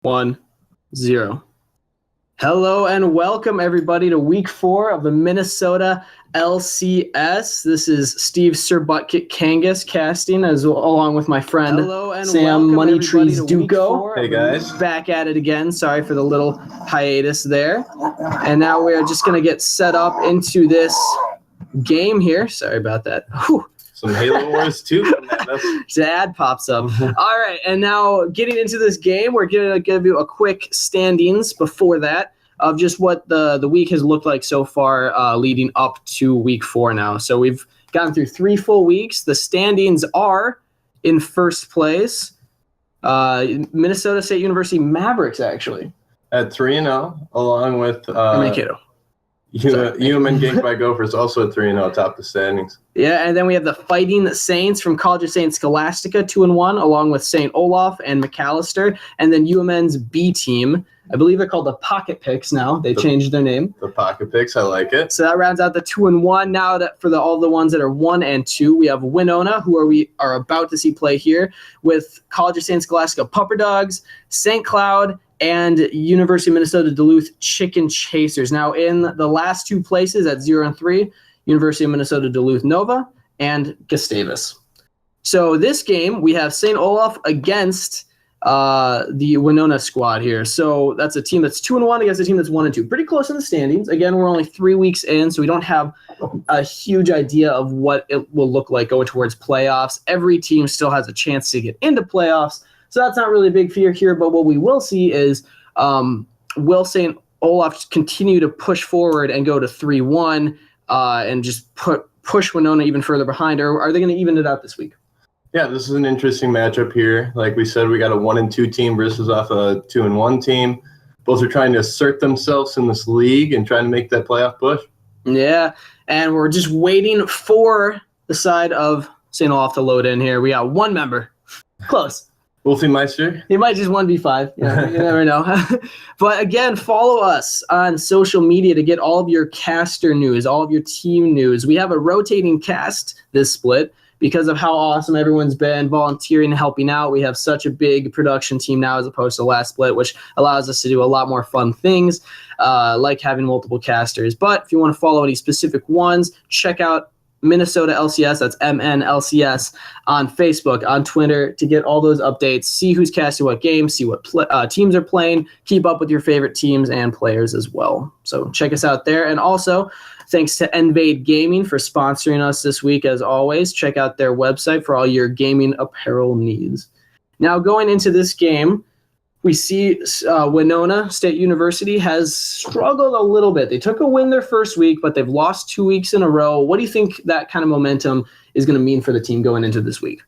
1, 0. Hello and welcome everybody to week 4 of the Minnesota LCS. This is Steve Sir Buttkick Kangas casting along with my friend Sam Money Trees Duco. Hey guys. Back at it again. Sorry for the little hiatus there. And now we're just going to get set up into this game here. Sorry about that. Whew. Some Halo Wars 2 from that. The ad pops up. All right, and now getting into this game, we're going to give you a quick standings before that of just what the week has looked like so far leading up to week 4 now. So we've gotten through 3 full weeks. The standings are in first place, Minnesota State University Mavericks, actually. At 3-0, along with Mankato. UMN Ganked by Gophers, also at 3-0, top the standings. Yeah, and then we have the Fighting Saints from College of St. Scholastica, 2-1, along with St. Olaf and McAllister. And then UMN's B team, I believe they're called the Pocket Picks now. They changed their name. The Pocket Picks, I like it. So that rounds out the 2-1. Now that for all the ones that are 1 and 2, we have Winona, who we are about to see play here, with College of St. Scholastica Pupper Dogs, St. Cloud, and University of Minnesota Duluth Chicken Chasers. Now in the last 2 places at 0 and 3, University of Minnesota Duluth Nova and Gustavus. So this game, we have St. Olaf against the Winona squad here. So that's a team that's 2-1 against a team that's 1 and 2. Pretty close in the standings. Again, we're only 3 weeks in, so we don't have a huge idea of what it will look like going towards playoffs. Every team still has a chance to get into playoffs, so that's not really a big fear here. But what we will see is will St. Olaf continue to push forward and go to 3-1 and just push Winona even further behind, or are they going to even it out this week? Yeah, this is an interesting matchup here. Like we said, we got a 1 and 2 team versus off a 2 and 1 team. Both are trying to assert themselves in this league and trying to make that playoff push. Yeah, and we're just waiting for the side of St. Olaf to load in here. We got 1 member. Close. Wolfie Meister. He might just 1v5. Yeah, you never know. But again, follow us on social media to get all of your caster news, all of your team news. We have a rotating cast this split because of how awesome everyone's been volunteering and helping out. We have such a big production team now as opposed to last split, which allows us to do a lot more fun things, like having multiple casters. But if you want to follow any specific ones, check out Minnesota LCS, that's MNLCS, on Facebook, on Twitter, to get all those updates, see who's casting what games, see what teams are playing, keep up with your favorite teams and players as well. So check us out there. And also, thanks to Envade Gaming for sponsoring us this week, as always. Check out their website for all your gaming apparel needs. Now, going into this game, we see Winona State University has struggled a little bit. They took a win their first week, but they've lost 2 weeks in a row. What do you think that kind of momentum is going to mean for the team going into this week?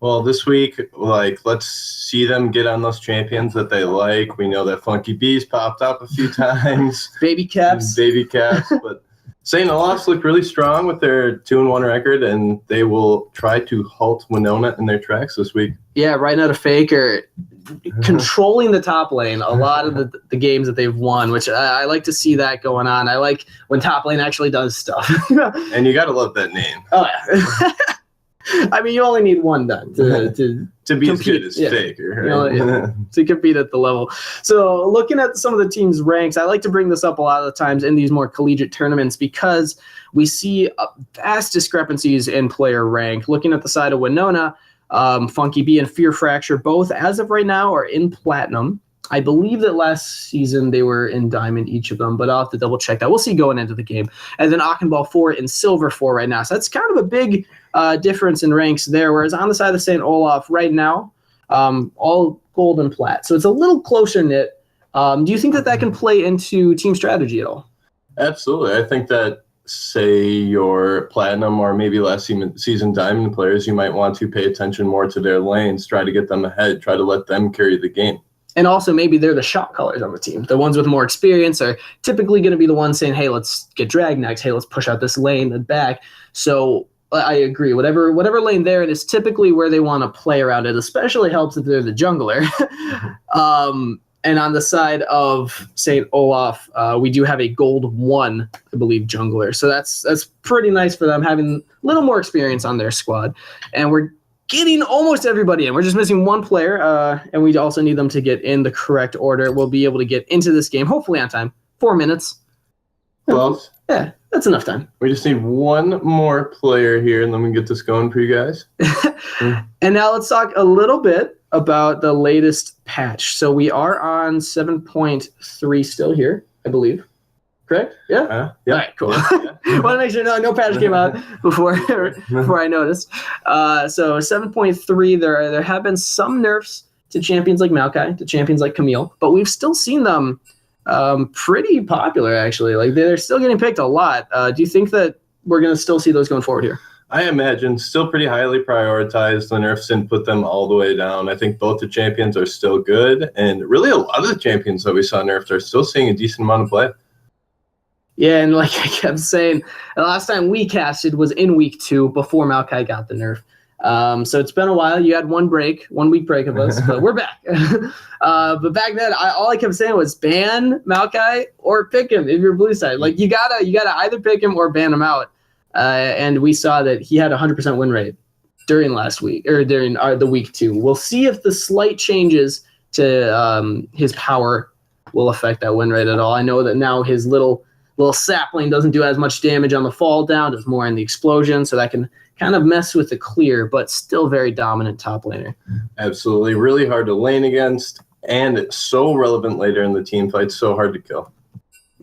Well, this week, let's see them get on those champions that they like. We know that Funky Bees popped up a few times. Baby Caps. But St. Olaf's look really strong with their 2-1 record, and they will try to halt Winona in their tracks this week. Yeah, right out of Faker, controlling the top lane a lot of the games that they've won, which I like to see that going on. I like when top lane actually does stuff. And you got to love that name. Oh, yeah. I mean, you only need one done to be as good as Faker. Right? To compete at the level. So looking at some of the team's ranks, I like to bring this up a lot of the times in these more collegiate tournaments because we see vast discrepancies in player rank. Looking at the side of Winona, Funky Bee and Fear Fracture, both as of right now are in Platinum. I believe that last season they were in Diamond, each of them, but I'll have to double check that. We'll see going into the game. And then Achenball 4 in Silver 4 right now. So that's kind of a big difference in ranks there, whereas on the side of St. Olaf right now, all gold and plat. So it's a little closer knit. Do you think that can play into team strategy at all? Absolutely. I think that, say, your Platinum or maybe last season Diamond players, you might want to pay attention more to their lanes, try to get them ahead, try to let them carry the game. And also maybe they're the shot callers on the team. The ones with more experience are typically going to be the ones saying, hey, let's get drag next. Hey, let's push out this lane and back. So I agree. Whatever lane they're in is typically where they want to play around. It especially helps if they're the jungler. And on the side of St. Olaf, we do have a gold 1, I believe, jungler. So that's pretty nice for them, having a little more experience on their squad. And we're getting almost everybody in. We're just missing one player, and we also need them to get in the correct order. We'll be able to get into this game, hopefully on time. 4 minutes. Close. Yeah, that's enough time. We just need one more player here, and then we can get this going for you guys. And now let's talk a little bit about the latest patch. So we are on 7.3 still here, I believe. Correct? Yeah? Yeah. All right, cool. Yeah. Want to make sure no patch came out before I noticed. So 7.3, there have been some nerfs to champions like Maokai, to champions like Camille, but we've still seen them pretty popular, actually. Like, they're still getting picked a lot. Do you think that we're going to still see those going forward here? I imagine still pretty highly prioritized. The nerfs didn't put them all the way down. I think both the champions are still good, and really a lot of the champions that we saw nerfed are still seeing a decent amount of play. Yeah, and like I kept saying, the last time we casted was in week 2 before Maokai got the nerf. So it's been a while. You had 1 week break of us, but we're back. But back then, all I kept saying was ban Maokai or pick him if you're blue side. Like, you gotta either pick him or ban him out. And we saw that he had a 100% win rate during last week, or during the week 2. We'll see if the slight changes to his power will affect that win rate at all. I know that now his little sapling doesn't do as much damage on the fall down, does more in the explosion, so that can kind of mess with the clear, but still very dominant top laner. Absolutely. Really hard to lane against, and so relevant later in the team fight, so hard to kill.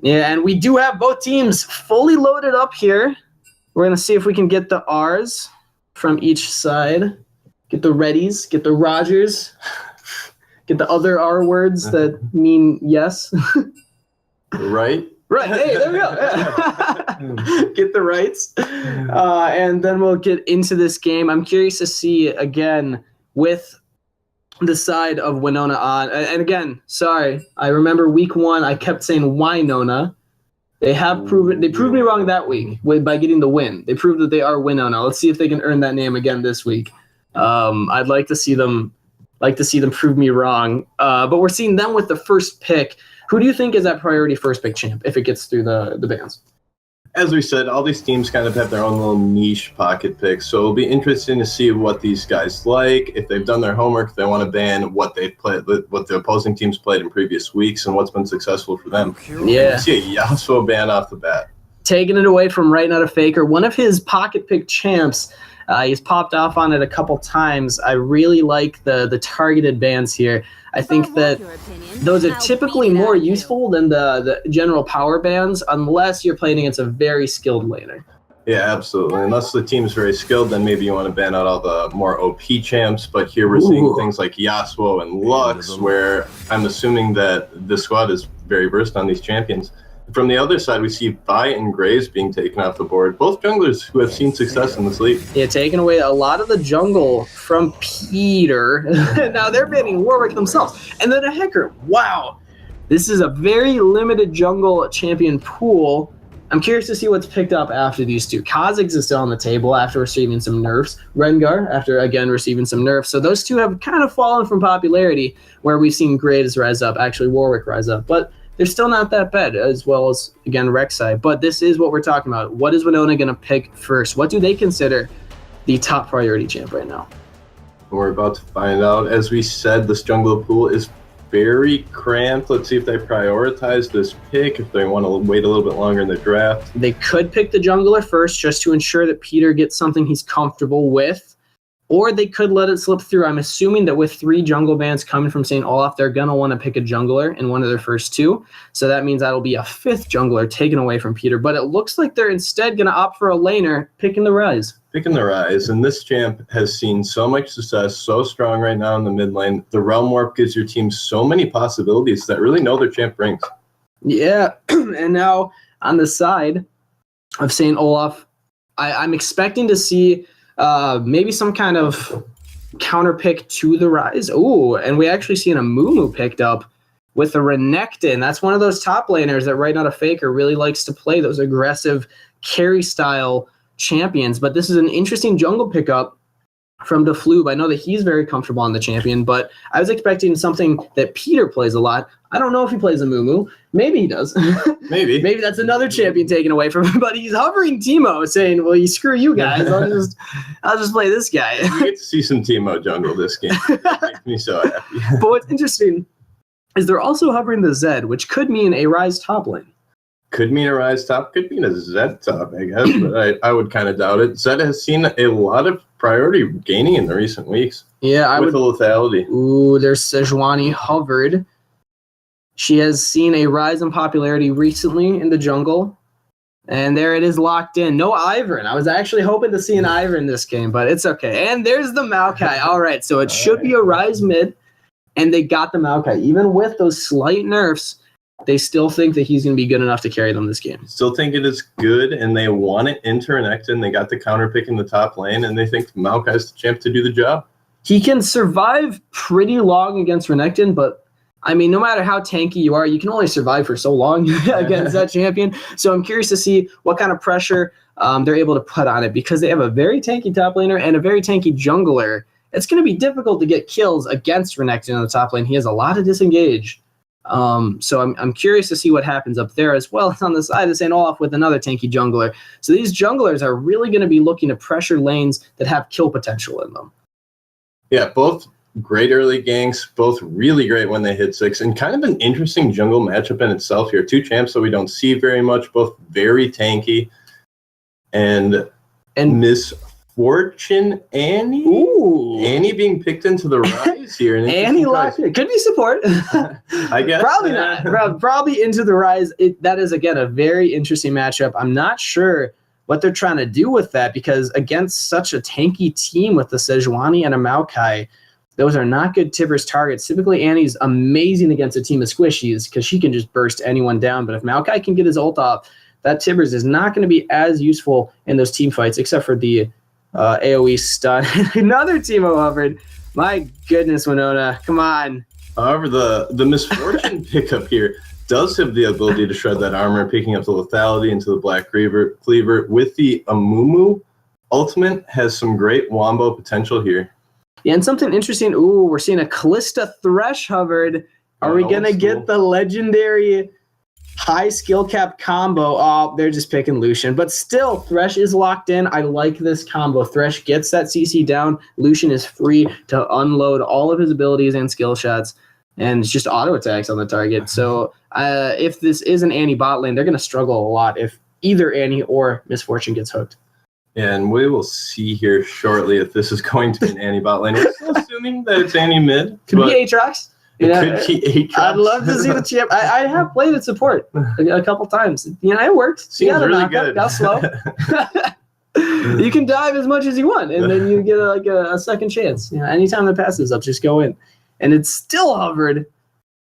Yeah, and we do have both teams fully loaded up here. We're going to see if we can get the R's from each side. Get the Reddies, get the Rogers, get the other R words that mean yes. Right? Right. Hey, there we go. Yeah. Get the rights. And then we'll get into this game. I'm curious to see, again, with the side of Winona on. And again, sorry, I remember week 1, I kept saying Winona. They proved me wrong that week by getting the win. They proved that they are Winona. Let's see if they can earn that name again this week. I'd like to see them prove me wrong. But we're seeing them with the first pick. Who do you think is that priority first pick champ if it gets through the bans? As we said, all these teams kind of have their own little niche pocket picks, so it'll be interesting to see what these guys like, if they've done their homework, if they want to ban what they've played, what the opposing teams played in previous weeks, and what's been successful for them. Yeah. See a Yasuo ban off the bat. Taking it away from Right Not a Faker, one of his pocket pick champs. He's popped off on it a couple times. I really like the targeted bans here. I think that those are typically more useful than the general power bans, unless you're playing against a very skilled laner. Yeah, absolutely. Unless the team's very skilled, then maybe you want to ban out all the more OP champs. But here we're seeing things like Yasuo and Lux, where I'm assuming that this squad is very versed on these champions. From the other side, we see Vi and Graves being taken off the board. Both junglers who have seen success in this league. Yeah, taking away a lot of the jungle from Peter. Now they're banning Warwick themselves. And then a Hecker. Wow. This is a very limited jungle champion pool. I'm curious to see what's picked up after these two. Kha'Zix is still on the table after receiving some nerfs. Rengar, after, again, receiving some nerfs. So those two have kind of fallen from popularity, where we've seen Graves rise up, actually Warwick rise up. But they're still not that bad, as well as, again, Rek'Sai. But this is what we're talking about. What is Winona going to pick first? What do they consider the top priority champ right now? We're about to find out. As we said, this jungle pool is very cramped. Let's see if they prioritize this pick, if they want to wait a little bit longer in the draft. They could pick the jungler first just to ensure that Peter gets something he's comfortable with, or they could let it slip through. I'm assuming that with 3 jungle bans coming from St. Olaf, they're going to want to pick a jungler in one of their first 2. So that means that'll be a 5th jungler taken away from Peter. But it looks like they're instead going to opt for a laner, picking the Rise. Picking the Rise, and this champ has seen so much success, so strong right now in the mid lane. The Realm Warp gives your team so many possibilities that really no other champ brings. Yeah, and now on the side of St. Olaf, I'm expecting to see maybe some kind of counter pick to the Rise. Ooh, and we actually seen a Mumu picked up with the Renekton. That's one of those top laners that Right Not a Faker really likes to play, those aggressive carry style champions. But this is an interesting jungle pickup from DeFlube. I know that he's very comfortable on the champion, but I was expecting something that Peter plays a lot. I don't know if he plays a Mumu. Maybe he does. Maybe. Maybe that's another champion taken away from him, but he's hovering Teemo saying, well, screw you guys. I'll just play this guy. You get to see some Teemo jungle this game. It makes me so happy. But what's interesting is they're also hovering the Zed, which could mean a Ryze top lane. Could mean a Ryze top, could mean a Zed top, I guess, but I would kind of doubt it. Zed has seen a lot of priority gaining in the recent weeks. Yeah, with the lethality. Ooh, there's Sejuani hovered. She has seen a rise in popularity recently in the jungle. And there it is locked in. No Ivern. I was actually hoping to see an Ivern this game, but it's okay. And there's the Maokai. All right, so it should be a Ryze mid. And they got the Maokai. Even with those slight nerfs, they still think that he's going to be good enough to carry them this game. Still think it is good, and they want it into Renekton. They got the counter pick in the top lane, and they think Maokai's the champ to do the job. He can survive pretty long against Renekton, but I mean, no matter how tanky you are, you can only survive for so long against that champion. So I'm curious to see what kind of pressure they're able to put on it, because they have a very tanky top laner and a very tanky jungler. It's going to be difficult to get kills against Renekton in the top lane. He has a lot of disengage. So I'm curious to see what happens up there, as well as on the side of St. Olaf with another tanky jungler. So these junglers are really going to be looking to pressure lanes that have kill potential in them. Yeah, both great early ganks, both really great when they hit 6, and kind of an interesting jungle matchup in itself here. Two champs that we don't see very much, both very tanky. And Misfortune Annie? Ooh. Annie being picked into the Ryze here. Annie locked it. Could be support. I guess. Probably not. Probably into the Ryze. That is, again, a very interesting matchup. I'm not sure what they're trying to do with that, because against such a tanky team with the Sejuani and a Maokai, those are not good Tibbers targets. Typically, Annie's amazing against a team of squishies because she can just burst anyone down. But if Maokai can get his ult off, that Tibbers is not going to be as useful in those team fights, except for the AoE stun. Another Teemo hovered. My goodness, Winona. Come on. However, the Misfortune pickup here does have the ability to shred that armor, picking up the lethality into the Black Cleaver. With the Amumu ultimate, has some great wombo potential here. Yeah, and something interesting. Ooh, we're seeing a Callista Thresh hovered. Are we going to get the legendary high skill cap combo? Oh, they're just picking Lucian. But still, Thresh is locked in. I like this combo. Thresh gets that CC down. Lucian is free to unload all of his abilities and skill shots. And it's just auto attacks on the target. So if this is an Annie bot lane, they're going to struggle a lot if either Annie or Misfortune gets hooked. And we will see here shortly if this is going to be an Annie bot lane. We're still assuming that it's Annie mid. Could be Aatrox. Could be Aatrox. I'd love to see the champ. I have played at support a couple times. It worked. Seems really good. Got slow. You can dive as much as you want, and then you get a second chance. Anytime the pass is up, just go in. And it's still hovered.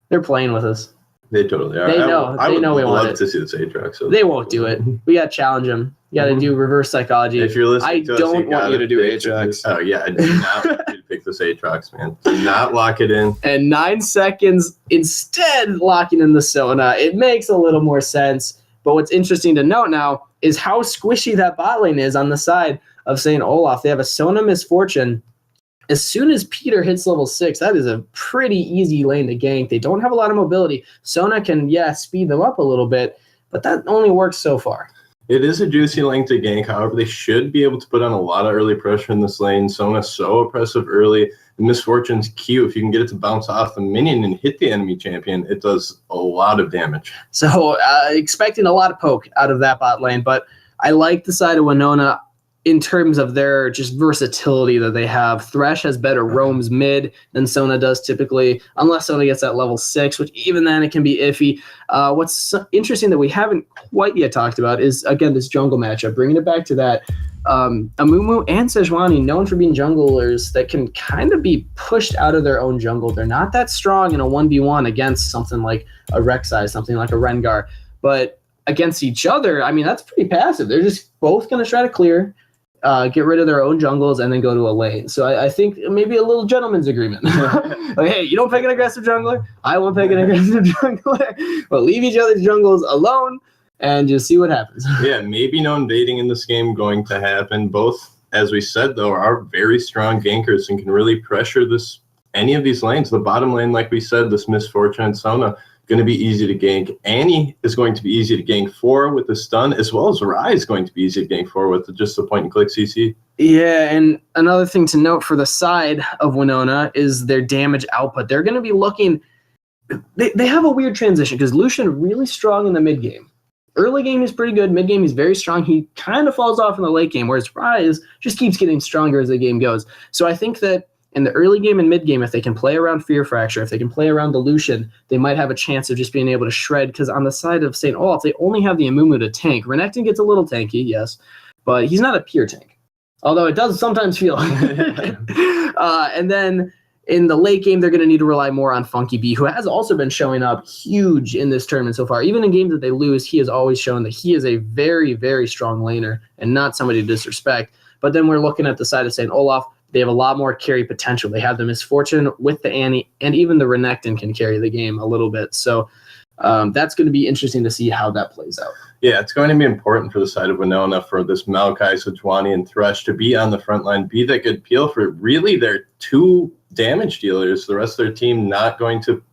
They're playing with us. They totally are. They know. I would we want love it. to see this Aatrox. So. They won't do it. We got to challenge them. You got to do reverse psychology. If you're listening I don't want you to do Aatrox. Oh, yeah. I do not want you to pick this Aatrox, man. Do not lock it in. And 9 seconds instead locking in the Sona. It makes a little more sense. But what's interesting to note now is how squishy that bot lane is on the side of St. Olaf. They have a Sona Misfortune. As soon as Peter hits level 6, that is a pretty easy lane to gank. They don't have a lot of mobility. Sona can, speed them up a little bit, but that only works so far. It is a juicy lane to gank. However, they should be able to put on a lot of early pressure in this lane. Sona's so oppressive early. Misfortune's Q, if you can get it to bounce off the minion and hit the enemy champion, it does a lot of damage. So expecting a lot of poke out of that bot lane, but I like the side of Winona in terms of their just versatility that they have. Thresh has better roams mid than Sona does typically, unless Sona gets that level 6, which even then it can be iffy. What's interesting that we haven't quite yet talked about is, again, this jungle matchup. Bringing it back to that, Amumu and Sejuani, known for being junglers that can kind of be pushed out of their own jungle. They're not that strong in a 1v1 against something like a Rek'Sai, something like a Rengar. But against each other, I mean, that's pretty passive. They're just both going to try to clear, get rid of their own jungles, and then go to a lane. So I think maybe a little gentleman's agreement. Like, hey, you don't pick an aggressive jungler, I won't pick an aggressive jungler, but leave each other's jungles alone and just see what happens. Yeah, maybe no invading in this game going to happen. Both as we said, though, are very strong gankers and can really pressure any of these lanes. The bottom lane, like we said, this Misfortune and Sona, going to be easy to gank. Annie is going to be easy to gank for with the stun, as well as Rai is going to be easy to gank for with just the point-and-click CC. Yeah, and another thing to note for the side of Winona is their damage output. They're going to be looking... They have a weird transition because Lucian really strong in the mid game. Early game is pretty good. Mid game he's very strong. He kind of falls off in the late game, whereas Rise just keeps getting stronger as the game goes. So I think that in the early game and mid game, if they can play around Fear Fracture, if they can play around the Lucian, they might have a chance of just being able to shred. Because on the side of St. Olaf, they only have the Amumu to tank. Renekton gets a little tanky, yes, but he's not a pure tank. Although it does sometimes feel like and then in the late game, they're going to need to rely more on Funky B, who has also been showing up huge in this tournament so far. Even in games that they lose, he has always shown that he is a very, very strong laner and not somebody to disrespect. But then we're looking at the side of St. Olaf. They have a lot more carry potential. They have the Misfortune with the Annie, and even the Renekton can carry the game a little bit. So that's going to be interesting to see how that plays out. Yeah, it's going to be important for the side of Winona for this Maokai, Sejuani, and Thresh to be on the front line, be that good peel for really their two damage dealers. The rest of their team not going to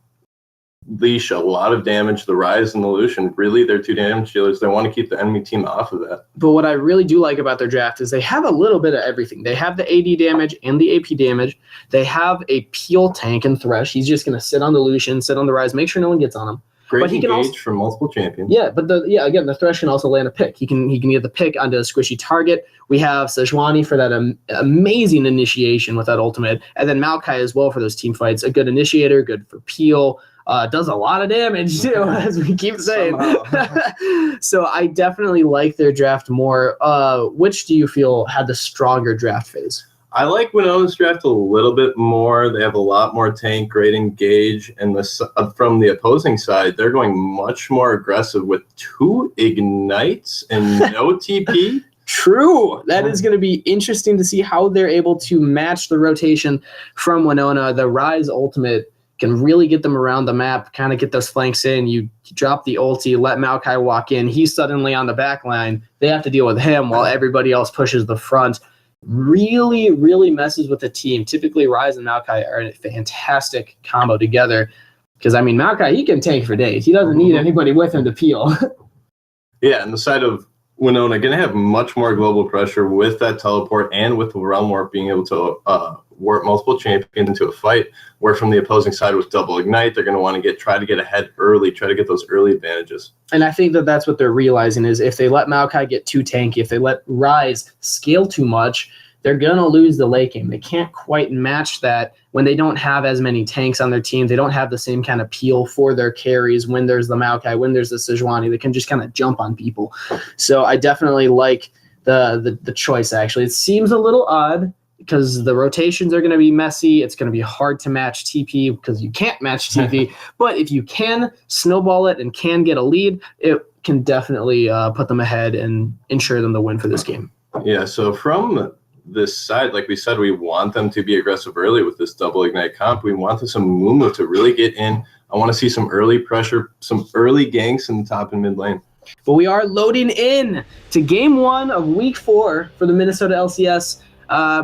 leash a lot of damage. The Rise and the Lucian, really their two damage dealers. They want to keep the enemy team off of that. But what I really do like about their draft is they have a little bit of everything. They have the AD damage and the AP damage. They have a peel tank and Thresh. He's just going to sit on the Lucian, sit on the Rise, make sure no one gets on him. Great engage from multiple champions. Yeah, but again, the Thresh can also land a pick. He can get the pick onto a squishy target. We have Sejuani for that amazing initiation with that ultimate, and then Maokai as well for those team fights. A good initiator, good for peel. Does a lot of damage too, as we keep saying. So I definitely like their draft more. Which do you feel had the stronger draft phase? I like Winona's draft a little bit more. They have a lot more tank, great engage, and from the opposing side, they're going much more aggressive with 2 ignites and no TP. True. That is going to be interesting to see how they're able to match the rotation from Winona. The Rise ultimate can really get them around the map, kind of get those flanks in. You drop the ulti, let Maokai walk in. He's suddenly on the back line. They have to deal with him while everybody else pushes the front. Really, really messes with the team. Typically, Rise and Maokai are a fantastic combo together because, I mean, Maokai, he can tank for days. He doesn't need anybody with him to peel. Yeah, and the side of Winona going to have much more global pressure with that teleport and with the Realm Warp being able to warp multiple champions into a fight, where from the opposing side with double ignite, they're going to want to try to get ahead early, try to get those early advantages. And I think that that's what they're realizing is if they let Maokai get too tanky, if they let Rise scale too much, they're going to lose the late game. They can't quite match that when they don't have as many tanks on their team. They don't have the same kind of peel for their carries when there's the Maokai, when there's the Sejuani. They can just kind of jump on people. So I definitely like the choice, actually. It seems a little odd because the rotations are going to be messy. It's going to be hard to match TP because you can't match TP. But if you can snowball it and can get a lead, it can definitely put them ahead and ensure them the win for this game. Yeah, so from this side, like we said, we want them to be aggressive early with this double ignite comp. We want this Amumu to really get in. I want to see some early pressure, some early ganks in the top and mid lane. But we are loading in to game 1 of week 4 for the Minnesota LCS.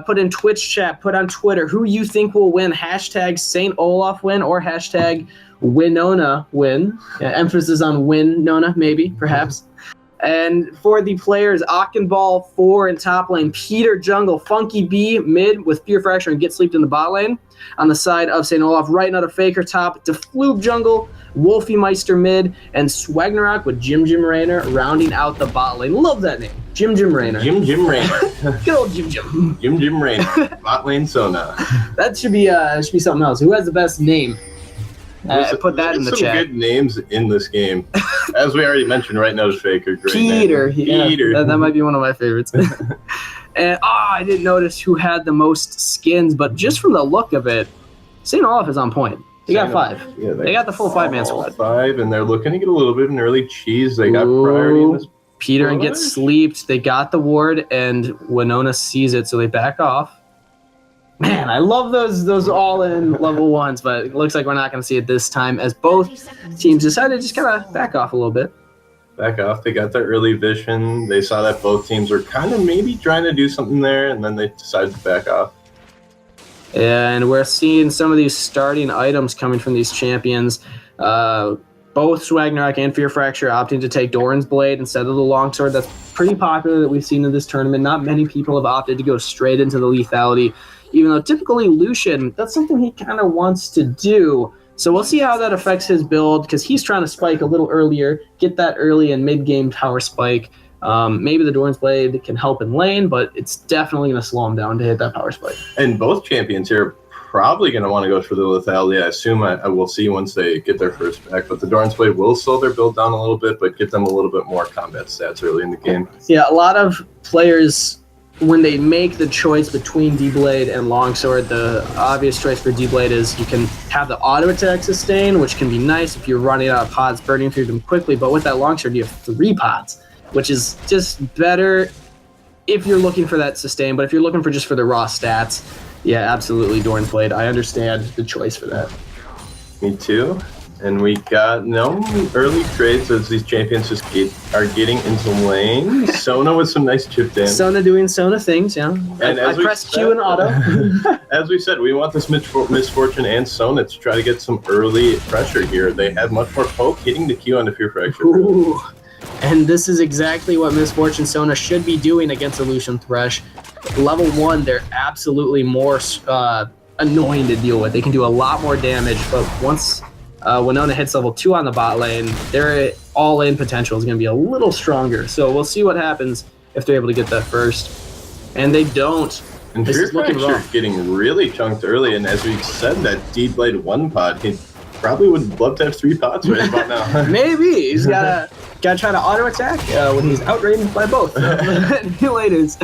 Put in Twitch chat, put on Twitter who you think will win. Hashtag St. Olaf win or hashtag Winona win. Emphasis on Winona, maybe, perhaps. And for the players, Ockenball 4 in top lane, Peter jungle, Funky B mid with Fear Fracture and Get Sleeped in the bot lane. On the side of St. Olaf, right out of Faker top, Defloob jungle, Wolfie Meister mid, and Swagnarok with Jim Raynor rounding out the bot lane. Love that name, Jim Raynor. Jim Raynor. Good old Jim. Jim Raynor. Bot lane Sona. That should be something else. Who has the best name? Put that in the chat. Some good names in this game. As we already mentioned, right now is Faker. Great Peter. Name. Peter. Yeah, that might be one of my favorites. And I didn't notice who had the most skins, but just from the look of it, St. Olaf is on point. They got 5. Yeah, they got the full 5-man squad. 5, and they're looking to get a little bit of an early cheese. They got priority in this. Peter and Get Sleeped. They got the ward, and Winona sees it, so they back off. Man, I love those all-in level 1s, but it looks like we're not going to see it this time as both teams decided to just kind of back off a little bit. back off. They got their early vision. They saw that both teams were kind of maybe trying to do something there, and then they decided to back off. And we're seeing some of these starting items coming from these champions. Both Swagnarok and Fear Fracture opting to take Doran's Blade instead of the Longsword. That's pretty popular that we've seen in this tournament. Not many people have opted to go straight into the lethality, even though typically Lucian, that's something he kind of wants to do. So we'll see how that affects his build, because he's trying to spike a little earlier, get that early and mid-game power spike. Maybe the Doran's Blade can help in lane, but it's definitely going to slow him down to hit that power spike. And both champions here are probably going to want to go for the lethality. I assume I will see once they get their first back, but the Doran's Blade will slow their build down a little bit, but give them a little bit more combat stats early in the game. Yeah, a lot of players, when they make the choice between D-Blade and Longsword, the obvious choice for D-Blade is you can have the auto attack sustain, which can be nice if you're running out of pods, burning through them quickly, but with that Longsword you have 3 pods, which is just better if you're looking for that sustain, but if you're looking for just for the raw stats, yeah, absolutely Doran's Blade. I understand the choice for that. Me too. And we got no early trades as these champions just are getting into lane. Sona with some nice chip damage. Sona doing Sona things, yeah. And I pressed Q and auto. As we said, we want this Misfortune and Sona to try to get some early pressure here. They have much more poke hitting the Q on the Fear Fracture. Ooh. And this is exactly what Misfortune Sona should be doing against Illusion Thresh. Level 1, they're absolutely more annoying to deal with. They can do a lot more damage, but once Winona hits level 2 on the bot lane, their all-in potential is going to be a little stronger. So we'll see what happens if they're able to get that first. And they don't. And Fear Fracture getting really chunked early, and as we said, that D-Blade 1 pod, he probably would love to have 3 pods right about now. Maybe. He's got to try to auto-attack when he's outranged by both emulators.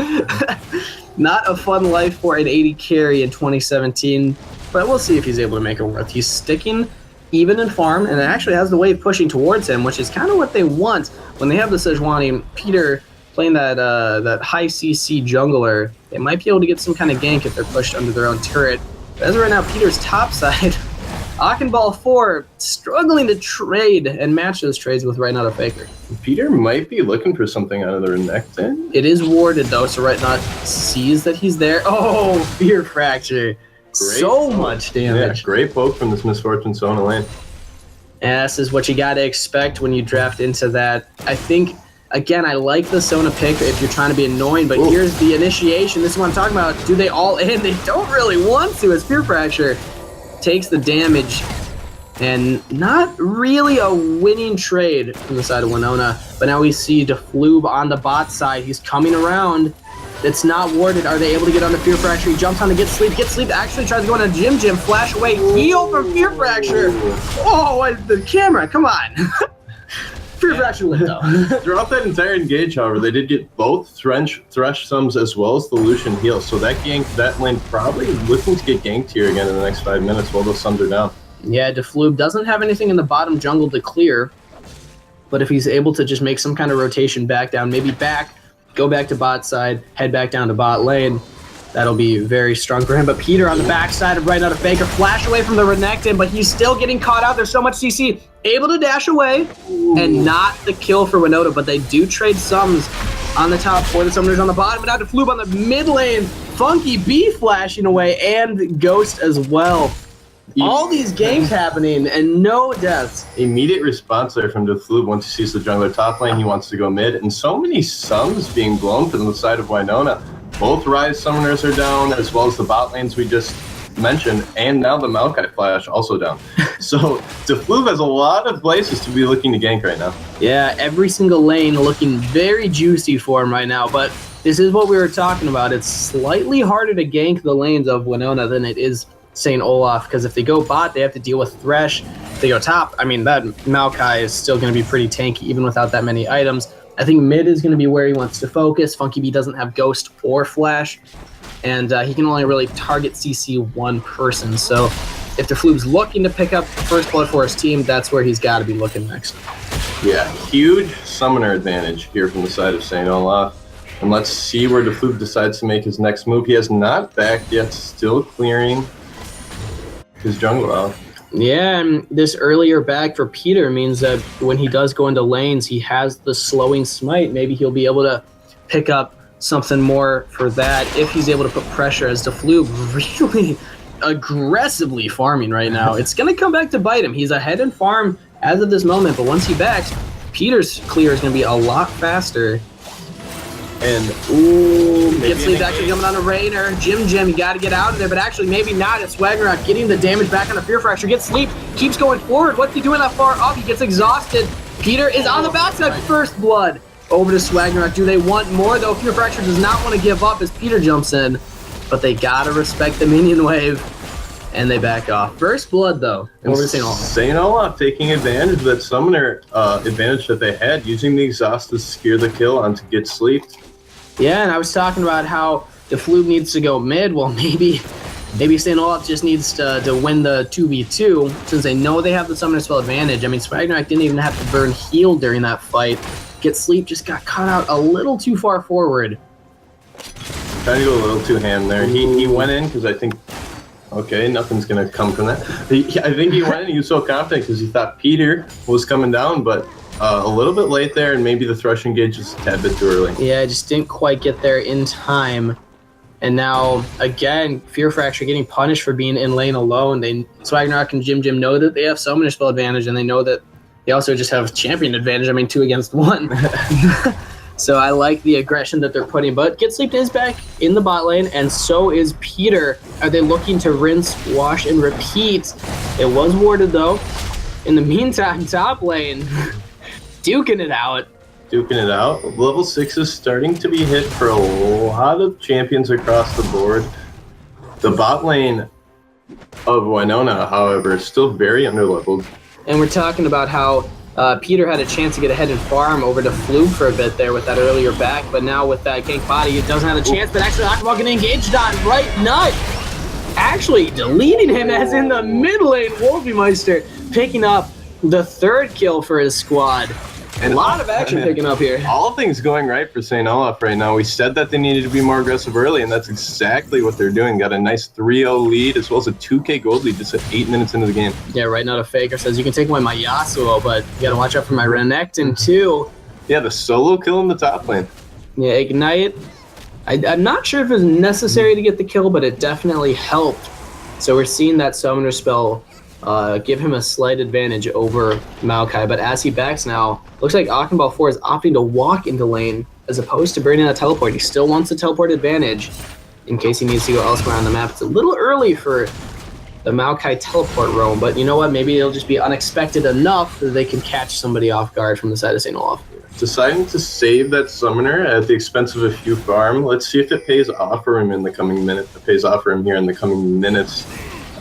Not a fun life for an 80 carry in 2017, but we'll see if he's able to make it work. He's sticking even in farm, and it actually has the wave pushing towards him, which is kind of what they want when they have the Sejuani. Peter playing that high CC jungler, they might be able to get some kind of gank if they're pushed under their own turret. But as of right now, Peter's top side, Akhenball 4 struggling to trade and match those trades with Right Not a Faker. Peter might be looking for something out of their neck then. It is warded though, so Right Not sees that he's there. Oh, Fear Fracture. So much damage. Yeah, great poke from this Misfortune Sona lane. And this is what you got to expect when you draft into that. I think, again, I like the Sona pick if you're trying to be annoying, but here's the initiation. This is what I'm talking about. Do they all in? They don't really want to as Fear Fracture takes the damage, and not really a winning trade from the side of Winona. But now we see Defloob on the bot side. He's coming around. It's not warded. Are they able to get on the Fear Fracture? He jumps on to Get Sleep. Get Sleep actually tries to go on a Jim. Flash away. Heal from Fear Fracture. Oh, the camera. Come on. Fear Fracture lit though. Throughout that entire engage, however, they did get both Thresh Sums as well as the Lucian heal. So that lane probably looking to get ganked here again in the next 5 minutes while those Sums are down. Yeah, Defloob doesn't have anything in the bottom jungle to clear. But if he's able to just make some kind of rotation back down, maybe go back to bot side, head back down to bot lane, that'll be very strong for him. But Peter on the backside of Right Out of Faker, flash away from the Renekton, but he's still getting caught out. There's so much CC. Able to dash away, and not the kill for Winota, but they do trade Sums on the top for the Summoners on the bottom, but now Defloob on the mid lane. Funky B flashing away, and Ghost as well. All these games happening, and no deaths. Immediate response there from Defloob once he sees the jungler top lane. He wants to go mid, and so many Sums being blown from the side of Winona. Both Rise Summoners are down, as well as the bot lanes we just mentioned, and now the Maokai Flash also down. So Defloob has a lot of places to be looking to gank right now. Yeah, every single lane looking very juicy for him right now, but this is what we were talking about. It's slightly harder to gank the lanes of Winona than it is St. Olaf, because if they go bot, they have to deal with Thresh. If they go top, I mean, that Maokai is still going to be pretty tanky, even without that many items. I think mid is going to be where he wants to focus. Funky B doesn't have Ghost or Flash, and he can only really target CC one person. So if Defloob's looking to pick up first blood for his team, that's where he's got to be looking next. Yeah, huge summoner advantage here from the side of St. Olaf. And let's see where Defloob decides to make his next move. He has not backed yet, still clearing his jungle out. Yeah, and this earlier back for Peter means that when he does go into lanes, he has the slowing smite. Maybe he'll be able to pick up something more for that if he's able to put pressure, as Deflube really aggressively farming right now. It's going to come back to bite him. He's ahead in farm as of this moment, but once he backs, Peter's clear is going to be a lot faster. And, Get Sleep's actually coming on a Rainer. Jim, you got to get out of there, but actually maybe not. It's Swaggernock getting the damage back on a Fear Fracture. Get Sleep, keeps going forward. What's he doing that far up? He gets exhausted. Peter is on the backside. First blood over to Swaggernock. Do they want more, though? Fear Fracture does not want to give up as Peter jumps in, but they got to respect the minion wave, and they back off. First blood, though, over to St. Olaf. St. Olaf taking advantage of that summoner advantage that they had, using the exhaust to secure the kill onto Get Sleep. Yeah, and I was talking about how Deflube needs to go mid. Well, maybe St. Olaf just needs to win the 2v2, since they know they have the summoner spell advantage. I mean, Swaggernock didn't even have to burn heal during that fight. Get Sleep just got caught out a little too far forward. Trying to go a little too ham there. He went in because I think, okay, nothing's going to come from that. I think he went in, he was so confident because he thought Peter was coming down, but a little bit late there, and maybe the Thrush engage just a tad bit too early. Yeah, I just didn't quite get there in time. And now, again, Fear Fracture getting punished for being in lane alone. Swaggernock and Jim know that they have summoner spell advantage, and they know that they also just have champion advantage. I mean, 2 against 1. So I like the aggression that they're putting. But Get Sleep is back in the bot lane, and so is Peter. Are they looking to rinse, wash, and repeat? It was warded, though. In the meantime, top lane, duking it out. Level 6 is starting to be hit for a lot of champions across the board. The bot lane of Winona, however, is still very underleveled. And we're talking about how Peter had a chance to get ahead and farm over to Flube for a bit there with that earlier back, but now with that gank body, it doesn't have a chance, but actually Akabal getting engaged on right nut. Actually deleting him as in the mid lane, Wolfmeister picking up the 3rd kill for his squad. And a lot of action picking up here. All things going right for St. Olaf right now. We said that they needed to be more aggressive early, and that's exactly what they're doing. Got a nice 3-0 lead, as well as a 2k gold lead just at 8 minutes into the game. Yeah, right now the Faker says, you can take away my Yasuo, but you gotta watch out for my Renekton too. Yeah, the solo kill in the top lane. Yeah, Ignite. I'm not sure if it was necessary to get the kill, but it definitely helped. So we're seeing that summoner spell give him a slight advantage over Maokai, but as he backs now, looks like Akhenbal 4 is opting to walk into lane as opposed to burning that teleport. He still wants the teleport advantage in case he needs to go elsewhere on the map. It's a little early for the Maokai teleport roam, but you know what? Maybe it'll just be unexpected enough that they can catch somebody off guard from the side of St. Olaf. Deciding to save that summoner at the expense of a few farm. Let's see if it pays off for him in the coming minute. It pays off for him here in the coming minutes.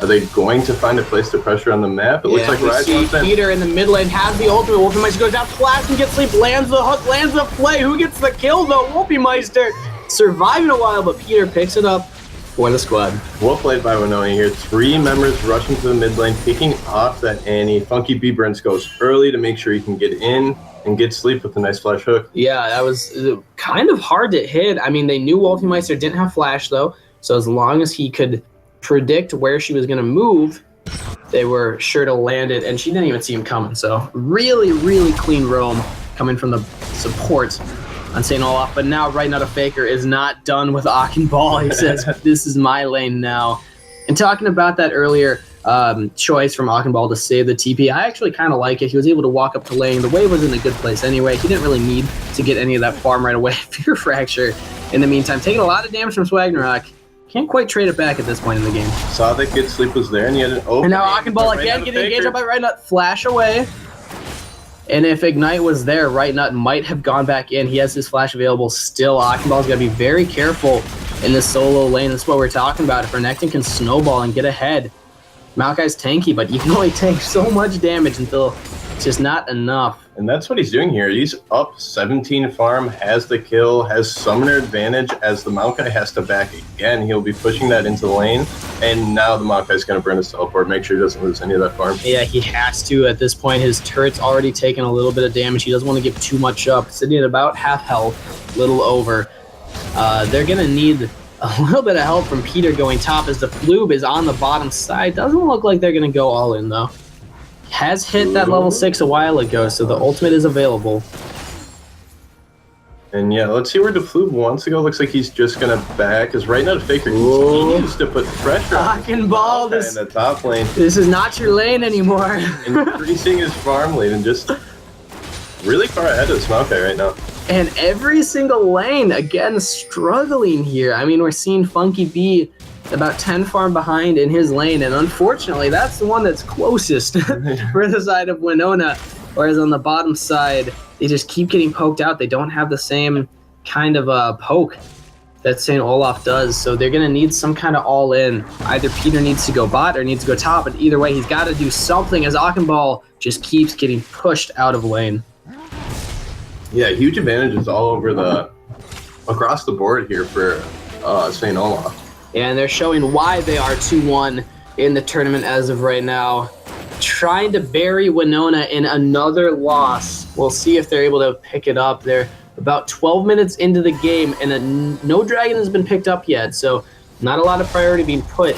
Are they going to find a place to pressure on the map? It looks like Rise wants that. Peter in the mid lane has the ultimate. Wolfmeister goes down, flash and Get Sleep, lands the hook, lands the play. Who gets the kill though? Wolfmeister surviving a while, but Peter picks it up for the squad. Well played by Winona here. 3 members rushing to the mid lane, picking off that Annie. Funky B Brents goes early to make sure he can get in and Get Sleep with a nice flash hook. Yeah, that was kind of hard to hit. I mean, they knew Wolfmeister didn't have flash though, so as long as he could predict where she was going to move, they were sure to land it, and she didn't even see him coming. So really, really clean roam coming from the support on St. Olaf. But now right now the Faker is not done with Akhenbal. He says, this is my lane now. And talking about that earlier choice from Akhenbal to save the TP, I actually kind of like it. He was able to walk up to lane. The wave was in a good place anyway. He didn't really need to get any of that farm right away. Fear Fracture in the meantime, taking a lot of damage from Swaggernock. Can't quite trade it back at this point in the game. Saw that Get Sleep was there, and he had an open. And now Akhenbal again getting engaged up by Right Nut. Flash away. And if Ignite was there, Right Nut might have gone back in. He has his flash available still. Akhenbal's got to be very careful in this solo lane. That's what we're talking about. If Renekton can snowball and get ahead. Maokai's tanky, but you can only take so much damage until it's just not enough. And that's what he's doing here. He's up 17 farm, has the kill, has summoner advantage as the Maokai has to back again. He'll be pushing that into the lane, and now the Maokai's going to burn his teleport, make sure he doesn't lose any of that farm. Yeah, he has to at this point. His turret's already taken a little bit of damage. He doesn't want to give too much up. Sitting at about half health, little over. They're going to need a little bit of help from Peter going top as the Floob is on the bottom side. Doesn't look like they're going to go all in, though. Has hit that level 6 a while ago, so the ultimate is available. And yeah, let's see where the Floob wants to go. Looks like he's just going to back, because right now the Faker continues to put pressure on Ball in the top lane. This is not your lane anymore. Increasing his farm lane and just really far ahead of Smoke right now. And every single lane, again, struggling here. I mean, we're seeing Funky B about 10 farm behind in his lane, and unfortunately, that's the one that's closest for the side of Winona. Whereas on the bottom side, they just keep getting poked out. They don't have the same kind of poke that St. Olaf does, so they're going to need some kind of all-in. Either Peter needs to go bot or needs to go top, but either way, he's got to do something as Akhenbal just keeps getting pushed out of lane. Yeah, huge advantages all over across the board here for St. Olaf. And they're showing why they are 2-1 in the tournament as of right now. Trying to bury Winona in another loss. We'll see if they're able to pick it up. They're about 12 minutes into the game, and no dragon has been picked up yet, so not a lot of priority being put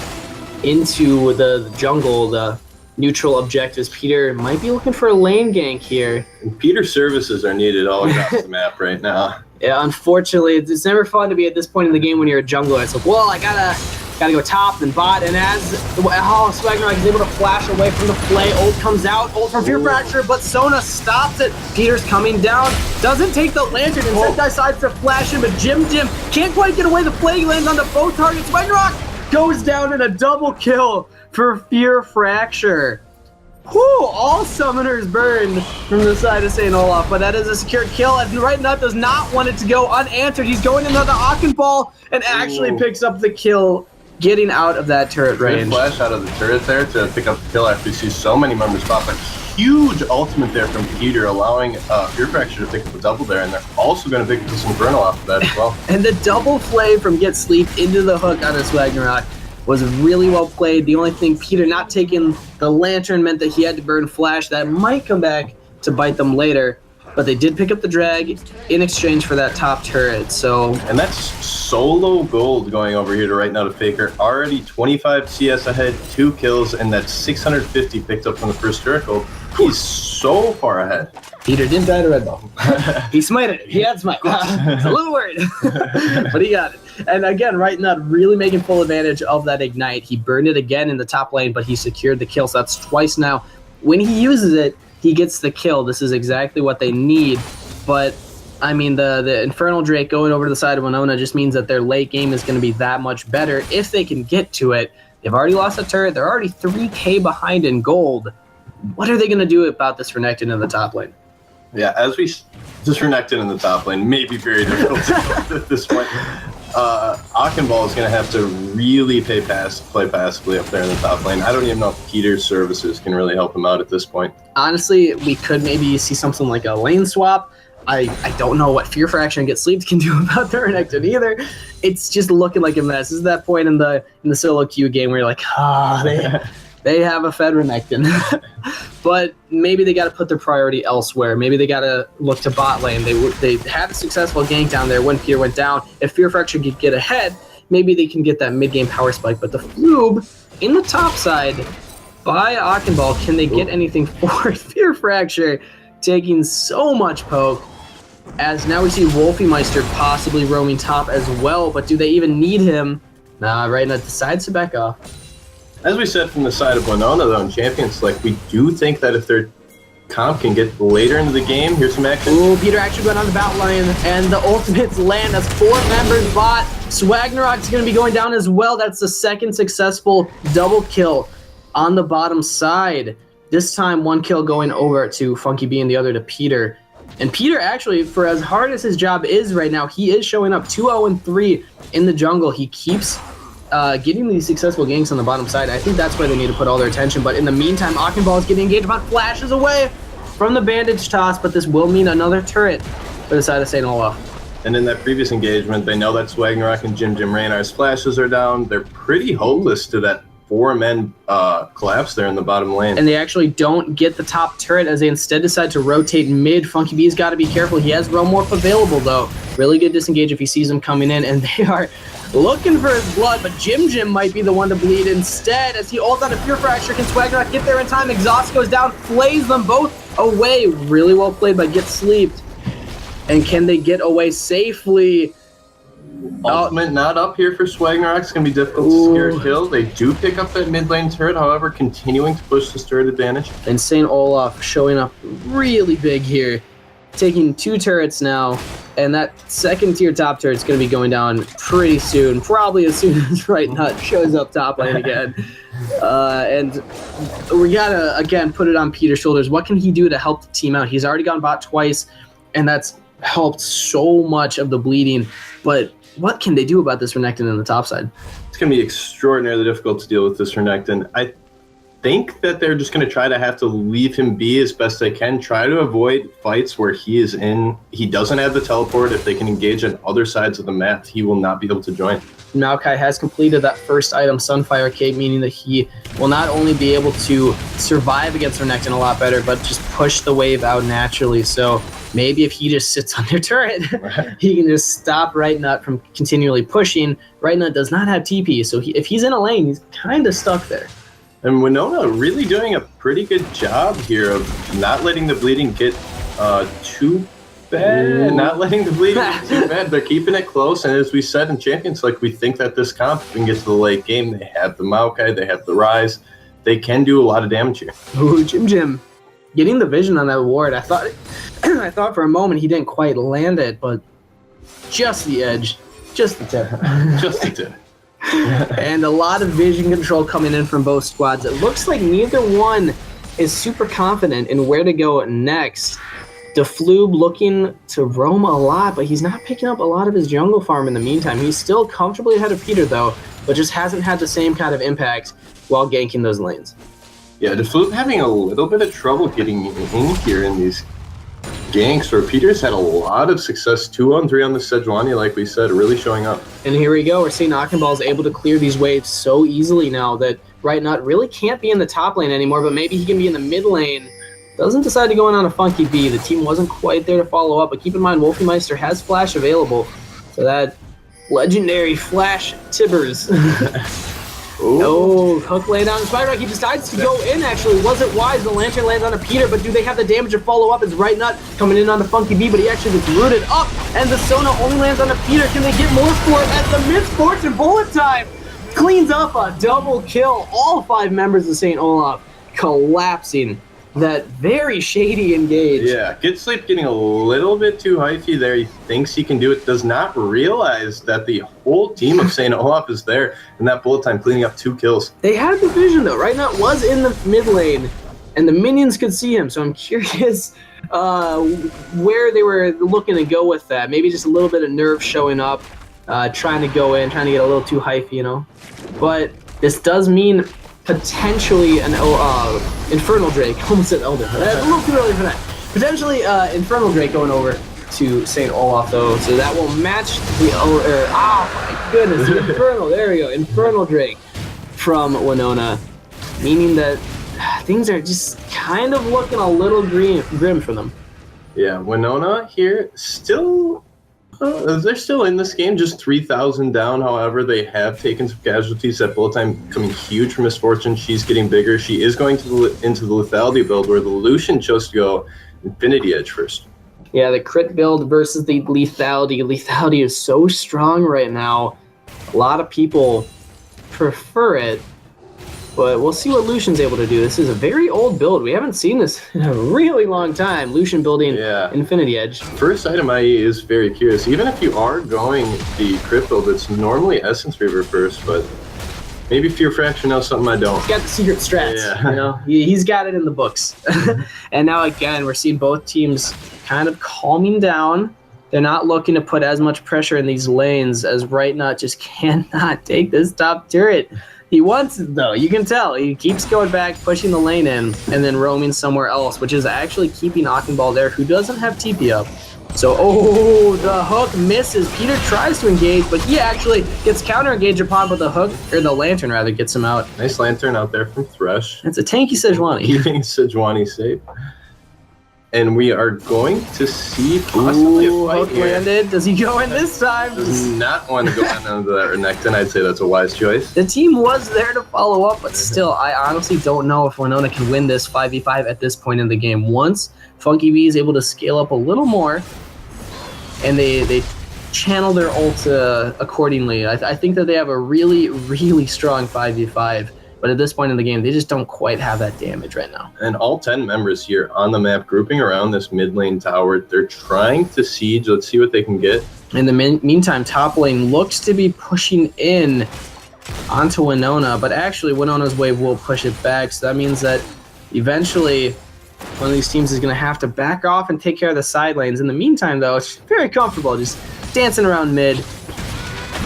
into the jungle. The neutral objectives. Peter might be looking for a lane gank here. And Peter's services are needed all across the map right now. Yeah, unfortunately, it's never fun to be at this point in the game when you're a jungler. It's like, well, I gotta go top and bot, and as Swagner is able to flash away from the play, ult comes out, ult from Fear Fracture, but Sona stops it. Peter's coming down, doesn't take the lantern, and decides to flash him, but Jim can't quite get away. The plague lands onto both targets. Swagner goes down in a double kill for Fear Fracture. Whew, all summoners burned from the side of St. Olaf, but that is a secured kill, and Right Nut does not want it to go unanswered. He's going into the Akhenbal and actually picks up the kill, getting out of that turret range. Good flash out of the turret there to pick up the kill after you see so many members pop. A huge ultimate there from Peter, allowing Fear Fracture to pick up a double there, and they're also going to pick up this Inferno off of that as well. And the double play from Get Sleep into the hook on a Swagnarok was really well played. The only thing, Peter not taking the lantern meant that he had to burn flash. That might come back to bite them later, but they did pick up the drag in exchange for that top turret. So, and that's solo gold going over here to Right Now to Faker. Already 25 CS ahead, 2 kills, and that's 650 picked up from the first turret gold. He's so far ahead. Peter didn't die to Red Ball. He smited it. He had smite. It's a little worried, but he got it. And again, Right Nut really making full advantage of that ignite. He burned it again in the top lane, but he secured the kill. So that's twice now. When he uses it, he gets the kill. This is exactly what they need. But I mean, the Infernal Drake going over to the side of Winona just means that their late game is going to be that much better if they can get to it. They've already lost a turret. They're already 3K behind in gold. What are they going to do about this Renekton in the top lane? Yeah, as we just Renekton in the top lane may be very difficult at this point. Akhenbal is going to have to really play passively up there in the top lane. I don't even know if Peter's services can really help him out at this point. Honestly, we could maybe see something like a lane swap. I don't know what Fear Fracture and Get Sleep can do about the Renekton either. It's just looking like a mess. This is that point in the solo queue game where you're like, they have a fed Renekton. But maybe they got to put their priority elsewhere. Maybe they got to look to bot lane. They had a successful gank down there when Peter went down. If Fear Fracture could get ahead, maybe they can get that mid-game power spike. But the Floob in the top side by Akhenbal, can they get anything for it? Fear Fracture taking so much poke. As now we see Wolfie-Meister possibly roaming top as well. But do they even need him? Nah, Right Nut decides to back off. As we said from the side of Winona, though, in Champions Select, we do think that if their comp can get later into the game, here's some action. Ooh, Peter actually went on the battle line, and the ultimates land. That's 4 members bot. Swagnarok's going to be going down as well. That's the second successful double kill on the bottom side. This time, 1 kill going over to Funky B and the other to Peter. And Peter, actually, for as hard as his job is right now, he is showing up 2-0-3 in the jungle. He keeps getting these successful ganks on the bottom side. I think that's where they need to put all their attention. But in the meantime, Akhenbal is getting engaged on flashes away from the bandage toss, but this will mean another turret for the side of St. Olaf. And in that previous engagement, they know that Swagnarok and Jim Raynar's flashes are down. They're pretty hopeless to that 4-man collapse there in the bottom lane. And they actually don't get the top turret as they instead decide to rotate mid. Funky B's got to be careful. He has Roamorph available, though. Really good disengage if he sees him coming in, and they are looking for his blood, but Jim might be the one to bleed instead as he ults out a Pure Fracture. Can Swagger not get there in time? Exhaust goes down, flays them both away. Really well played by Get Sleeped. And can they get away safely? Ultimate not up here for Swagnarok. It's going to be difficult to scare a kill. They do pick up that mid lane turret, however, continuing to push this turret advantage. And St. Olaf showing up really big here, taking 2 turrets now, and that second tier top turret is going to be going down pretty soon, probably as soon as Right Nut shows up top lane again. And we got to, again, put it on Peter's shoulders. What can he do to help the team out? He's already gone bot twice, and that's helped so much of the bleeding, but what can they do about this Renekton in the top side? It's going to be extraordinarily difficult to deal with this Renekton. I think that they're just going to try to have to leave him be as best they can, try to avoid fights where he is in. He doesn't have the teleport. If they can engage on other sides of the map, he will not be able to join. Maokai has completed that first item, Sunfire Cape, meaning that he will not only be able to survive against Renekton a lot better, but just push the wave out naturally. So maybe if he just sits on their turret, he can just stop Right Nut from continually pushing. Right Nut does not have TP, so if he's in a lane, he's kind of stuck there. And Winona really doing a pretty good job here of not letting the bleeding get too bad, not letting the bleeding get too bad. They're keeping it close, and as we said in Champions, like, we think that this comp can get to the late game. They have the Maokai, they have the Rise. They can do a lot of damage here. Ooh, Jim. Getting the vision on that ward, I thought for a moment he didn't quite land it, but just the edge, just the tip. Just the tip. And a lot of vision control coming in from both squads. It looks like neither one is super confident in where to go next. Deflube looking to roam a lot, but he's not picking up a lot of his jungle farm in the meantime. He's still comfortably ahead of Peter, though, but just hasn't had the same kind of impact while ganking those lanes. Yeah, Deflube having a little bit of trouble getting in here in these ganks, where Peter's had a lot of success 2-on-3 on the Sejuani, like we said, really showing up. And here we go. We're seeing Akhenbal is able to clear these waves so easily now that Right Nut really can't be in the top lane anymore, but maybe he can be in the mid lane. Doesn't decide to go in on a funky B. The team wasn't quite there to follow up, but keep in mind, Wolfie has Flash available. So that legendary Flash Tibbers. Oh, Hook lay down. Spider-Rock, he decides to go in, actually. Wasn't wise. The Lantern lands on a Peter, but do they have the damage to follow up? It's Right Nut coming in on the Funky B, but he actually gets rooted up, and the Sona only lands on a Peter. Can they get more for it as the Misfortune Bullet Time cleans up a double kill? All 5 members of St. Olaf collapsing that very shady engage. Yeah, Get Sleep getting a little bit too hyphy there. He thinks he can do it, does not realize that the whole team of St. Olaf is there, and that bullet time cleaning up 2 kills. They had the vision, though. Right Now was in the mid lane, and the minions could see him, so I'm curious where they were looking to go with that. Maybe just a little bit of nerve showing up, trying to go in, trying to get a little too hyphy, you know? But this does mean potentially an Infernal Drake. Almost said Elder. A little too early for that. Potentially Infernal Drake going over to St. Olaf, though. So that will match the... oh, my goodness. The Infernal. There we go. Infernal Drake from Winona. Meaning that things are just kind of looking a little grim for them. Yeah, Winona here still... they're still in this game, just 3,000 down. However, they have taken some casualties. That bullet time becoming huge for Misfortune. She's getting bigger. She is going to into the lethality build, where the Lucian chose to go Infinity Edge first. Yeah, the crit build versus the lethality. Lethality is so strong right now. A lot of people prefer it, but we'll see what Lucian's able to do. This is a very old build. We haven't seen this in a really long time. Lucian building Infinity Edge. First item is very curious. Even if you are going the crit build, it's normally Essence Reaver first, but maybe Fear Fraction knows something I don't. He's got the secret strats, yeah. You know? He's got it in the books. And now again, we're seeing both teams kind of calming down. They're not looking to put as much pressure in these lanes, as Right Nut just cannot take this top turret. He wants it, though. You can tell. He keeps going back, pushing the lane in, and then roaming somewhere else, which is actually keeping Akhenbal there, who doesn't have TP up. So, the hook misses. Peter tries to engage, but he actually gets counter-engaged upon, but the hook, or the Lantern, rather, gets him out. Nice Lantern out there from Thresh. It's a tanky Sejuani. Keeping Sejuani safe. And we are going to see possibly a fight hook here. landed. Does he go in this time? Does not want to go on into that Renekton. I'd say that's a wise choice. The team was there to follow up, but still, I honestly don't know if Winona can win this 5v5 at this point in the game. Once Funky B is able to scale up a little more, and they channel their ult accordingly, I think that they have a really, really strong 5v5. But at this point in the game, they just don't quite have that damage right now. And all 10 members here on the map grouping around this mid lane tower. They're trying to siege. Let's see what they can get. In the meantime, top lane looks to be pushing in onto Winona, but actually Winona's wave will push it back. So that means that eventually one of these teams is going to have to back off and take care of the side lanes. In the meantime, though, it's very comfortable, just dancing around mid.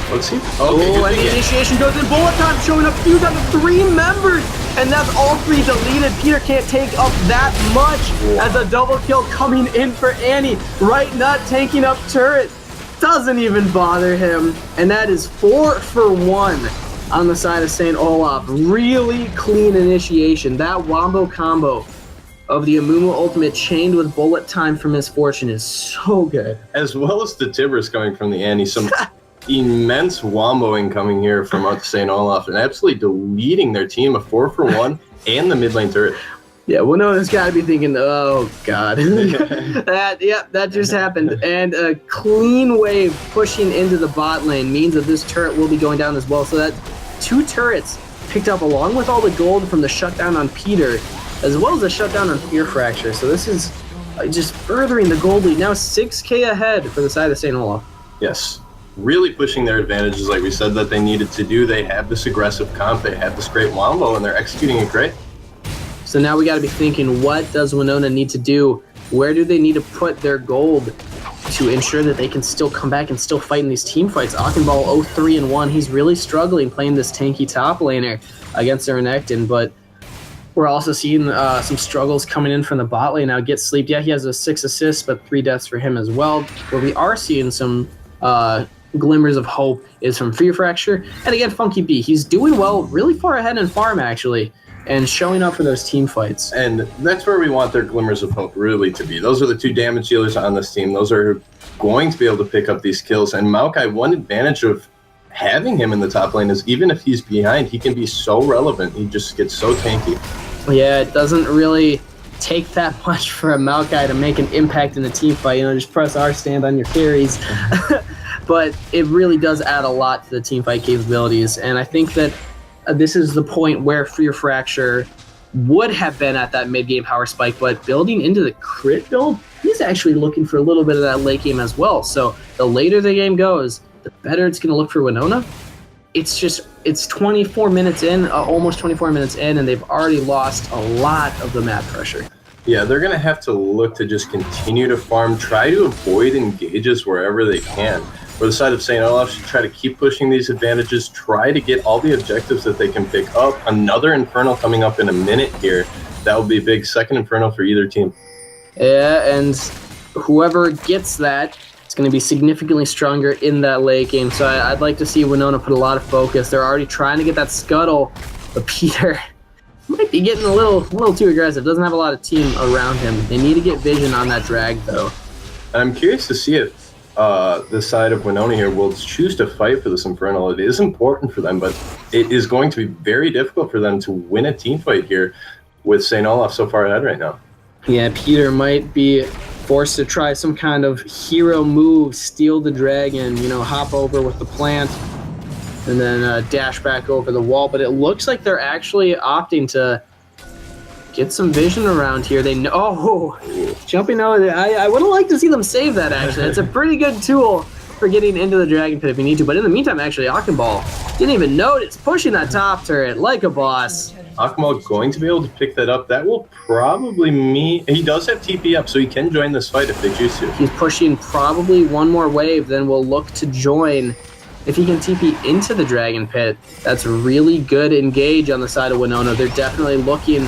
Let's see. Oh, and the initiation goes in. Bullet time showing up 2 down to 3 members. And that's all 3 deleted. Peter can't take up that much as a double kill coming in for Annie. Right nut tanking up turret. Doesn't even bother him. And that is 4 for 1 on the side of St. Olaf. Really clean initiation. That wombo combo of the Amumu ultimate chained with bullet time for misfortune is so good. As well as the Tibbers coming from the Annie. Some immense womboing coming here from St. Olaf and absolutely deleting their team of 4 for 1 and the mid lane turret. Yeah, Winona's got to be thinking, oh, God. that just happened. And a clean wave pushing into the bot lane means that this turret will be going down as well. So that 2 turrets picked up along with all the gold from the shutdown on Peter, as well as the shutdown on Fear Fracture. So this is just furthering the gold lead. Now 6K ahead for the side of St. Olaf. Yes. Really pushing their advantages like we said that they needed to do. They have this aggressive comp, they have this great wombo, and they're executing it great. So now we got to be thinking, what does Winona need to do? Where do they need to put their gold to ensure that they can still come back and still fight in these team fights? Akhenbal 0-3-1. He's really struggling playing this tanky top laner against the Renekton, but we're also seeing some struggles coming in from the bot lane now. Get Sleep, yeah, he has a 6 assists, but 3 deaths for him as well. Where we are seeing some glimmers of hope is from Fear Fracture. And again, Funky B, he's doing well, really far ahead in farm actually, and showing up for those team fights. And that's where we want their glimmers of hope really to be. Those are the 2 damage dealers on this team. Those are going to be able to pick up these kills. And Maokai, one advantage of having him in the top lane is even if he's behind, he can be so relevant. He just gets so tanky. Yeah, it doesn't really take that much for a Maokai to make an impact in the team fight. You know, just press R stand on your carries. But it really does add a lot to the team fight capabilities. And I think that this is the point where Fear Fracture would have been at that mid-game power spike, but building into the crit build, he's actually looking for a little bit of that late game as well. So the later the game goes, the better it's going to look for Winona. It's 24 minutes in, almost 24 minutes in, and they've already lost a lot of the map pressure. Yeah, they're going to have to look to just continue to farm, try to avoid engages wherever they can. For the side of St. Olaf, should try to keep pushing these advantages, try to get all the objectives that they can pick up. Another Infernal coming up in a minute here. That will be a big second Infernal for either team. Yeah, and whoever gets that, it's going to be significantly stronger in that late game. So I'd like to see Winona put a lot of focus. They're already trying to get that scuttle, but Peter might be getting a little too aggressive. Doesn't have a lot of team around him. They need to get vision on that drag, though. I'm curious to see if the side of Winona here will choose to fight for this Infernal. It is important for them, but it is going to be very difficult for them to win a team fight here with St. Olaf so far ahead right now. Yeah, Peter might be forced to try some kind of hero move, steal the dragon, you know, hop over with the plant, and then dash back over the wall. But it looks like they're actually opting to get some vision around here. They know, jumping over there. I would have liked to see them save that, actually. It's a pretty good tool for getting into the dragon pit if you need to. But in the meantime, actually, Akhenbal didn't even notice pushing that top turret like a boss. Akhenbal going to be able to pick that up. That will probably mean he does have TP up, so he can join this fight if they choose to. He's pushing probably one more wave, then we'll look to join. If he can TP into the dragon pit, that's really good engage on the side of Winona. They're definitely looking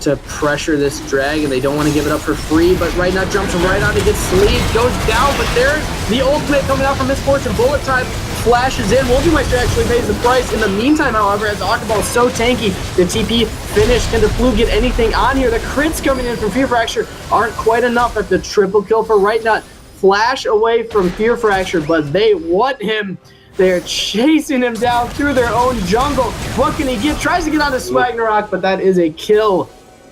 to pressure this Dragon. They don't want to give it up for free, but right now jumps right on to get sleeved, goes down, but there's the ultimate coming out from Misfortune. Bullet Time flashes in. Wolfmeister actually pays the price. In the meantime, however, as Aquaball is so tanky, the TP finished. Can the Flu get anything on here? The crits coming in from Fear Fracture aren't quite enough. That's the triple kill for Right Nut. Flash away from Fear Fracture, but they want him. They're chasing him down through their own jungle. What can he get? Tries to get onto Swagnarok, but that is a kill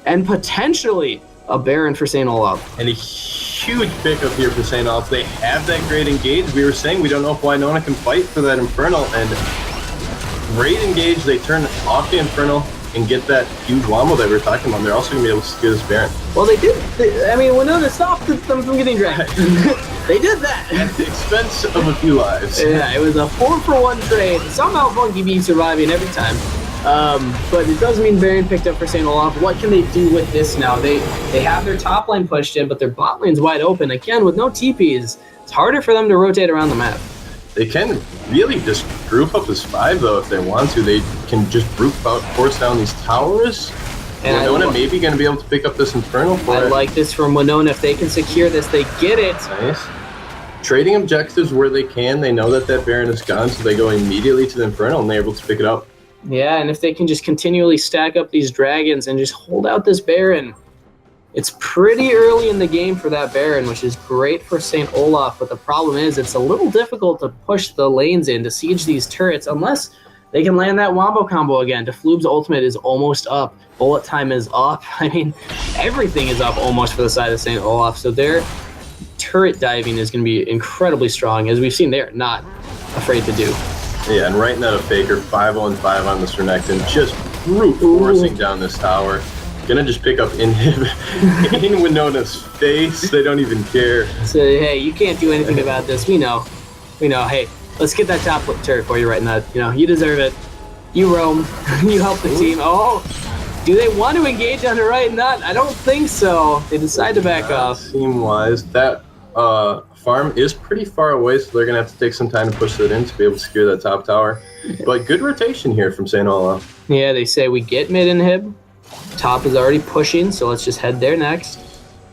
and potentially a Baron for St. Olaf. And a huge pickup here for St. Olaf. They have that great engage. We were saying we don't know if Winona can fight for that Infernal, and great engage. They turn off the Infernal and get that huge wombo that we were talking about. They're also going to be able to secure this Baron. Well, they did. I mean, Winona stopped them from getting dragged. They did that. At the expense of a few lives. Yeah, it was a 4-for-1 trade. Somehow Funky B surviving every time. But it does mean Baron picked up for St. Olaf. What can they do with this now? They have their top lane pushed in, but their bot lane's wide open. Again, with no TPs, it's harder for them to rotate around the map. They can really just group up as 5, though, if they want to. They can just force down these towers. And Winona may be going to be able to pick up this Infernal for it. I like this from Winona. If they can secure this, they get it. Nice. Trading objectives where they can. They know that that Baron is gone, so they go immediately to the Infernal, and they're able to pick it up. Yeah, and if they can just continually stack up these dragons and just hold out this Baron, it's pretty early in the game for that Baron, which is great for St. Olaf, but the problem is it's a little difficult to push the lanes in to siege these turrets unless they can land that wombo combo again. Defloob's ultimate is almost up. Bullet Time is up. I mean, everything is up almost for the side of St. Olaf, so their turret diving is going to be incredibly strong. As we've seen, they're not afraid to do. Yeah, and right now, Faker 5-on-5 on this Renekton, just brute forcing down this tower. Gonna just pick up Inhib in Winona's face. They don't even care. So, hey, you can't do anything about this. We know. Hey, let's get that top turret for you right now. You know, you deserve it. You roam. You help the team. Oh, do they want to engage on the Right Nut? I don't think so. They decide to back off. Team-wise, that farm is pretty far away, so they're gonna have to take some time to push that in to be able to secure that top tower. But good rotation here from St. Olaf. Yeah, they say we get mid Inhib. Top is already pushing, so let's just head there next.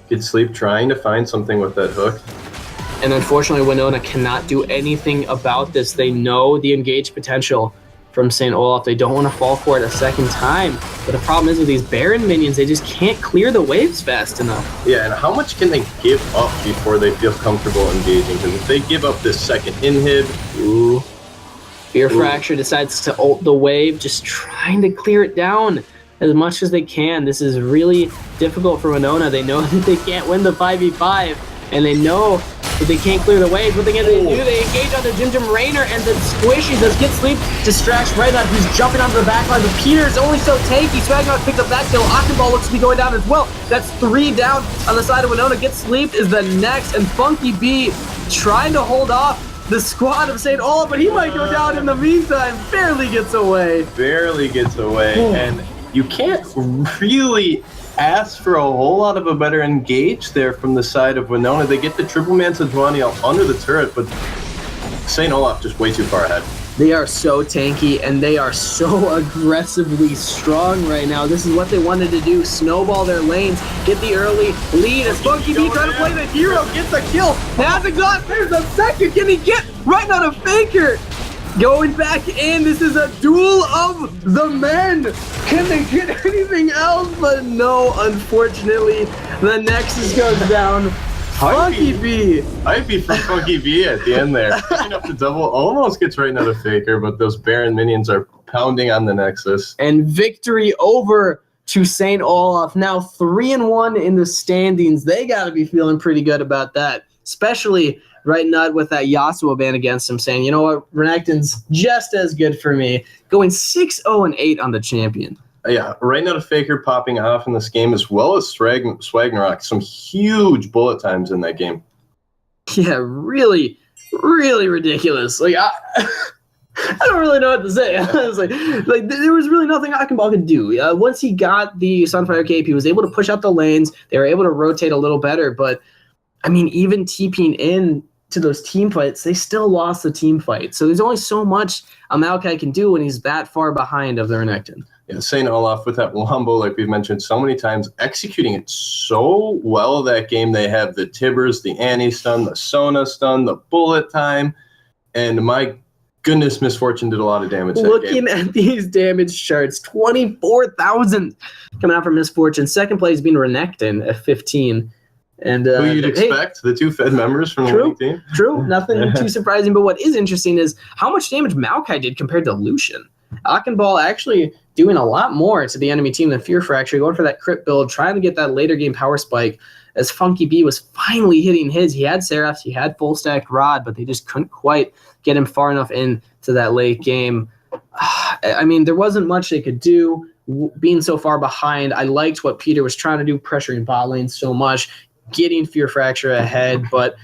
Good Sleep trying to find something with that hook. And unfortunately, Winona cannot do anything about this. They know the engaged potential from St. Olaf. They don't want to fall for it a second time. But the problem is with these Baron minions, they just can't clear the waves fast enough. Yeah, and how much can they give up before they feel comfortable engaging? Because if they give up this second Inhib... Ooh. Fear Fracture decides to ult the wave, just trying to clear it down as much as they can. This is really difficult for Winona. They know that they can't win the 5v5, and they know that they can't clear the waves. What they do, they engage on the Jim Rainer, and the Squishy does get sleep, distracts right now. He's jumping onto the back line, but Peter is only so tanky. Swagnarok picked up that kill. Octoball looks to be going down as well. That's 3 down on the side of Winona. Get Sleep is the next, and Funky B trying to hold off the squad of St. Olaf, but he might go down in the meantime. Barely gets away. Barely gets away, and you can't really ask for a whole lot of a better engage there from the side of Winona. They get the triple Mansajuani under the turret, but St. Olaf just way too far ahead. They are so tanky, and they are so aggressively strong right now. This is what they wanted to do, snowball their lanes, get the early lead. As Funky B trying to play the hero, gets a kill. Has a gun, there's a second. Can he get right now to Faker? Going back in, this is a duel of the men. Can they get anything else? But no, unfortunately, the Nexus goes down. Funky B. I'd be for Funky B at the end there. Picking up the double, almost gets right now to Faker, but those Baron minions are pounding on the Nexus. And victory over to St. Olaf. Now 3-1 in the standings. They got to be feeling pretty good about that, especially Right Nut with that Yasuo ban against him, saying, you know what, Renekton's just as good for me. Going 6-0-8 on the champion. Yeah, right now, Faker popping off in this game, as well as Swagnarok. Some huge bullet times in that game. Yeah, really, really ridiculous. Like, I don't really know what to say. Honestly, like there was really nothing Akambal could do. Once he got the Sunfire Cape, he was able to push out the lanes. They were able to rotate a little better, but I mean, even TPing in to those team fights, they still lost the team fight. So there's only so much a Maokai can do when he's that far behind of the Renekton. St. Olaf with that Wombo, like we've mentioned so many times, executing it so well that game. They have the Tibbers, the Annie stun, the Sona stun, the bullet time, and my goodness, Misfortune did a lot of damage that Looking game. at these damage charts, 24,000 coming out from Misfortune. Second place being Renekton at 15. And who you'd expect, the two Fed members from the winning team. True, nothing too surprising. But what is interesting is how much damage Maokai did compared to Lucian. Akhenball actually doing a lot more to the enemy team than Fear Fracture, going for that crit build, trying to get that later game power spike, as Funky B was finally hitting his. He had Seraphs, he had full stacked Rod, but they just couldn't quite get him far enough into that late game. I mean, there wasn't much they could do being so far behind. I liked what Peter was trying to do, pressuring bot lane so much, getting Fear Fracture ahead, but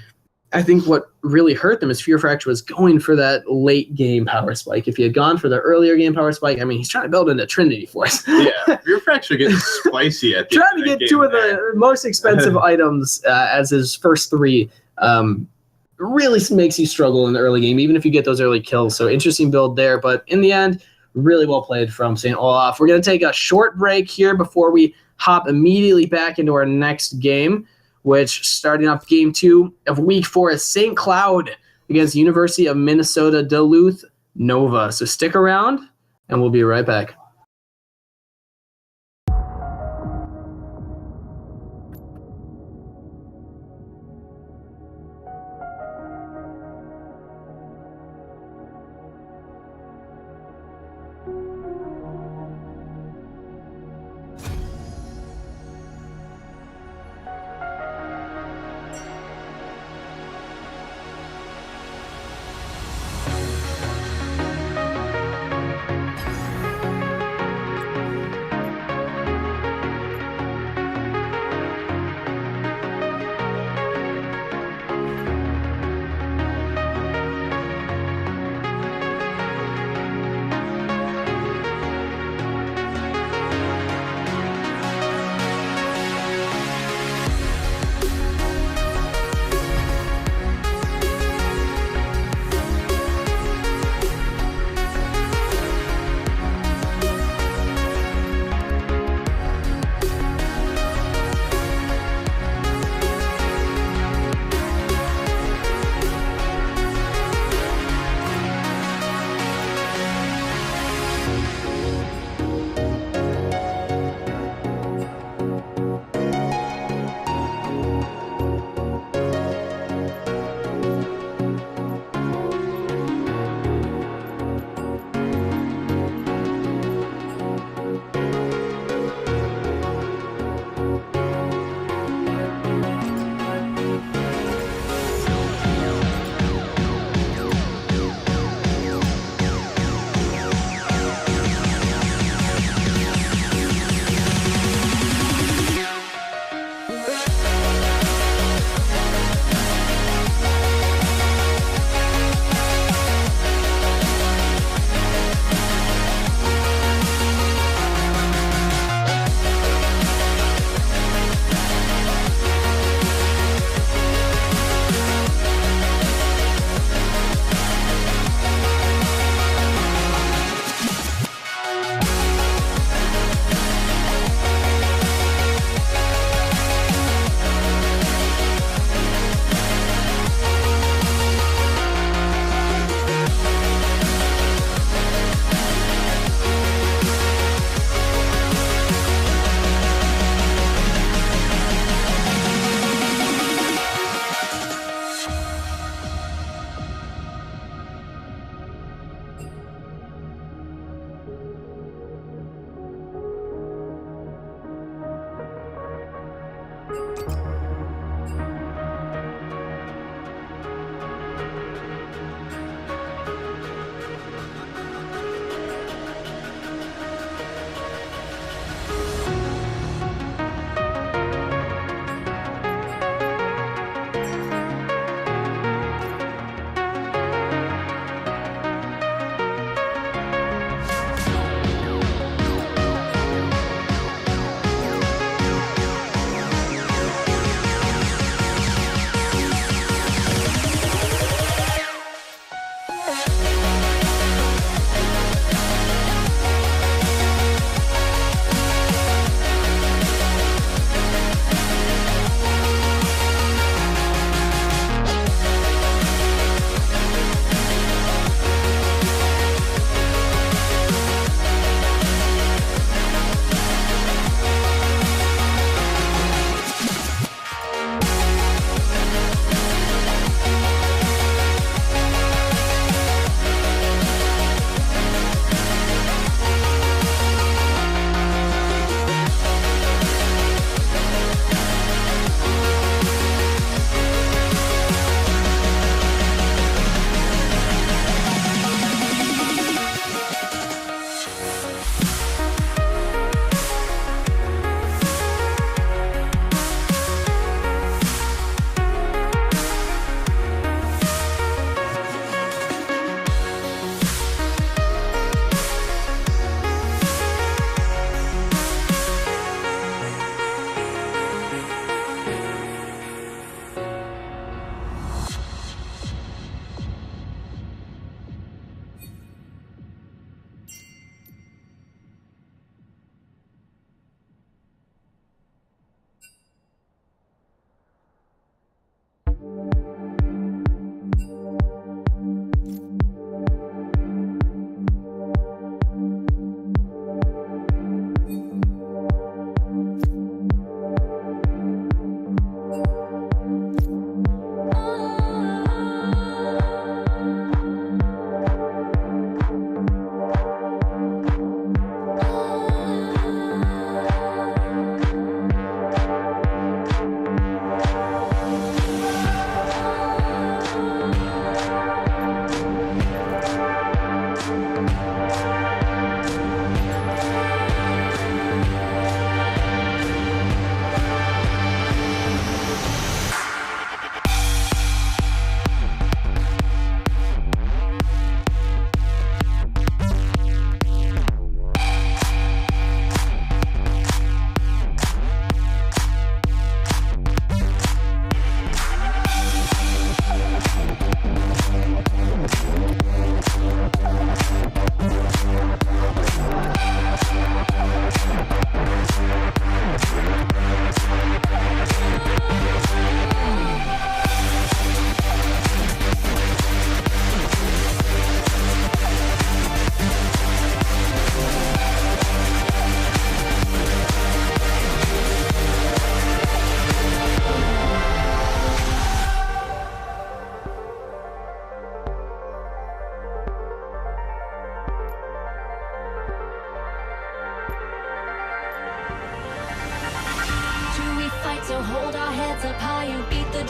I think what really hurt them is Fear Fracture was going for that late game power spike. If he had gone for the earlier game power spike, I mean, he's trying to build into Trinity Force. Yeah, Fear Fracture gets spicy at the trying to get two of the most expensive items as his first three really makes you struggle in the early game, even if you get those early kills. So interesting build there, but in the end, really well played from St. Olaf. We're going to take a short break here before we hop immediately back into our next game, which starting off game 2 of week 4 is St. Cloud against University of Minnesota Duluth Nova. So stick around and we'll be right back.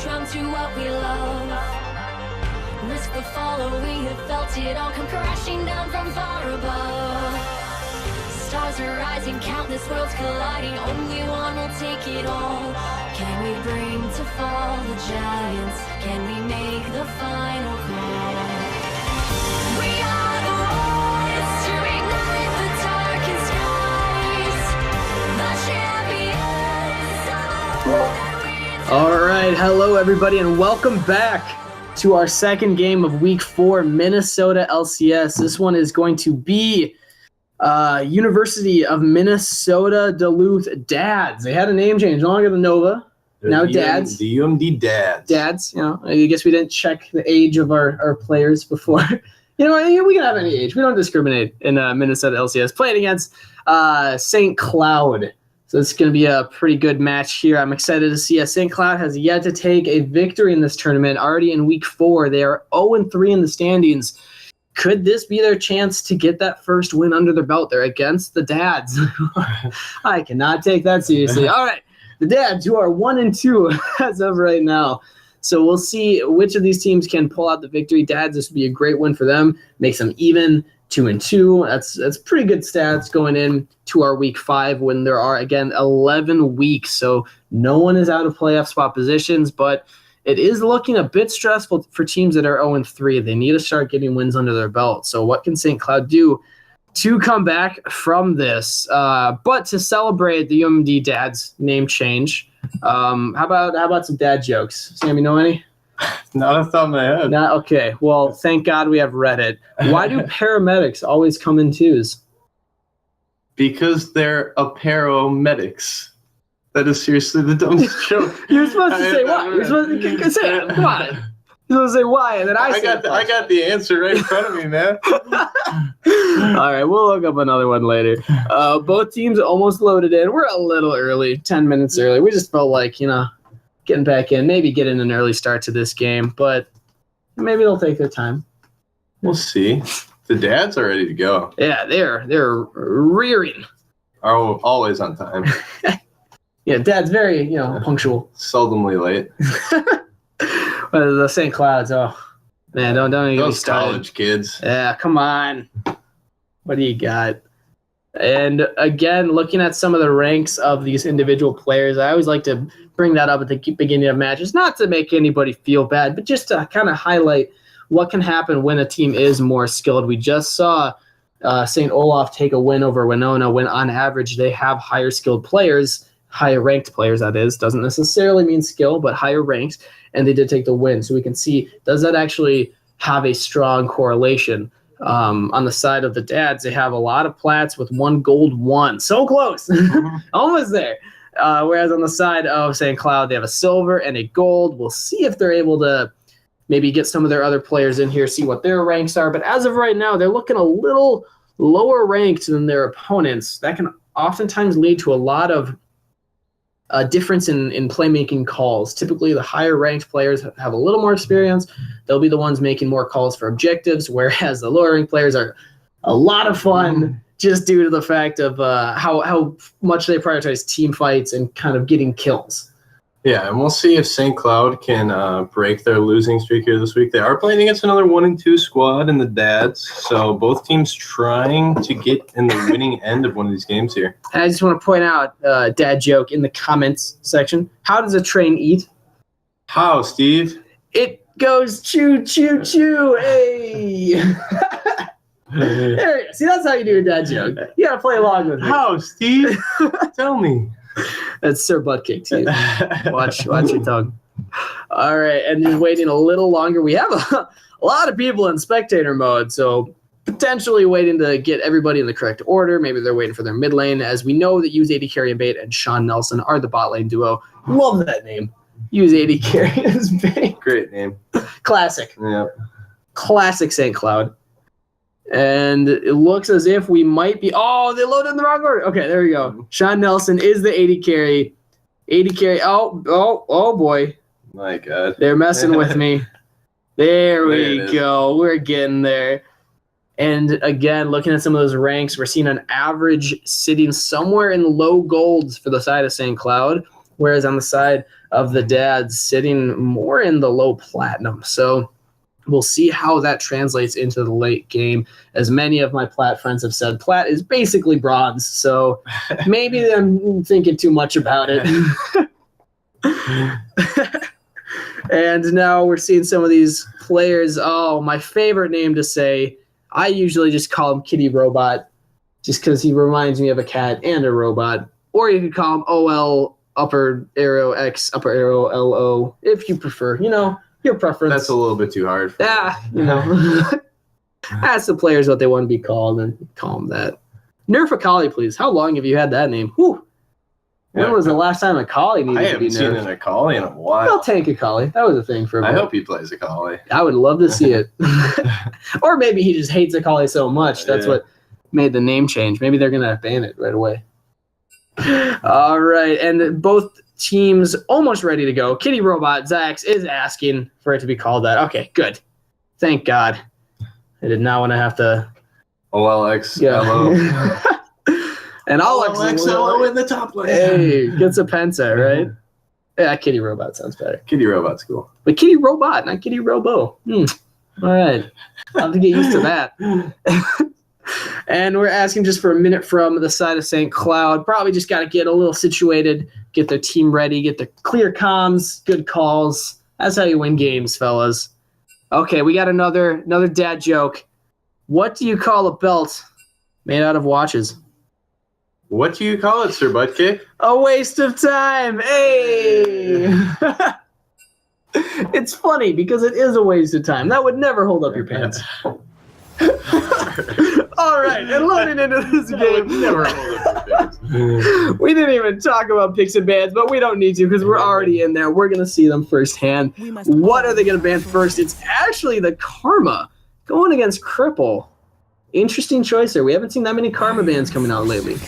drawn to what we love. Risk the follow, we have felt it all come crashing down from far above. Stars are rising, countless worlds colliding, only one will take it all. Can we bring to fall the giants? Can we make the final call? We are the ones to ignite the darkest skies, the champions. All right, hello everybody, and welcome back to our second game of Week 4, Minnesota LCS. This one is going to be University of Minnesota Duluth Dads. They had a name change, no longer the Nova, now Dads. The UMD Dads. Dads, you know, I guess we didn't check the age of our players before. You know, we can have any age. We don't discriminate in Minnesota LCS. Playing against St. Cloud. So it's going to be a pretty good match here. I'm excited to see as St. Cloud has yet to take a victory in this tournament. Already in Week 4, they are 0-3 in the standings. Could this be their chance to get that first win under their belt? They're against the Dads. I cannot take that seriously. All right, the Dads, who are 1-2 as of right now. So we'll see which of these teams can pull out the victory. Dads, this would be a great win for them. Makes them even 2-2. That's pretty good stats going in to our Week 5 when there are, again, 11 weeks. So no one is out of playoff spot positions, but it is looking a bit stressful for teams that are 0-3. They need to start getting wins under their belt. So what can St. Cloud do to come back from this? But to celebrate the UMD Dads name change, how about some dad jokes? Sam, you know any? Not off the top of my head. Not okay. Well, thank God we have Reddit. Why do paramedics always come in twos? Because they're paramedics. That is seriously the dumbest joke. You're supposed to say why. You're supposed to say it. Come on. You're supposed to say why, and then I got the answer right in front of me, man. All right, we'll look up another one later. Both teams almost loaded in. We're a little early, 10 minutes early. We just felt like, getting back in, maybe getting an early start to this game, but maybe they'll take their time. We'll see. The Dads are ready to go. Yeah, they're rearing. Are always on time. Yeah, Dad's very, punctual. Seldomly late. But the St. Clouds, oh man, don't even get me Those started. college kids. Yeah, come on. What do you got? And again, looking at some of the ranks of these individual players, I always like to bring that up at the beginning of matches, not to make anybody feel bad, but just to kind of highlight what can happen when a team is more skilled. We just saw St. Olaf take a win over Winona when on average they have higher skilled players, higher ranked players, that is. Doesn't necessarily mean skill, but higher ranks, and they did take the win. So we can see, does that actually have a strong correlation? On the side of the Dads, they have a lot of plats with 1 gold 1. So close. Almost there. Whereas on the side of St. Cloud, they have a silver and a gold. We'll see if they're able to maybe get some of their other players in here, see what their ranks are. But as of right now, they're looking a little lower ranked than their opponents. That can oftentimes lead to a lot of difference in playmaking calls. Typically, the higher ranked players have a little more experience. They'll be the ones making more calls for objectives, whereas the lower ranked players are a lot of fun just due to the fact of how much they prioritize team fights and kind of getting kills. Yeah, and we'll see if St. Cloud can break their losing streak here this week. They are playing against another 1-2 squad in the Dads, so both teams trying to get in the winning end of one of these games here. And I just want to point out, dad joke in the comments section. How does a train eat? How, Steve? It goes choo, choo, choo. Hey. There you go. See, that's how you do a dad joke. You got to play along with it. How, Steve? Tell me. That's Sir Buttkick to you. Watch your tongue. All right, and just waiting a little longer. We have a lot of people in spectator mode, so potentially waiting to get everybody in the correct order. Maybe they're waiting for their mid lane, as we know that Use 80 Carry and Bait and Sean Nelson are the bot lane duo. Love that name. Use 80 Carry is big. Great name. Classic. Yeah. Classic St. Cloud. And it looks as if we might be... Oh, they loaded in the wrong order. Okay, there we go. Sean Nelson is the 80 carry. 80 carry. Oh, boy. My God. They're messing with me. There we go. We're getting there. And again, looking at some of those ranks, we're seeing an average sitting somewhere in low golds for the side of St. Cloud, whereas on the side of the dads sitting more in the low platinum. So we'll see how that translates into the late game. As many of my plat friends have said, plat is basically bronze. So maybe I'm thinking too much about it. And now we're seeing some of these players. Oh, my favorite name to say, I usually just call him Kitty Robot, just because he reminds me of a cat and a robot. Or you could call him OL upper arrow X upper arrow LO if you prefer. Your preference. That's a little bit too hard for me. Ask the players what they want to be called and call them that. Nerf Akali, please. How long have you had that name? Whew. When was the last time Akali needed to be nerfed? I haven't seen an Akali in a while. Well, tank Akali. That was a thing for a bit. I hope he plays Akali. I would love to see it. Or maybe he just hates Akali so much. That's what made the name change. Maybe they're going to ban it right away. All right. And both teams almost ready to go. Kitty Robot, Zax, is asking for it to be called that. Okay, good. Thank God. I did not want to have to... OLX, LO. And OLX, in the top lane. Hey, gets a Penta, right? Yeah, Kitty Robot sounds better. Kitty Robot's cool. But Kitty Robot, not Kitty Robo. All right. I'll have to get used to that. And we're asking just for a minute from the side of St. Cloud. Probably just got to get a little situated, get their team ready, get the clear comms, good calls. That's how you win games, fellas. Okay, we got another dad joke. What do you call a belt made out of watches? What do you call it, Sir Buttkick? A waste of time. Hey! It's funny because it is a waste of time. That would never hold up your pants. All right, and loading into this game. Never hold up your pants. We didn't even talk about picks and bans, but we don't need to because we're already in there. We're going to see them firsthand. What are they going to ban first? It's actually the Karma going against Cripple. Interesting choice there. We haven't seen that many Karma bans coming out lately.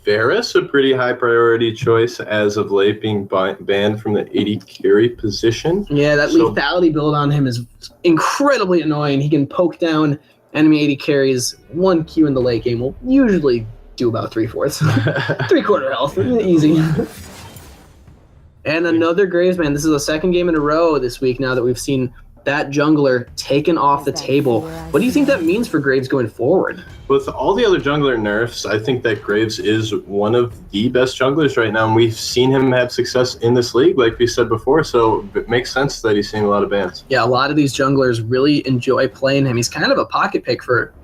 Varus, a pretty high priority choice as of late, being banned from the 80 carry position. Yeah, that lethality build on him is incredibly annoying. He can poke down enemy 80 carries. 1 Q in the late game will usually do about 3/4. 3/4 health. Easy. And another Graves ban. This is the second game in a row this week now that we've seen that jungler taken off the table. What do you think that means for Graves going forward? With all the other jungler nerfs, I think that Graves is one of the best junglers right now, and we've seen him have success in this league, like we said before, so it makes sense that he's seeing a lot of bans. Yeah, a lot of these junglers really enjoy playing him. He's kind of a pocket pick for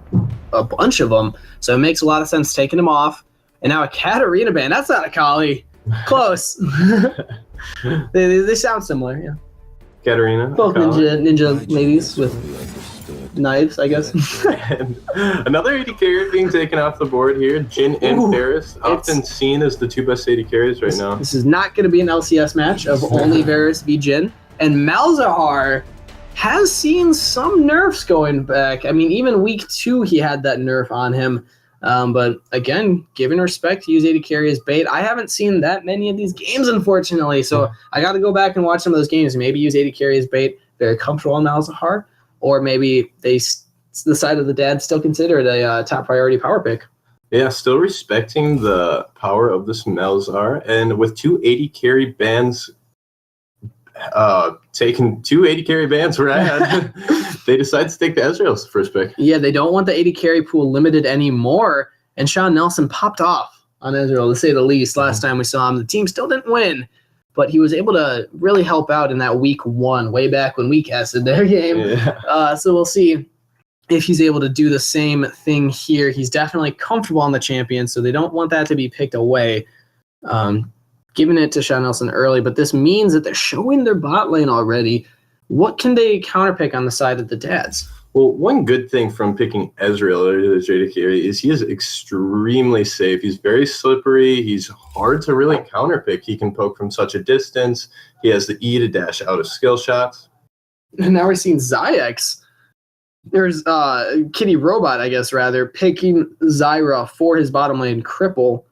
a bunch of them, so it makes a lot of sense taking him off. And now a Katarina ban. That's not a Kali. Close. They sound similar, yeah. Katarina. Both ninja ladies with knives, I guess. And another 80 carry being taken off the board here. Jin and Varus, often seen as the two best 80 carries right now. This is not going to be an LCS match of only Varus v Jin. And Malzahar has seen some nerfs going back. I mean, even week 2 he had that nerf on him. But again, giving respect to use 80 carry as bait. I haven't seen that many of these games, unfortunately. So I got to go back and watch some of those games. Maybe use 80 carry as bait. Very comfortable on Malzahar. Or maybe the side of the dad still consider it a top priority power pick. Yeah, still respecting the power of this Malzahar. And with 2 80 carry bans, taking 2 80 carry bans where I had, they decided to take the Ezreal's first pick. Yeah, they don't want the 80 carry pool limited anymore. And Sean Nelson popped off on Ezreal, to say the least. Last time we saw him, the team still didn't win. But he was able to really help out in that week 1, way back when we casted their game. Yeah. So we'll see if he's able to do the same thing here. He's definitely comfortable on the champion, so they don't want that to be picked away. Giving it to Sean Nelson early, but this means that they're showing their bot lane already. What can they counterpick on the side of the dads? Well, one good thing from picking Ezreal as Jada carry is he is extremely safe. He's very slippery. He's hard to really counterpick. He can poke from such a distance. He has the E to dash out of skill shots. And now we're seeing Zyx. There's Kitty Robot, I guess, rather, picking Zyra for his bottom lane Cripple,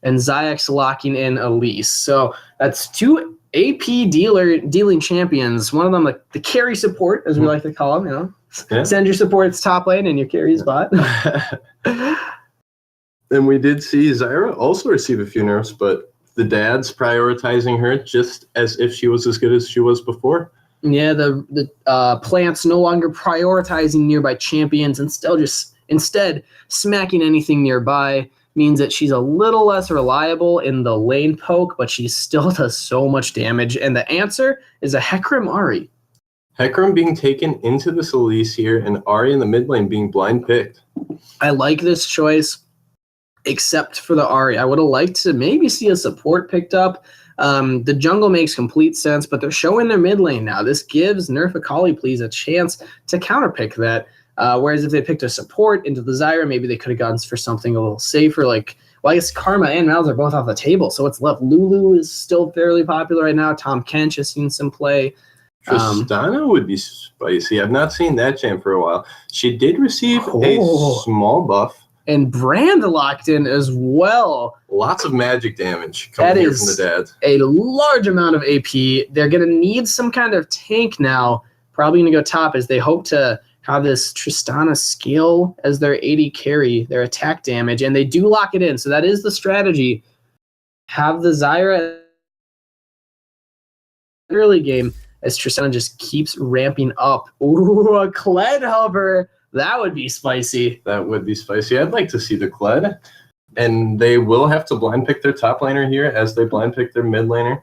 and Zyx locking in Elise. So that's 2 AP dealing champions. One of them, like the carry support, as we like to call them, you know. Yeah. Send your supports top lane and your carry spot. And we did see Zyra also receive a few nerfs, but the dads prioritizing her just as if she was as good as she was before. Yeah, the plants no longer prioritizing nearby champions and still instead smacking anything nearby means that she's a little less reliable in the lane poke, but she still does so much damage. And the answer is a Hecarim Ahri. Hecarim being taken into this Elise here, and Ahri in the mid lane being blind picked. I like this choice, except for the Ahri. I would have liked to maybe see a support picked up. The jungle makes complete sense, but they're showing their mid lane now. This gives Nerf Akali Please a chance to counterpick that. Whereas if they picked a support into the Zyra, maybe they could have gone for something a little safer. Like, well, I guess Karma and Malz are both off the table, so what's left? Lulu is still fairly popular right now. Tom Kench has seen some play. Tristana would be spicy. I've not seen that champ for a while. She did receive a small buff. And Brand locked in as well. Lots of magic damage coming here from the dads. A large amount of AP. They're going to need some kind of tank now. Probably going to go top as they hope to have this Tristana scale as their AD carry, their attack damage. And they do lock it in. So that is the strategy. Have the Zyra early game as Tristana just keeps ramping up. Ooh, a Kled hover. That would be spicy. That would be spicy. I'd like to see the Kled. And they will have to blind pick their top laner here as they blind pick their mid laner.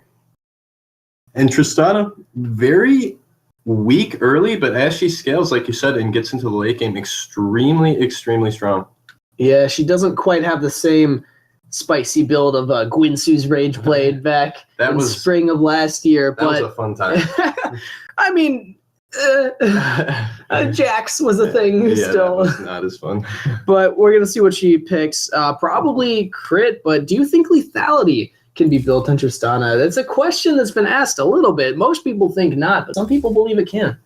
And Tristana, very weak early, but as she scales, like you said, and gets into the late game, extremely, extremely strong. Yeah, she doesn't quite have the same spicy build of Gwynsu's Rage Blade back in spring of last year. That was a fun time. I mean... Jax was a thing still. That was not as fun. But we're going to see what she picks. Probably crit, but do you think lethality can be built on Tristana? That's a question that's been asked a little bit. Most people think not, but some people believe it can.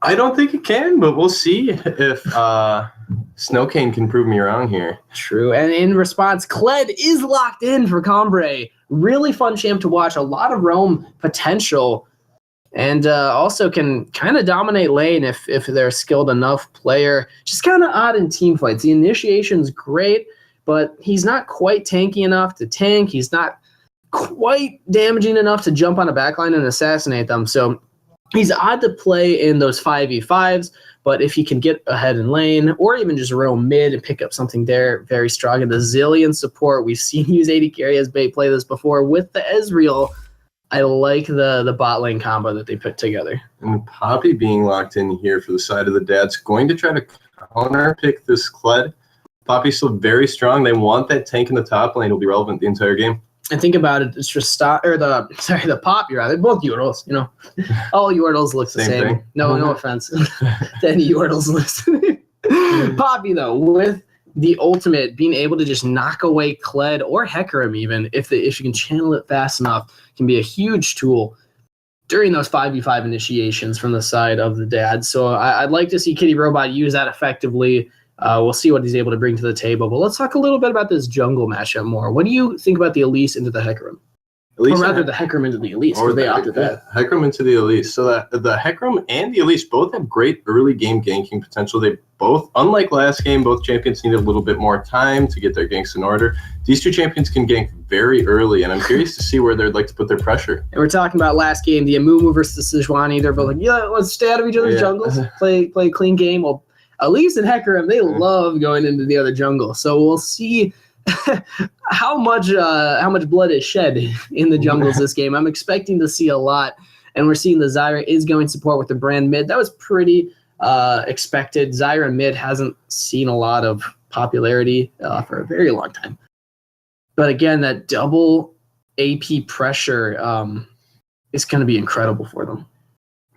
I don't think it can, but we'll see if Snowcane can prove me wrong here. True. And in response, Kled is locked in for Combray. Really fun champ to watch. A lot of roam potential. And also can kind of dominate lane if they're a skilled enough player. Just kind of odd in team fights. The initiation's great, but he's not quite tanky enough to tank. He's not quite damaging enough to jump on a backline and assassinate them. So he's odd to play in those 5v5s, but if he can get ahead in lane or even just roam mid and pick up something there, very strong. And the Zillion support, we've seen use AD carry as bait play this before with the Ezreal. I like the bot lane combo that they put together. And Poppy being locked in here for the side of the dads, going to try to counter pick this Kled. Poppy's still very strong. They want that tank in the top lane. It'll be relevant the entire game. And think about it, it's just the Poppy rather. Both Yordles, you know. All Yordles look the same. Thing. No offense to any Yordles listening. Poppy though, with the ultimate, being able to just knock away Kled or Hecarim even, if you can channel it fast enough, can be a huge tool during those 5v5 initiations from the side of the dad. So I'd like to see Kitty Robot use that effectively. We'll see what he's able to bring to the table. But let's talk a little bit about this jungle matchup more. What do you think about the Elise into the Hecarim? Or rather, the Hecarim into the Elise, or they opted that. Hecarim into the Elise. So that the Hecarim and the Elise both have great early game ganking potential. They both, unlike last game, both champions need a little bit more time to get their ganks in order. These two champions can gank very early, and I'm curious to see where they'd like to put their pressure. And we're talking about last game, the Amumu versus the Sejuani. They're both like, yeah, let's stay out of each other's jungles, play a clean game. Well, Elise and Hecarim, they love going into the other jungle. So we'll see how much blood is shed in the jungles this game. I'm expecting to see a lot, and we're seeing the Zyra is going support with the Brand mid. That was pretty expected. Zyra mid hasn't seen a lot of popularity for a very long time. But again, that double AP pressure is going to be incredible for them.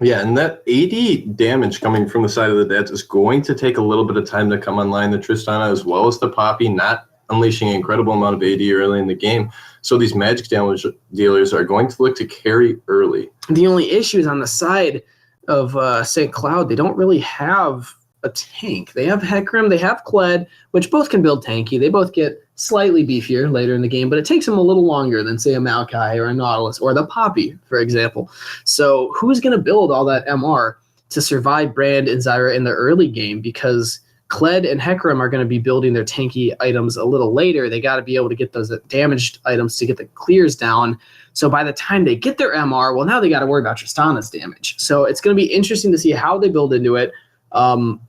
Yeah, and that AD damage coming from the side of the dads is going to take a little bit of time to come online. The Tristana as well as the Poppy not unleashing an incredible amount of AD early in the game. So these magic damage dealers are going to look to carry early. The only issue is on the side of St. Cloud, they don't really have a tank. They have Hecarim, they have Kled, which both can build tanky. They both get slightly beefier later in the game, but it takes them a little longer than, say, a Maokai or a Nautilus or the Poppy, for example. So who's going to build all that MR to survive Brand and Zyra in the early game? Because Kled and Hecarim are going to be building their tanky items a little later. They got to be able to get those damaged items to get the clears down. So by the time they get their MR, well, now they got to worry about Tristana's damage. So it's going to be interesting to see how they build into it.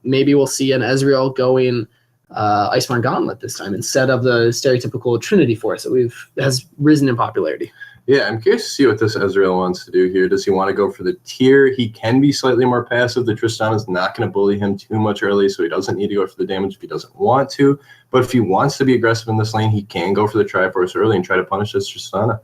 Maybe we'll see an Ezreal going Iceborne Gauntlet this time instead of the stereotypical Trinity Force that has risen in popularity. Yeah, I'm curious to see what this Ezreal wants to do here. Does he want to go for the tier? He can be slightly more passive. The Tristana's not going to bully him too much early, so he doesn't need to go for the damage if he doesn't want to. But if he wants to be aggressive in this lane, he can go for the Triforce early and try to punish this Tristana.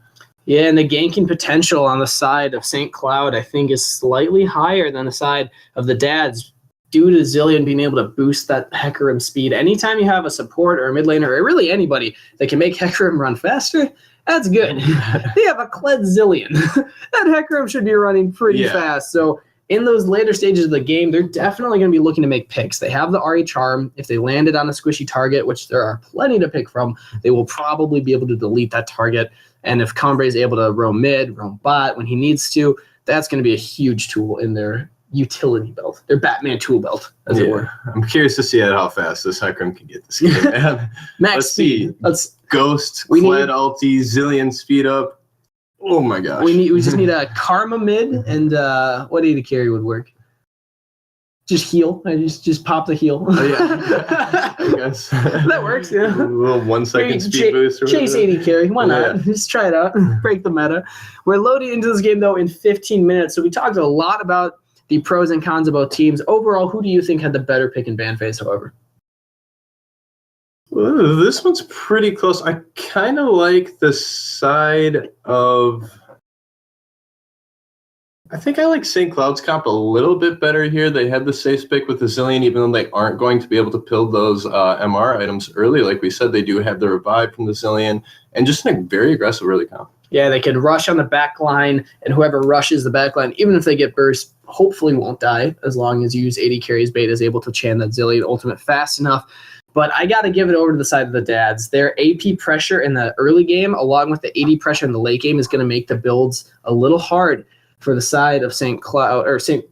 Yeah, and the ganking potential on the side of St. Cloud, I think, is slightly higher than the side of the Dads due to Zilean being able to boost that Hecarim speed. Anytime you have a support or a mid laner, or really anybody that can make Hecarim run faster, that's good. They have a Kled Zilean. That Hecarim should be running pretty fast. So in those later stages of the game, they're definitely going to be looking to make picks. They have the Ahri Charm. If they land it on a squishy target, which there are plenty to pick from, they will probably be able to delete that target. And if Combre is able to roam mid, roam bot when he needs to, that's going to be a huge tool in their utility belt, their Batman tool belt, as it were. I'm curious to see how fast this Hecarim can get this game, man. Max speed. Ghost, Kled ulti, Zilean speed up. Oh my gosh. We just need a Karma mid, and what AD carry would work? Just heal. I just pop the heal. Oh, yeah. I guess. That works, yeah. A little 1 second speed boost. Chase AD carry. Why not? Just try it out. Break the meta. We're loading into this game, though, in 15 minutes. So we talked a lot about the pros and cons of both teams. Overall, who do you think had the better pick and ban phase, however? Ooh, this one's pretty close. I kind of like the side of... I think I like St. Cloud's comp a little bit better here. They had the safe pick with the Zilean, even though they aren't going to be able to build those MR items early. Like we said, they do have the revive from the Zilean, and just a very aggressive early comp. Yeah, they can rush on the back line, and whoever rushes the back line, even if they get burst, hopefully won't die, as long as you use AD carries bait is able to chan that Zilean ultimate fast enough. But I got to give it over to the side of the Dads. Their AP pressure in the early game, along with the AD pressure in the late game, is going to make the builds a little hard for the side of St. Cloud. St.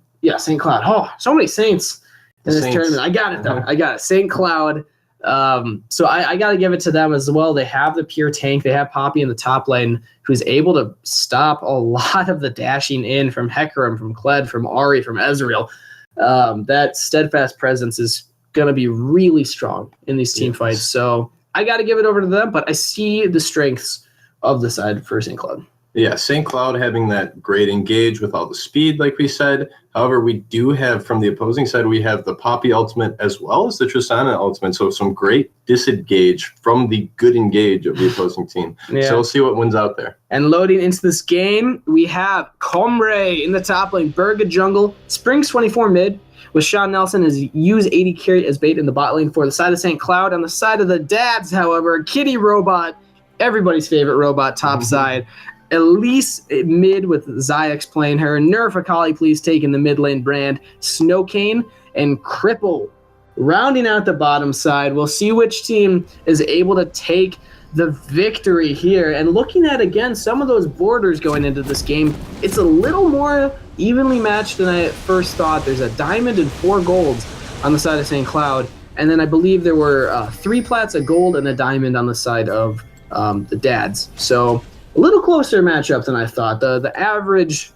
Cloud. Oh, so many Saints in this tournament. I got it, though. I got it. St. Cloud. So I got to give it to them as well. They have the pure tank. They have Poppy in the top lane, who's able to stop a lot of the dashing in from Hecarim, from Kled, from Ahri, from Ezreal. That steadfast presence is going to be really strong in these team fights. So I got to give it over to them, but I see the strengths of the side for St. Cloud. Yeah, St. Cloud having that great engage with all the speed, like we said. However, we do have, from the opposing side, we have the Poppy ultimate as well as the Tristana ultimate. So some great disengage from the good engage of the opposing team. Yeah. So we'll see what wins out there. And loading into this game, we have Combre in the top lane, Burga jungle, Spring 24 mid, with Sean Nelson as use 80 carry as bait in the bot lane for the side of St. Cloud. On the side of the Dads, however, Kitty Robot, everybody's favorite robot top side. Elise mid with Zyx playing her. Nerf Akali, please, taking the mid lane brand. Snowcane and Cripple rounding out the bottom side. We'll see which team is able to take the victory here. And looking at, again, some of those borders going into this game, it's a little more evenly matched than I at first thought. There's a diamond and 4 golds on the side of St. Cloud. And then I believe there were 3 plats, a gold, and a diamond on the side of the Dads. So a little closer matchup than I thought. The average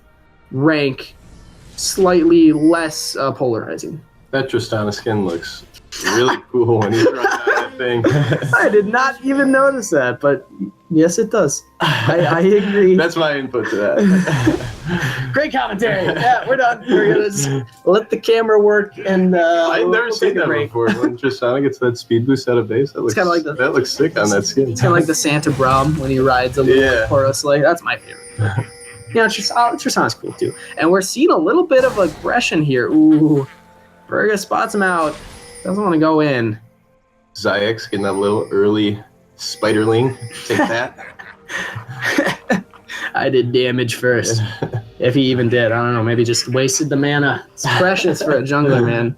rank slightly less polarizing. That Tristana skin looks really cool when he's running out that thing. I did not even notice that, but yes, it does. I agree. That's my input to that. Great commentary. Yeah, we're done. We're going to let the camera work. And I've never seen that before. When Tristana gets that speed boost out of base, that looks sick on that skin. It's kind of like the Santa Braum when he rides a little Poro sleigh. That's my favorite. Tristana's cool too. And we're seeing a little bit of aggression here. Ooh, Burga spots him out. Doesn't want to go in. Zyx getting that little early spiderling. Take that. I did damage first. If he even did. I don't know. Maybe just wasted the mana. It's precious for a jungler, man.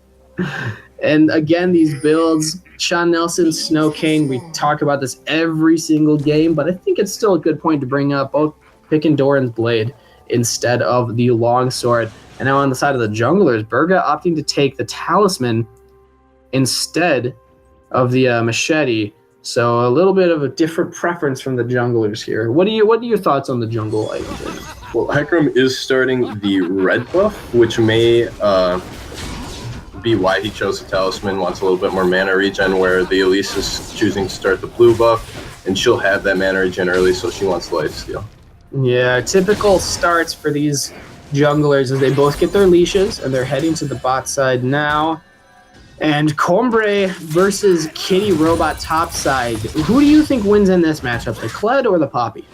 And again, these builds, Sean Nelson, Snowcane, we talk about this every single game, but I think it's still a good point to bring up both picking Doran's Blade instead of the Longsword. And now on the side of the junglers, Burga opting to take the Talisman. instead of the machete. So a little bit of a different preference from the junglers here. What are your thoughts on the jungle items right now? Well, Hecarim is starting the red buff, which may be why he chose the talisman. Wants a little bit more mana regen, where the Elise is choosing to start the blue buff, and she'll have that mana regen early, so she wants lifesteal. Yeah, typical starts for these junglers is they both get their leashes, and they're heading to the bot side now. And Combray versus Kitty Robot topside. Who do you think wins in this matchup, the Kled or the Poppy?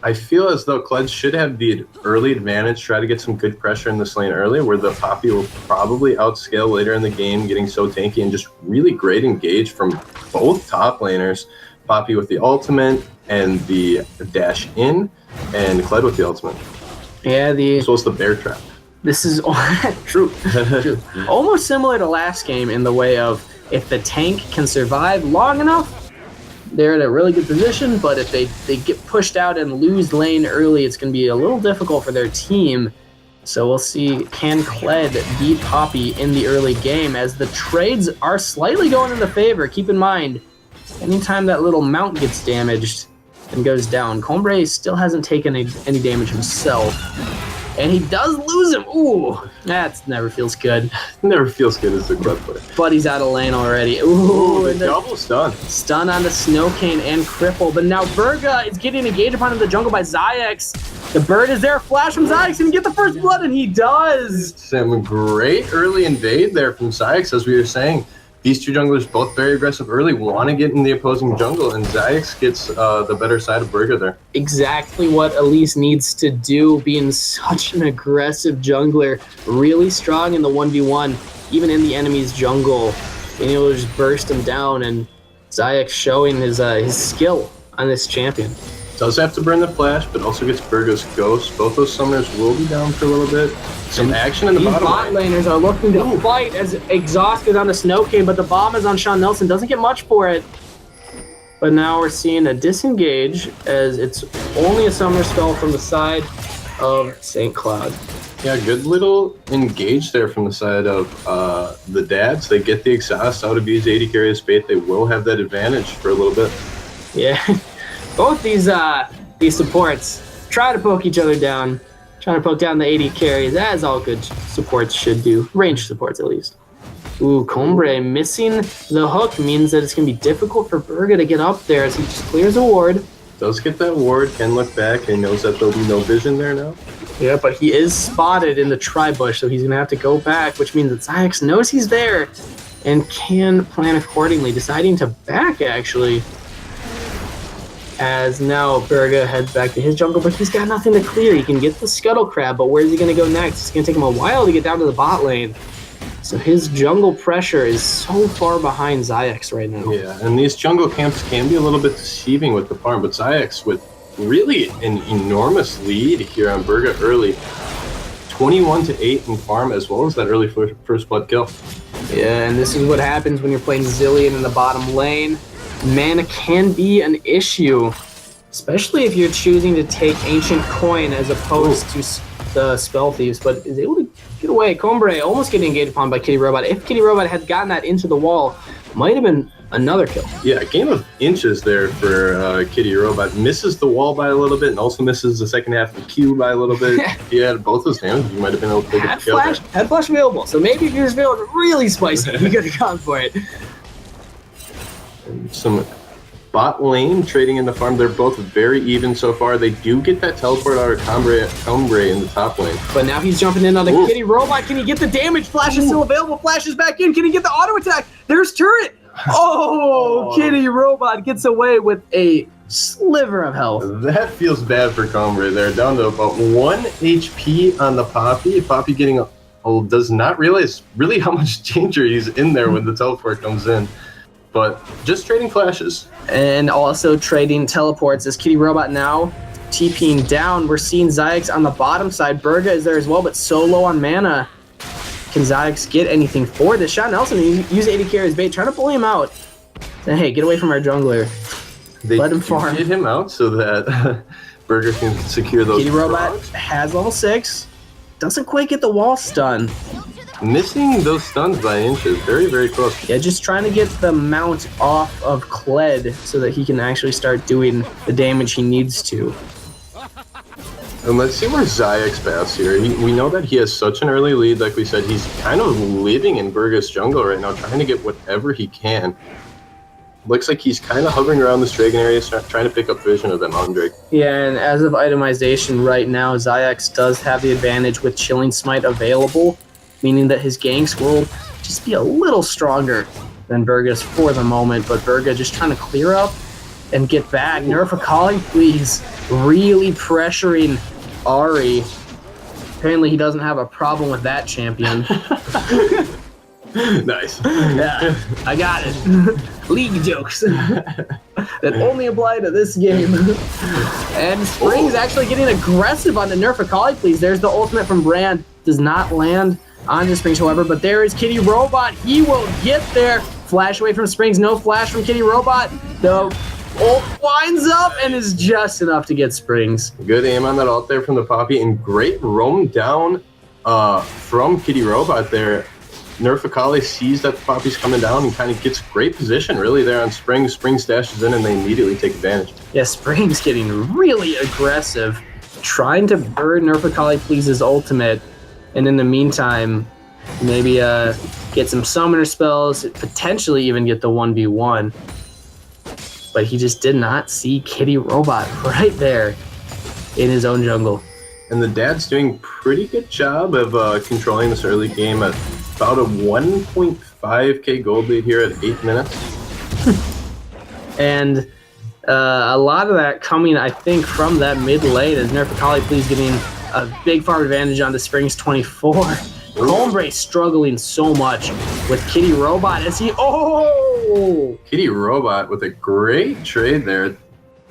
I feel as though Kled should have the early advantage, try to get some good pressure in this lane early, where the Poppy will probably outscale later in the game, getting so tanky and just really great engage from both top laners. Poppy with the ultimate and the dash in, and Kled with the ultimate. Yeah, as well as the bear trap. This is true. Almost similar to last game in the way of if the tank can survive long enough, they're in a really good position, but if they get pushed out and lose lane early, it's going to be a little difficult for their team. So we'll see, can Kled beat Poppy in the early game, as the trades are slightly going in the favor. Keep in mind, anytime that little mount gets damaged and goes down, Combray still hasn't taken any damage himself. And he does lose him. Ooh, that never feels good. Never feels good as a Kled player. But he's out of lane already. Ooh, and the double stun. Stun on the Snowcane and Cripple. But now Burga is getting engaged upon in the jungle by Zayax. The bird is there. Flash from Zayax. Can he get the first blood? And he does. Some great early invade there from Zayax, as we were saying. These two junglers both very aggressive early, want to get in the opposing jungle, and Zayax gets the better side of Burga there. Exactly what Elise needs to do, being such an aggressive jungler, really strong in the 1v1, even in the enemy's jungle, being able to just burst him down, and Zayax showing his skill on this champion. Does have to burn the flash, but also gets Burga's ghost. Both those summoners will be down for a little bit. Some action in the bottom bot lane. Laners are looking to fight as Exhaust goes on the Snowcane, but the bomb is on Sean Nelson. Doesn't get much for it. But now we're seeing a disengage, as it's only a summoner spell from the side of St. Cloud. Yeah, good little engage there from the side of the dads. They get the exhaust out of these 80 carry as bait. They will have that advantage for a little bit. Yeah, both these supports try to poke each other down, trying to poke down the 80 carries, as all good supports should do. Range supports, at least. Ooh, Combray missing the hook means that it's going to be difficult for Burga to get up there as he just clears a ward. Does get that ward, can look back, and knows that there'll be no vision there now. Yeah, but he is spotted in the tri-bush, so he's going to have to go back, which means that Zayax knows he's there and can plan accordingly, deciding to back, actually. As now Burga heads back to his jungle, but he's got nothing to clear. He can get the Scuttle Crab, but where's he going to go next? It's going to take him a while to get down to the bot lane. So his jungle pressure is so far behind Zayax right now. Yeah, and these jungle camps can be a little bit deceiving with the farm, but Zayax with really an enormous lead here on Burga early. 21-8 in farm, as well as that early first blood kill. Yeah, and this is what happens when you're playing Zilean in the bottom lane. Mana can be an issue, especially if you're choosing to take Ancient Coin as opposed to the Spell Thieves, but is able to get away. Combray almost getting engaged upon by Kitty Robot. If Kitty Robot had gotten that into the wall, might have been another kill. Yeah, a game of inches there for Kitty Robot. Misses the wall by a little bit and also misses the second half of the Q by a little bit. If he had both those damage, you might have been able to get the kill there. Had flash available, so maybe if you're just feeling really spicy, you could have gone for it. Some bot lane trading in the farm. They're both very even so far. They do get that teleport out of Combray in the top lane. But now he's jumping in on the Kitty Robot. Can he get the damage? Flash is still available. Flash is back in. Can he get the auto attack? There's turret. Oh, Kitty Robot gets away with a sliver of health. That feels bad for Combray. They're down to about 1 HP on the Poppy. Poppy getting does not realize really how much danger he's in there when the teleport comes in. But just trading flashes. And also trading teleports as Kitty Robot now TPing down. We're seeing Zayax on the bottom side. Burga is there as well, but so low on mana. Can Zayax get anything for this? Sean Nelson use 80 carry as bait, trying to pull him out. Then, hey, get away from our jungler. They let him farm. Get him out so that Burga can secure those. Kitty Robot has level 6. Doesn't quite get the wall stun. missing those stuns by inches. Very, very close. Yeah, just trying to get the mount off of Kled so that he can actually start doing the damage he needs to. And let's see where Zayek's bats here. We know that he has such an early lead. Like we said, he's kind of living in Burgess jungle right now, trying to get whatever he can. Looks like he's kind of hovering around this Dragon area, trying to pick up vision of that Mountain Drake. Yeah, and as of itemization right now, Zayax does have the advantage with Chilling Smite available, meaning that his ganks will just be a little stronger than Burgess for the moment, but Burga just trying to clear up and get back. Nerf a calling, please. Really pressuring Ari. Apparently he doesn't have a problem with that champion. Nice. Yeah, I got it. League jokes that only apply to this game. And Spring's actually getting aggressive on the Nerf Akali, please. There's the ultimate from Brand. Does not land onto Springs, however, but there is Kitty Robot. He will get there. Flash away from Springs. No flash from Kitty Robot. The ult winds up and is just enough to get Springs. Good aim on that ult there from the Poppy, and great roam down from Kitty Robot there. Nerf Akali sees that the Poppy's coming down and kind of gets great position really there on Springs. Springs dashes in and they immediately take advantage. Yeah, Springs getting really aggressive, trying to burn Nerf Akali Please's ultimate, and in the meantime, maybe get some summoner spells, potentially even get the 1v1. But he just did not see Kitty Robot right there in his own jungle. And the dad's doing pretty good job of controlling this early game at about a 1.5k gold lead here at 8 minutes. And a lot of that coming, I think, from that mid lane as Nerf Akali Please getting a big farm advantage onto Springs 24. Colmbre struggling so much with Kitty Robot as he... Oh! Kitty Robot with a great trade there.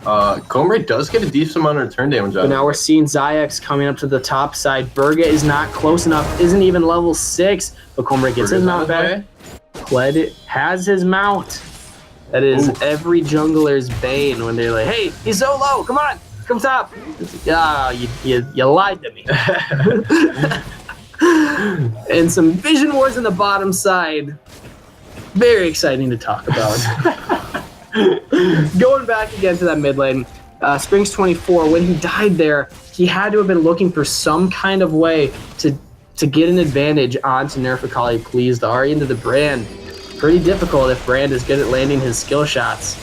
Combre does get a decent amount of return damage on it. But now we're seeing Zayax coming up to the top side. Burga is not close enough, isn't even level 6, but Combre gets his mount back. Kled has his mount. That is every jungler's bane when they're like, hey, he's so low, come on, come top. Ah, you lied to me. And some Vision Wars in the bottom side. Very exciting to talk about. Going back again to that mid lane, Springs 24, when he died there, he had to have been looking for some kind of way to get an advantage onto Nerf Akali Please. The Ari into the Brand. Pretty difficult if Brand is good at landing his skill shots.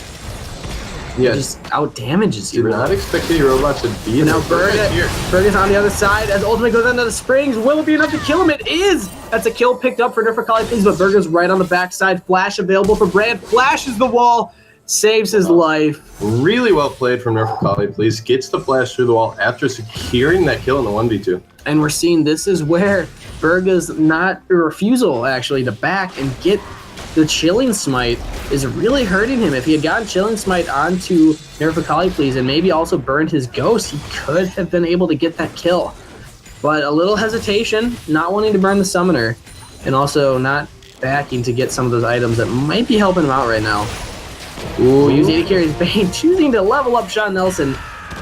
Yeah, just out damages you. Did not expect Kitty Robot to be now Burga's on the other side as ultimate goes into the Springs. Will it be enough to kill him? It is! That's a kill picked up for Nerf Akali Please, but Burga's right on the backside. Flash available for Brand. Flashes the wall. Saves his life. Really well played from Nerf Akali Please. Gets the flash through the wall after securing that kill in the 1v2. And we're seeing this is where Burga's refusal actually to back and get the Chilling Smite is really hurting him. If he had gotten Chilling Smite onto Nerf Akali Please and maybe also burned his ghost, he could have been able to get that kill. But a little hesitation, not wanting to burn the summoner, and also not backing to get some of those items that might be helping him out right now. Ooh, using AD Carry's Bane, choosing to level up Sean Nelson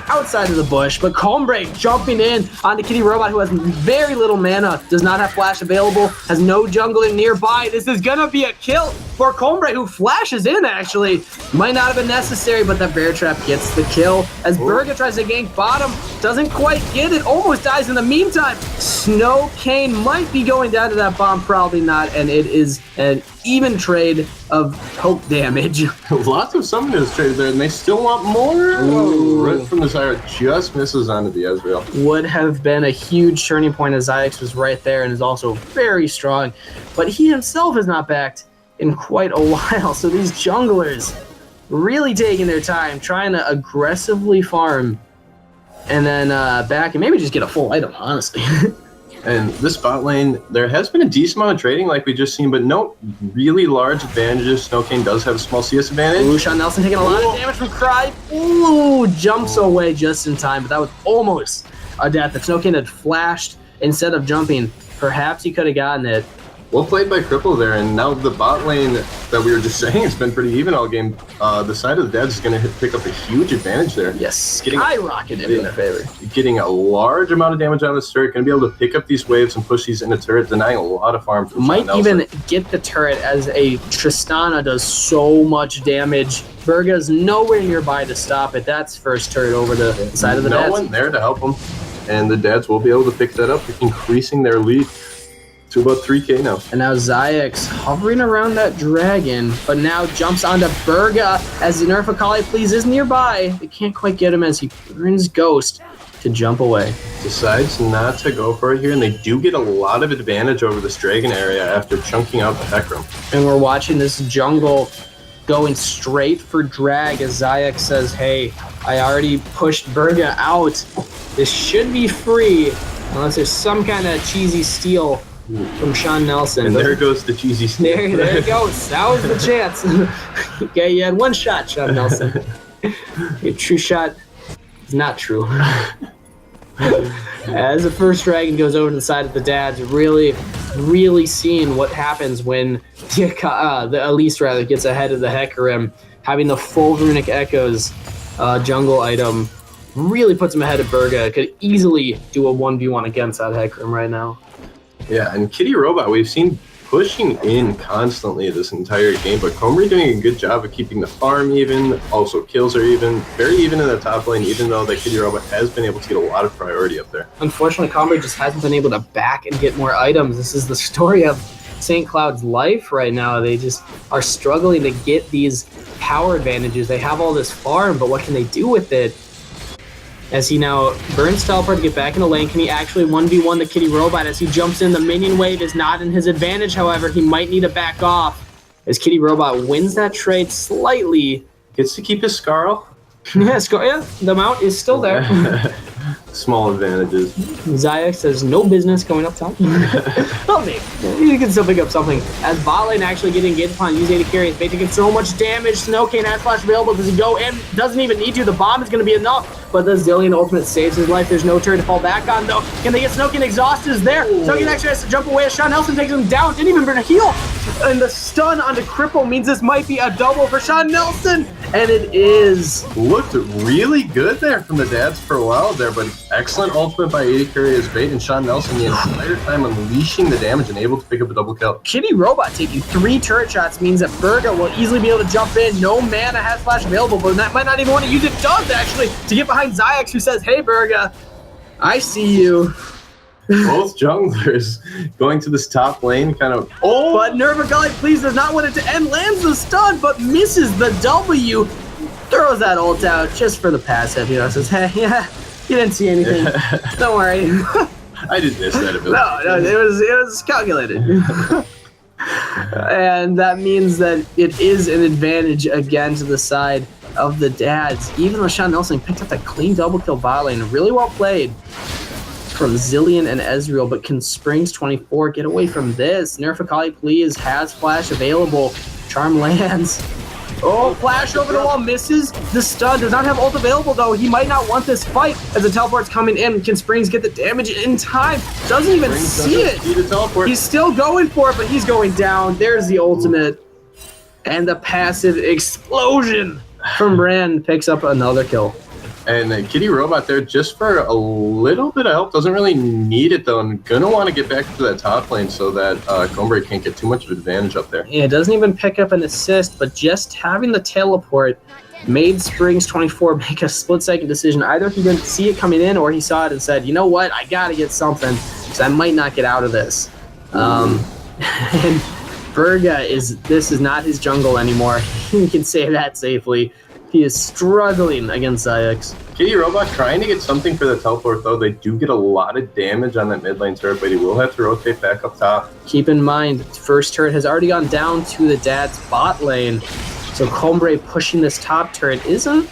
outside of the bush, but Combre jumping in onto Kitty Robot, who has very little mana, does not have flash available, has no jungler nearby. This is gonna be a kill for Combre, who flashes in actually. Might not have been necessary, but that bear trap gets the kill as Burga tries to gank bottom, doesn't quite get it, almost dies in the meantime. Snow Cane might be going down to that bomb, probably not, and it is an even trade of poke damage. Lots of summoners traded there, and they still want more. Right from the Zyra just misses onto the Ezreal. Would have been a huge turning point as Zyx was right there and is also very strong, but he himself is not backed in quite a while. So these junglers really taking their time, trying to aggressively farm, and then back and maybe just get a full item, honestly. And this bot lane, there has been a decent amount of trading like we just seen, but no really large advantages. Snowcane does have a small CS advantage. Ooh, Sean Nelson taking a lot of damage from Cry. Ooh, jumps away just in time, but that was almost a death. If Snowcane had flashed instead of jumping, perhaps he could have gotten it. Well played by Cripple there, and now the bot lane that we were just saying, it's been pretty even all game. The side of the Dads is going to pick up a huge advantage there. Yes, skyrocketed in their favor. Getting a large amount of damage on this turret, going to be able to pick up these waves and push these into turret, denying a lot of farm. Might even get the turret as a Tristana does so much damage. Burga's nowhere nearby to stop it. That's first turret over the side of the Dads. No one there to help them, and the Dads will be able to pick that up, increasing their lead to about 3K now. And now Zayx hovering around that dragon, but now jumps onto Burga as the Nerf Akali Please is nearby. They can't quite get him as he burns Ghost to jump away. Decides not to go for it here, and they do get a lot of advantage over this dragon area after chunking out the Hecarim. And we're watching this jungle going straight for drag as Zayx says, hey, I already pushed Burga out. This should be free unless there's some kind of cheesy steal from Sean Nelson. And there goes the cheesy steal. There it goes. That was the chance. Okay, you had one shot, Sean Nelson. Your true shot is not true. As the first dragon goes over to the side of the Dads, really seeing what happens when the Elise rather gets ahead of the Hecarim, having the full runic echoes jungle item really puts him ahead of Burga. Could easily do a 1v1 against that Hecarim right now. Yeah, and Kitty Robot, we've seen pushing in constantly this entire game, but Comrie doing a good job of keeping the farm even, also kills are even, very even in the top lane, even though the Kitty Robot has been able to get a lot of priority up there. Unfortunately, Comrie just hasn't been able to back and get more items. This is the story of St. Cloud's life right now. They just are struggling to get these power advantages. They have all this farm, but what can they do with it? As he now burns teleport to get back into lane, can he actually 1v1 the Kitty Robot as he jumps in? The minion wave is not in his advantage, however, he might need to back off as Kitty Robot wins that trade slightly. Gets to keep his Scarl. Yeah, the mount is still there. Small advantages. Zayx has no business going up top. Well, maybe. You can still pick up something. As bot lane actually getting engaged upon, use A to carry. It's taking so much damage. Snowcane has flash available. Does he go in? Doesn't even need to. The bomb is going to be enough. But the Zillion ultimate saves his life. There's no turret to fall back on, though. Can they get Snowcane? Exhaust is there. Snowcane actually has to jump away as Sean Nelson takes him down. Didn't even burn a heal. And the stun onto Cripple means this might be a double for Sean Nelson. And it is. Looked really good there from the Dads for a while there, but excellent ultimate by AD Carry as bait, and Sean Nelson the entire time unleashing the damage and able to pick up a double kill. Kitty Robot taking 3 turret shots means that Burga will easily be able to jump in. No mana has flash available, but that might not even want to use it. Does actually to get behind Zayx, who says, hey Burga, I see you. Both junglers going to this top lane, kind of. Oh, but Nerva Gully Please does not want it to end. Lands the stun, but misses the W. Throws that ult out just for the passive. You know, says, hey, yeah, you didn't see anything. Don't worry. I didn't miss that ability. No, it was calculated. And that means that it is an advantage again to the side of the Dads. Even though Sean Nelson picked up that clean double kill bot lane, really well played from Zillion and Ezreal, but can Springs 24 get away from this? Nerf Akali Please has flash available. Charm lands. Oh, flash over the wall, misses the stun. Does not have ult available, though. He might not want this fight as the teleport's coming in. Can Springs get the damage in time? Doesn't even see it. He's still going for it, but he's going down. There's the ultimate. And the passive explosion from Brand picks up another kill. And Kitty Robot there just for a little bit of help. Doesn't really need it, though. I'm going to want to get back to that top lane so that Comrie can't get too much of advantage up there. Yeah, it doesn't even pick up an assist, but just having the teleport made Springs 24 make a split-second decision. Either he didn't see it coming in or he saw it and said, you know what, I got to get something because I might not get out of this. And Burga this is not his jungle anymore. You can say that safely. He is struggling against Zayx. Kitty Robot trying to get something for the teleport, though. They do get a lot of damage on that mid lane turret, but he will have to rotate back up top. Keep in mind, first turret has already gone down to the Dad's bot lane, so Comrie pushing this top turret isn't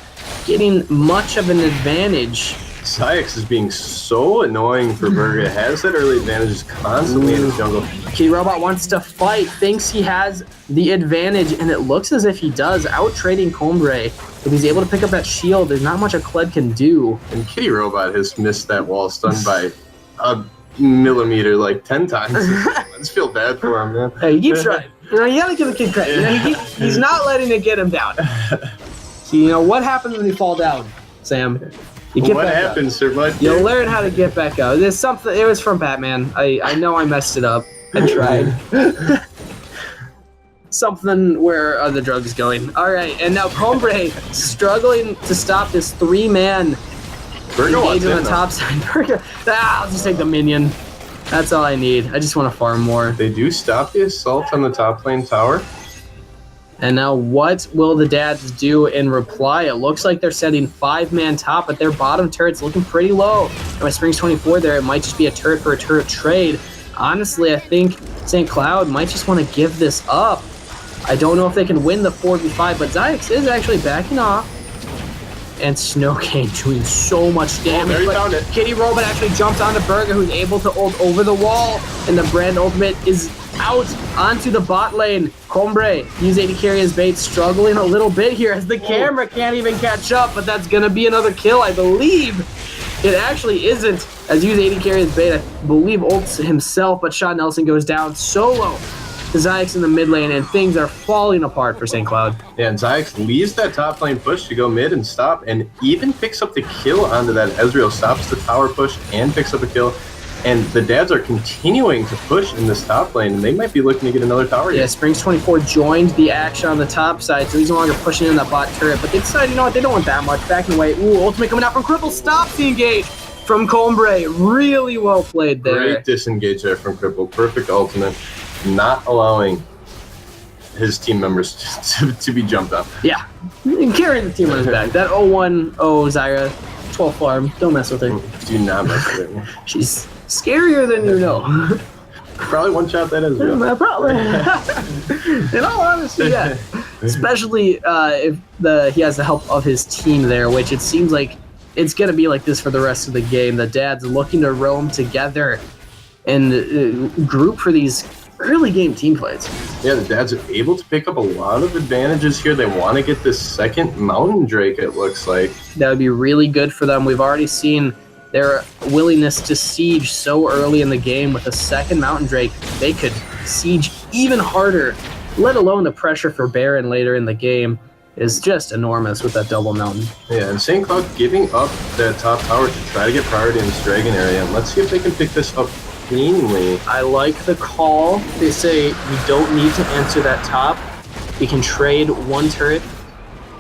getting much of an advantage. Zayx is being so annoying for Burga. Has that early advantage, is constantly in his jungle. Kitty Robot wants to fight, thinks he has the advantage, and it looks as if he does, out-trading Comrie. If he's able to pick up that shield, there's not much a Kled can do. And Kitty Robot has missed that wall stun by a millimeter like 10 times. just feel bad for him, man. Hey, he keeps trying. You know, you gotta give the kid credit. You know, he's not letting it get him down. So, you know, what happens when you fall down, Sam? You get What back happens, up. Sir Bud? You'll learn how to get back up. There's something. It was from Batman. I know I messed it up. I tried. Something where the drug is going. All right, and now Combre struggling to stop this 3-man engage on the top side. I'll just take the minion. That's all I need. I just want to farm more. They do stop the assault on the top lane tower. And now what will the dads do in reply? It looks like they're setting 5-man top, but their bottom turret's looking pretty low. And with Spring's 24 there, it might just be a turret for a turret trade. Honestly, I think St. Cloud might just want to give this up. I don't know if they can win the 4v5, but Zyx is actually backing off. And Snowcane doing so much damage. There he found it. Kitty Robot actually jumps onto Burger, who's able to ult over the wall. And the Brand ultimate is out onto the bot lane. Combre, use AD carry as bait, struggling a little bit here as the camera can't even catch up, but that's going to be another kill, I believe. It actually isn't, as use AD carry as bait, I believe ults himself, but Sean Nelson goes down solo. Zyx in the mid lane, and things are falling apart for St. Cloud. Yeah, and Zyx leaves that top lane push to go mid and stop, and even picks up the kill onto that Ezreal, stops the tower push and picks up a kill. And the dads are continuing to push in this top lane, and they might be looking to get another tower here. Yeah, Springs 24 joined the action on the top side, so he's no longer pushing in that bot turret, but they decided, you know what, they don't want that much. Backing away. Ooh, ultimate coming out from Cripple, stops the engage from Combre. Really well played there. Great disengage there from Cripple. Perfect ultimate. Not allowing his team members to be jumped up. Yeah, and carrying the team on his back. That 0-1-0 Zyra, 12 farm. Don't mess with her. Do not mess with her. She's scarier than you know. Probably one shot that is real. Probably. In all honesty, yeah. Especially if he has the help of his team there, which it seems like it's going to be like this for the rest of the game. The dads looking to roam together and group for these early game team fights. Yeah, the dads are able to pick up a lot of advantages here. They want to get this second Mountain Drake, it looks like. That would be really good for them. We've already seen their willingness to siege so early in the game. With a second Mountain Drake, they could siege even harder, let alone the pressure for Baron later in the game is just enormous with that double mountain. Yeah, and St. Cloud giving up that top tower to try to get priority in this Dragon area. And let's see if they can pick this up cleanly. I like the call. They say we don't need to answer that top. We can trade one turret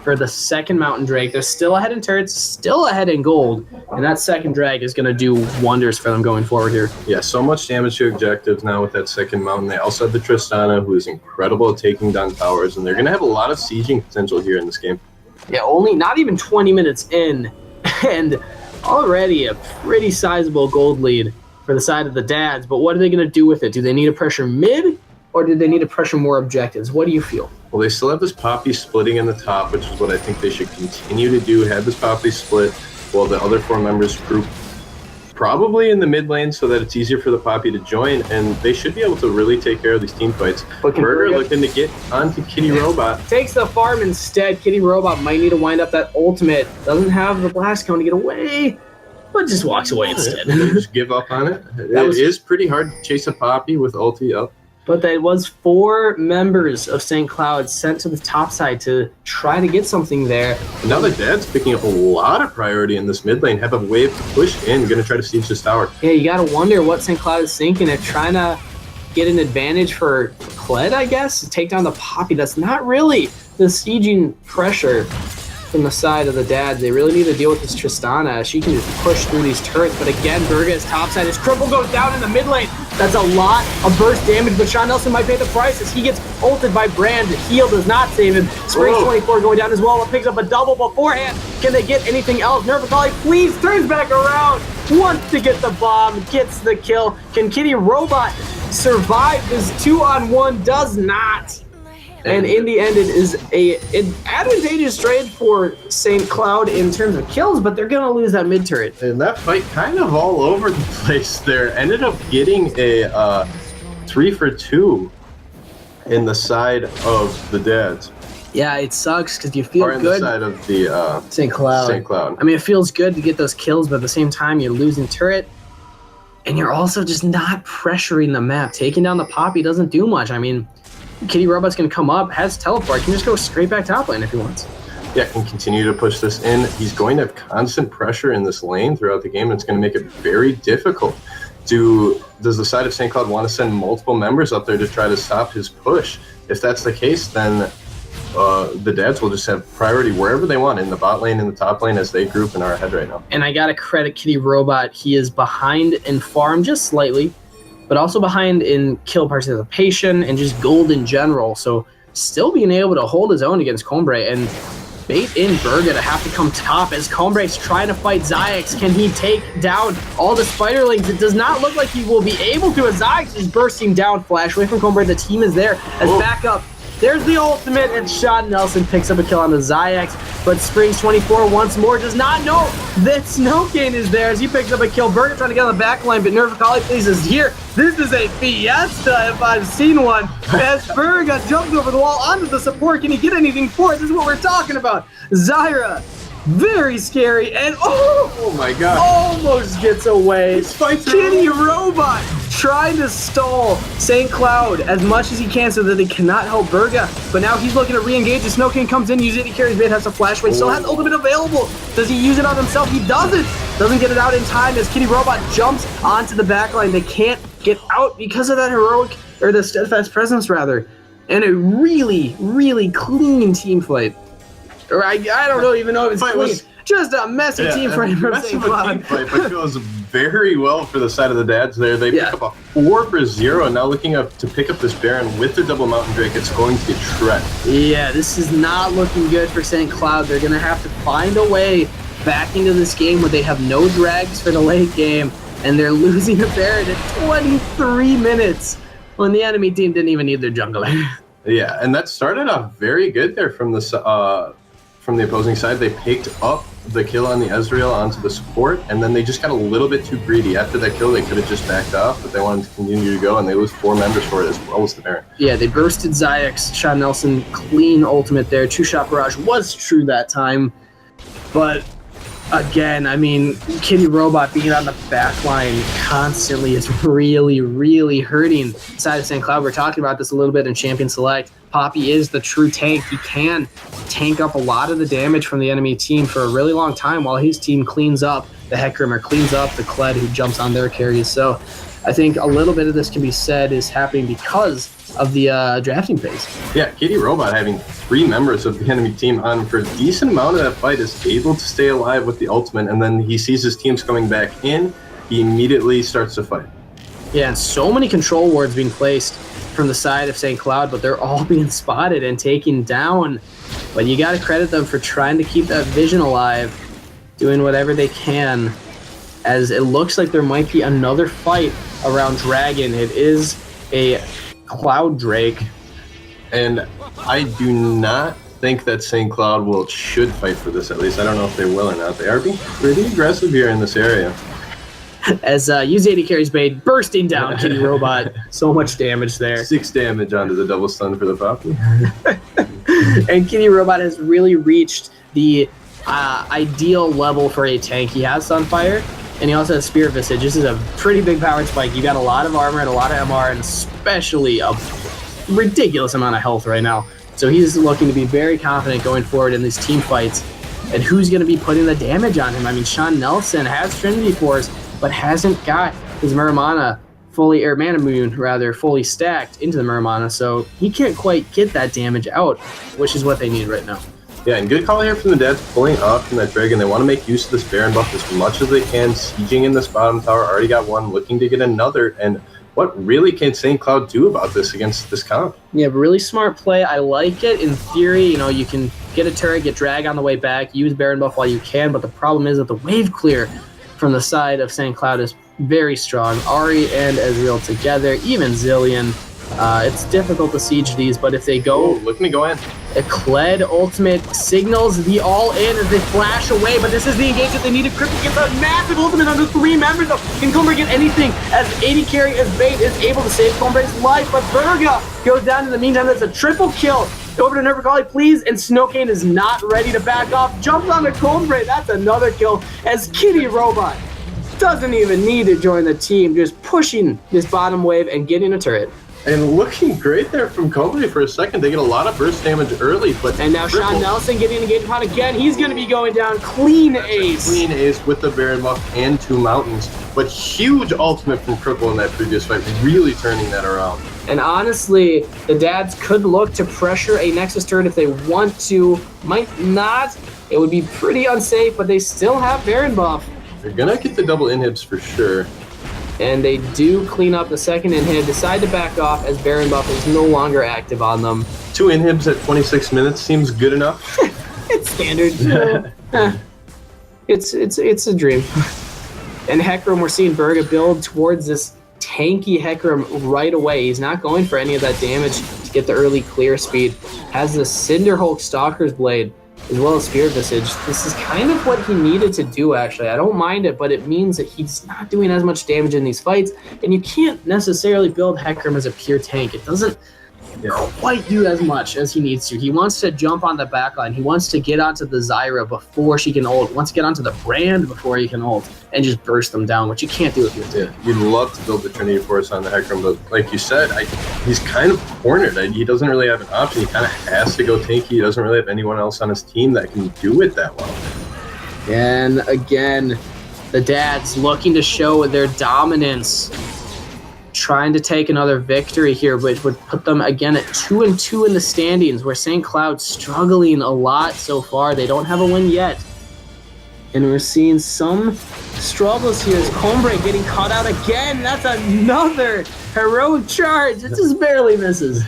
for the second Mountain Drake. They're still ahead in turrets, still ahead in gold, and that second drag is going to do wonders for them going forward here. Yeah, so much damage to objectives now with that second mountain. They also have the Tristana, who is incredible at taking down towers, and they're going to have a lot of sieging potential here in this game. Yeah, only not even 20 minutes in, and already a pretty sizable gold lead for the side of the dads. But what are they going to do with it? Do they need to pressure mid, or do they need to pressure more objectives? What do you feel? Well, they still have this Poppy splitting in the top, which is what I think they should continue to do. Have this Poppy split while the other four members group probably in the mid lane so that it's easier for the Poppy to join, and they should be able to really take care of these team fights. But Burger looking to get onto Kitty Robot. Takes the farm instead. Kitty Robot might need to wind up that ultimate. Doesn't have the blast cone to get away, but just walks away instead. They just give up on it. It is pretty hard to chase a Poppy with ulti up. But that was 4 members of St. Cloud sent to the top side to try to get something there. And now the dad's picking up a lot of priority in this mid lane. Have a wave to push in. Going to try to siege this tower. Yeah, you got to wonder what St. Cloud is thinking. They're trying to get an advantage for Kled, I guess, to take down the Poppy. That's not really the sieging pressure from the side of the dads. They really need to deal with this Tristana. She can just push through these turrets, but again, Burga's topside. His cripple goes down in the mid lane. That's a lot of burst damage, but Sean Nelson might pay the price as he gets ulted by Brand. The heal does not save him. Springs 24 going down as well, but picks up a double beforehand. Can they get anything else? Nervicoli, please, turns back around. Wants to get the bomb, gets the kill. Can Kitty Robot survive this 2-on-1? Does not. And in the end, it is an advantageous trade for St. Cloud in terms of kills, but they're going to lose that mid turret. And that fight kind of all over the place there. Ended up getting a 3-for-2 in the side of the dads. Yeah, it sucks because you feel or in good. The side of the St. Cloud. St. Cloud. I mean, it feels good to get those kills, but at the same time, you're losing turret. And you're also just not pressuring the map. Taking down the Poppy doesn't do much. I mean, Kitty Robot's going to come up, has teleport, can just go straight back top lane if he wants. Yeah, can continue to push this in. He's going to have constant pressure in this lane throughout the game, and it's going to make it very difficult. Does the side of St. Cloud want to send multiple members up there to try to stop his push? If that's the case, then the Dads will just have priority wherever they want, in the bot lane, in the top lane, as they group and are ahead right now. And I got to credit Kitty Robot. He is behind in farm just slightly, but also behind in kill participation and just gold in general. So still being able to hold his own against Combre and bait in Burga to have to come top as Combre's trying to fight Zayax. Can he take down all the Spiderlings? It does not look like he will be able to, as Zayax is bursting down. Flash away from Combre. The team is there as backup. There's the ultimate, and Sean Nelson picks up a kill on the Zayax, but Springs 24 once more does not know that Snowcane is there as he picks up a kill. Burger trying to get on the back line, but Nervacali please is here. This is a fiesta if I've seen one. As Burger jumps over the wall onto the support, can he get anything for it? This is what we're talking about. Zyra, very scary, and oh my god, almost gets away. Kitty over. Robot trying to stall St. Cloud as much as he can so that they cannot help Burga, but now he's looking to re-engage. The Snowking comes in, uses it, he carries bait, has a flash away, still has ultimate available. Does he use it on himself? He doesn't get it out in time as Kitty Robot jumps onto the backline. They can't get out because of that heroic, or the steadfast presence rather, and a really, really clean team fight. Or I don't even know if it's clean. Just a messy team fight from St. Cloud. But goes very well for the side of the Dads there. They pick up a 4-for-0, and now looking up to pick up this Baron with the double Mountain Drake. It's going to get shredded. Yeah, this is not looking good for St. Cloud. They're going to have to find a way back into this game where they have no drags for the late game, and they're losing a Baron at 23 minutes when the enemy team didn't even need their jungler. Yeah, and that started off very good there from the opposing side. They picked up the kill on the Ezreal onto the support, and then they just got a little bit too greedy. After that kill, they could have just backed off, but they wanted to continue to go, and they lose 4 members for it as well as the Baron. Yeah, they bursted Zayax. Sean Nelson, clean ultimate there. 2-shot barrage was true that time, but again, I mean, Kitty Robot being on the back line constantly is really, really hurting side of St. Cloud. We're talking about this a little bit in Champion Select. Poppy is the true tank. He can tank up a lot of the damage from the enemy team for a really long time while his team cleans up the Hecarim, cleans up the Kled who jumps on their carries. So I think a little bit of this can be said is happening because of the drafting phase. Yeah, Kitty Robot having 3 members of the enemy team on for a decent amount of that fight is able to stay alive with the ultimate, and then he sees his teams coming back in, he immediately starts to fight. Yeah, and so many control wards being placed from the side of St. Cloud, but they're all being spotted and taken down. But you got to credit them for trying to keep that vision alive, doing whatever they can, as it looks like there might be another fight around Dragon. It is a Cloud Drake. And I do not think that St. Cloud should fight for this, at least. I don't know if they will or not. They are being pretty aggressive here in this area. As UZAD carries bait, bursting down Kitty Robot. So much damage there. 6 damage onto the double stun for the Poppy. And Kitty Robot has really reached the ideal level for a tank. He has Sunfire, and he also has Spirit Visage. This is a pretty big powered spike. You got a lot of armor and a lot of MR, and especially a ridiculous amount of health right now. So he's looking to be very confident going forward in these team fights. And who's going to be putting the damage on him? I mean, Sean Nelson has Trinity Force, but hasn't got his Muramana Mana Moon fully stacked into the Muramana, so he can't quite get that damage out, which is what they need right now. Yeah, and good call here from the Dads pulling off from that Dragon. They want to make use of this Baron buff as much as they can, sieging in this bottom tower, already got one, looking to get another, and what really can St. Cloud do about this against this comp? Yeah, really smart play. I like it. In theory, you can get a turret, get drag on the way back, use Baron buff while you can, but the problem is that the wave clear from the side of St. Cloud is very strong. Ahri and Ezreal together, even Zillion. It's difficult to siege these, but if they go... looking to go in. The Kled ultimate signals the all-in as they flash away, but this is the engagement they need. Cryptic gets a massive ultimate under 3 members, though. Can Comber get anything as AD carry as Bait is able to save Comber's life, but Burga goes down in the meantime. That's a triple kill. Over to Nervacali, please, and Snowcane is not ready to back off. Jumps on the Combre, that's another kill as Kitty Robot doesn't even need to join the team, just pushing this bottom wave and getting a turret. And looking great there from Kobe for a second. They get a lot of burst damage early, but and now Sean Nelson getting engaged upon again. He's going to be going down. Clean ace. Clean ace with the Baron buff and 2 mountains. But huge ultimate from Cripple in that previous fight, really turning that around. And honestly, the dads could look to pressure a Nexus turret if they want to. Might not. It would be pretty unsafe, but they still have Baron buff. They're going to get the double inhibs for sure. And they do clean up the second inhib, decide to back off as Baron buff is no longer active on them. 2 inhibs at 26 minutes seems good enough. It's standard. It's a dream. And Hecarim, we're seeing Berga build towards this tanky Hecarim right away. He's not going for any of that damage to get the early clear speed. Has the Cinderhulk Stalker's Blade, as well as Spirit Visage. This is kind of what he needed to do, actually. I don't mind it, but it means that he's not doing as much damage in these fights, and you can't necessarily build Hecarim as a pure tank. It doesn't quite do as much as he needs to. He wants to jump on the backline. He wants to get onto the Zyra before she can ult. Wants to get onto the Brand before he can ult and just burst them down, which you can't do if you're two. You'd love to build the Trinity Force on the Hecarim, but like you said, he's kind of cornered. He doesn't really have an option. He kind of has to go tanky. He doesn't really have anyone else on his team that can do it that well. And again, the dads looking to show their dominance, trying to take another victory here, which would put them again at 2-2 in the standings, where St. Cloud struggling a lot so far. They don't have a win yet. And we're seeing some struggles here as Combre getting caught out again. That's another heroic charge. It just barely misses.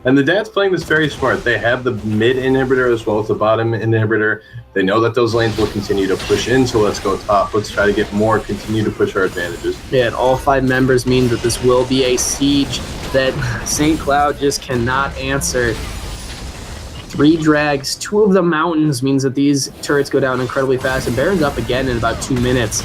And the dad's playing this very smart. They have the mid inhibitor as well as the bottom inhibitor. They know that those lanes will continue to push in, so let's go top. Let's try to get more, continue to push our advantages. Yeah, and all 5 members mean that this will be a siege that St. Cloud just cannot answer. 3 drags, 2 of the mountains means that these turrets go down incredibly fast, and Baron's up again in about 2 minutes.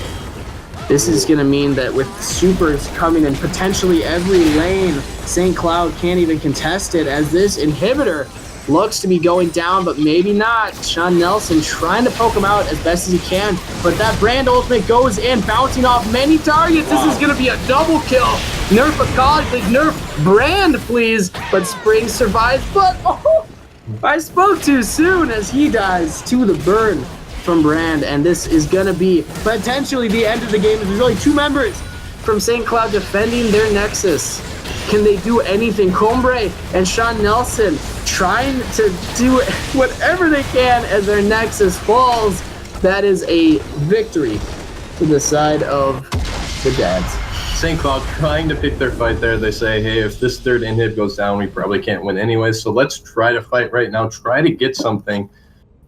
This is going to mean that with supers coming in potentially every lane, St. Cloud can't even contest it, as this inhibitor looks to be going down, but maybe not. Sean Nelson trying to poke him out as best as he can, but that Brand ultimate goes in, bouncing off many targets. This is going to be a double kill. Nerf Akali, please. Nerf Brand, please. But Spring survives, but I spoke too soon as he dies to the burn from Brand, and this is going to be potentially the end of the game. There's only 2 members from St. Cloud defending their Nexus. Can they do anything? Combre and Sean Nelson trying to do whatever they can as their Nexus falls. That is a victory to the side of the dads. St. Cloud trying to pick their fight there. They say, hey, if this 3rd inhib goes down, we probably can't win anyway, so let's try to fight right now, try to get something.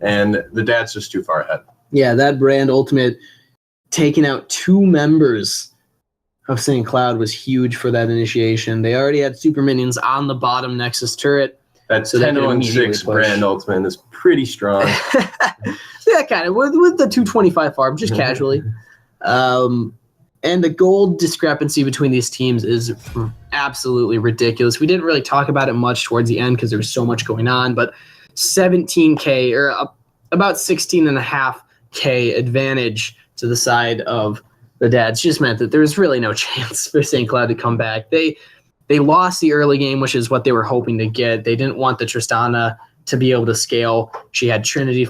And the dad's just too far ahead. Yeah, that Brand ultimate taking out 2 members of St. Cloud was huge for that initiation. They already had super minions on the bottom Nexus turret. That 10-6 Brand ultimate is pretty strong. Yeah, kind of. With the 225 farm, just casually. And the gold discrepancy between these teams is absolutely ridiculous. We didn't really talk about it much towards the end because there was so much going on, but 17K or about 16.5K advantage to the side of the dads just meant that there was really no chance for St. Cloud to come back. They lost the early game, which is what they were hoping to get. They didn't want the Tristana to be able to scale. She had Infinity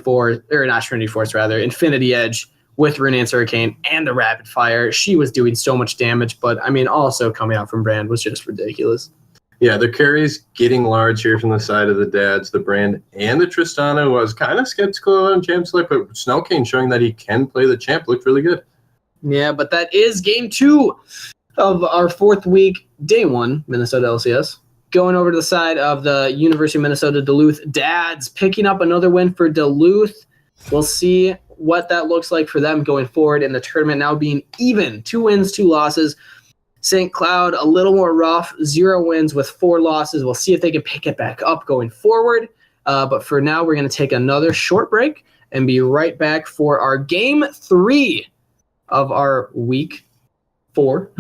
Edge with Renaissance Hurricane and the Rapid Fire. She was doing so much damage, but I mean, also coming out from Brand was just ridiculous. Yeah, the carries getting large here from the side of the dads, the Brand, and the Tristana. Was kind of skeptical on Champ Select, but Snowcane showing that he can play the champ looked really good. Yeah, but that is game 2 of our 4th week, day 1, Minnesota LCS. Going over to the side of the University of Minnesota Duluth dads, picking up another win for Duluth. We'll see what that looks like for them going forward in the tournament, now being even. 2 wins, 2 losses. St. Cloud, a little more rough, 0 wins with 4 losses. We'll see if they can pick it back up going forward. But for now, we're going to take another short break and be right back for our game 3 of our week 4.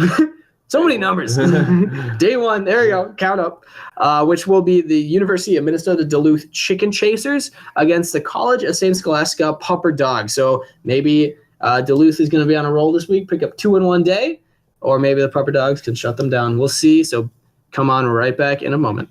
So many numbers. Day 1, there you go, count up. Which will be the University of Minnesota Duluth Chicken Chasers against the College of St. Scholastica Pupper Dogs. So maybe Duluth is going to be on a roll this week, pick up 2 in one day, or maybe the Pupper Dogs can shut them down. We'll see. So come on, we're right back in a moment.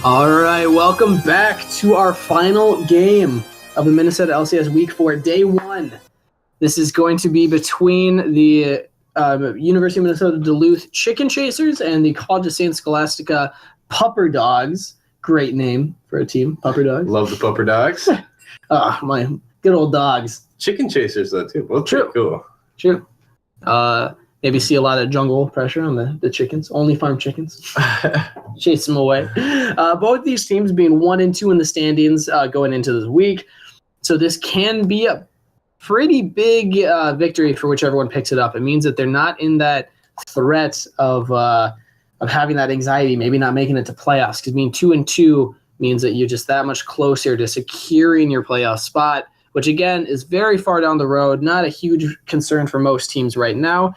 All right, welcome back to our final game of the Minnesota LCS Week 4, Day 1. This is going to be between the University of Minnesota Duluth Chicken Chasers and the College of St. Scholastica Pupper Dogs. Great name for a team, Pupper Dogs. Love the Pupper Dogs. My good old dogs. Chicken Chasers, though, too. Both True. Cool. True. Maybe see a lot of jungle pressure on the chickens, only farm chickens. Chase them away. Both these teams being 1 and 2 in the standings going into this week. So this can be a pretty big victory for whichever one picks it up. It means that they're not in that threat of having that anxiety, maybe not making it to playoffs. Because being 2 and 2 means that you're just that much closer to securing your playoff spot, which again is very far down the road. Not a huge concern for most teams right now.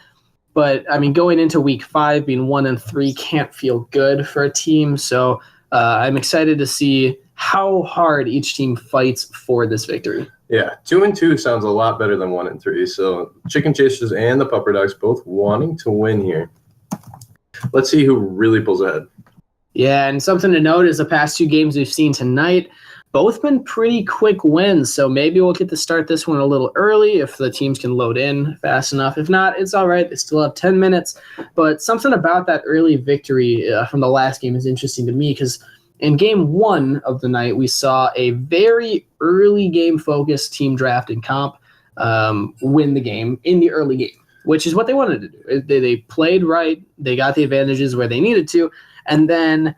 But, I mean, going into week 5, being 1 and 3 can't feel good for a team. So I'm excited to see how hard each team fights for this victory. Yeah, 2 and 2 sounds a lot better than 1 and 3. So Chicken Chasers and the Pupper Dogs both wanting to win here. Let's see who really pulls ahead. Yeah, and something to note is the past 2 games we've seen tonight, both been pretty quick wins, so maybe we'll get to start this one a little early if the teams can load in fast enough. If not, it's all right. They still have 10 minutes. But something about that early victory from the last game is interesting to me because in game 1 of the night, we saw a very early game-focused team draft and comp win the game in the early game, which is what they wanted to do. They played right. They got the advantages where they needed to. And then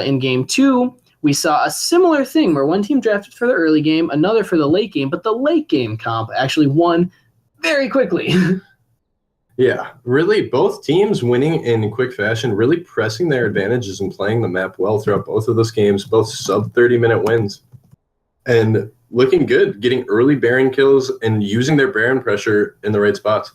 in game 2, we saw a similar thing where one team drafted for the early game, another for the late game, but the late game comp actually won very quickly. Yeah, really both teams winning in quick fashion, really pressing their advantages and playing the map well throughout both of those games, both sub-30-minute wins. And looking good, getting early Baron kills and using their Baron pressure in the right spots.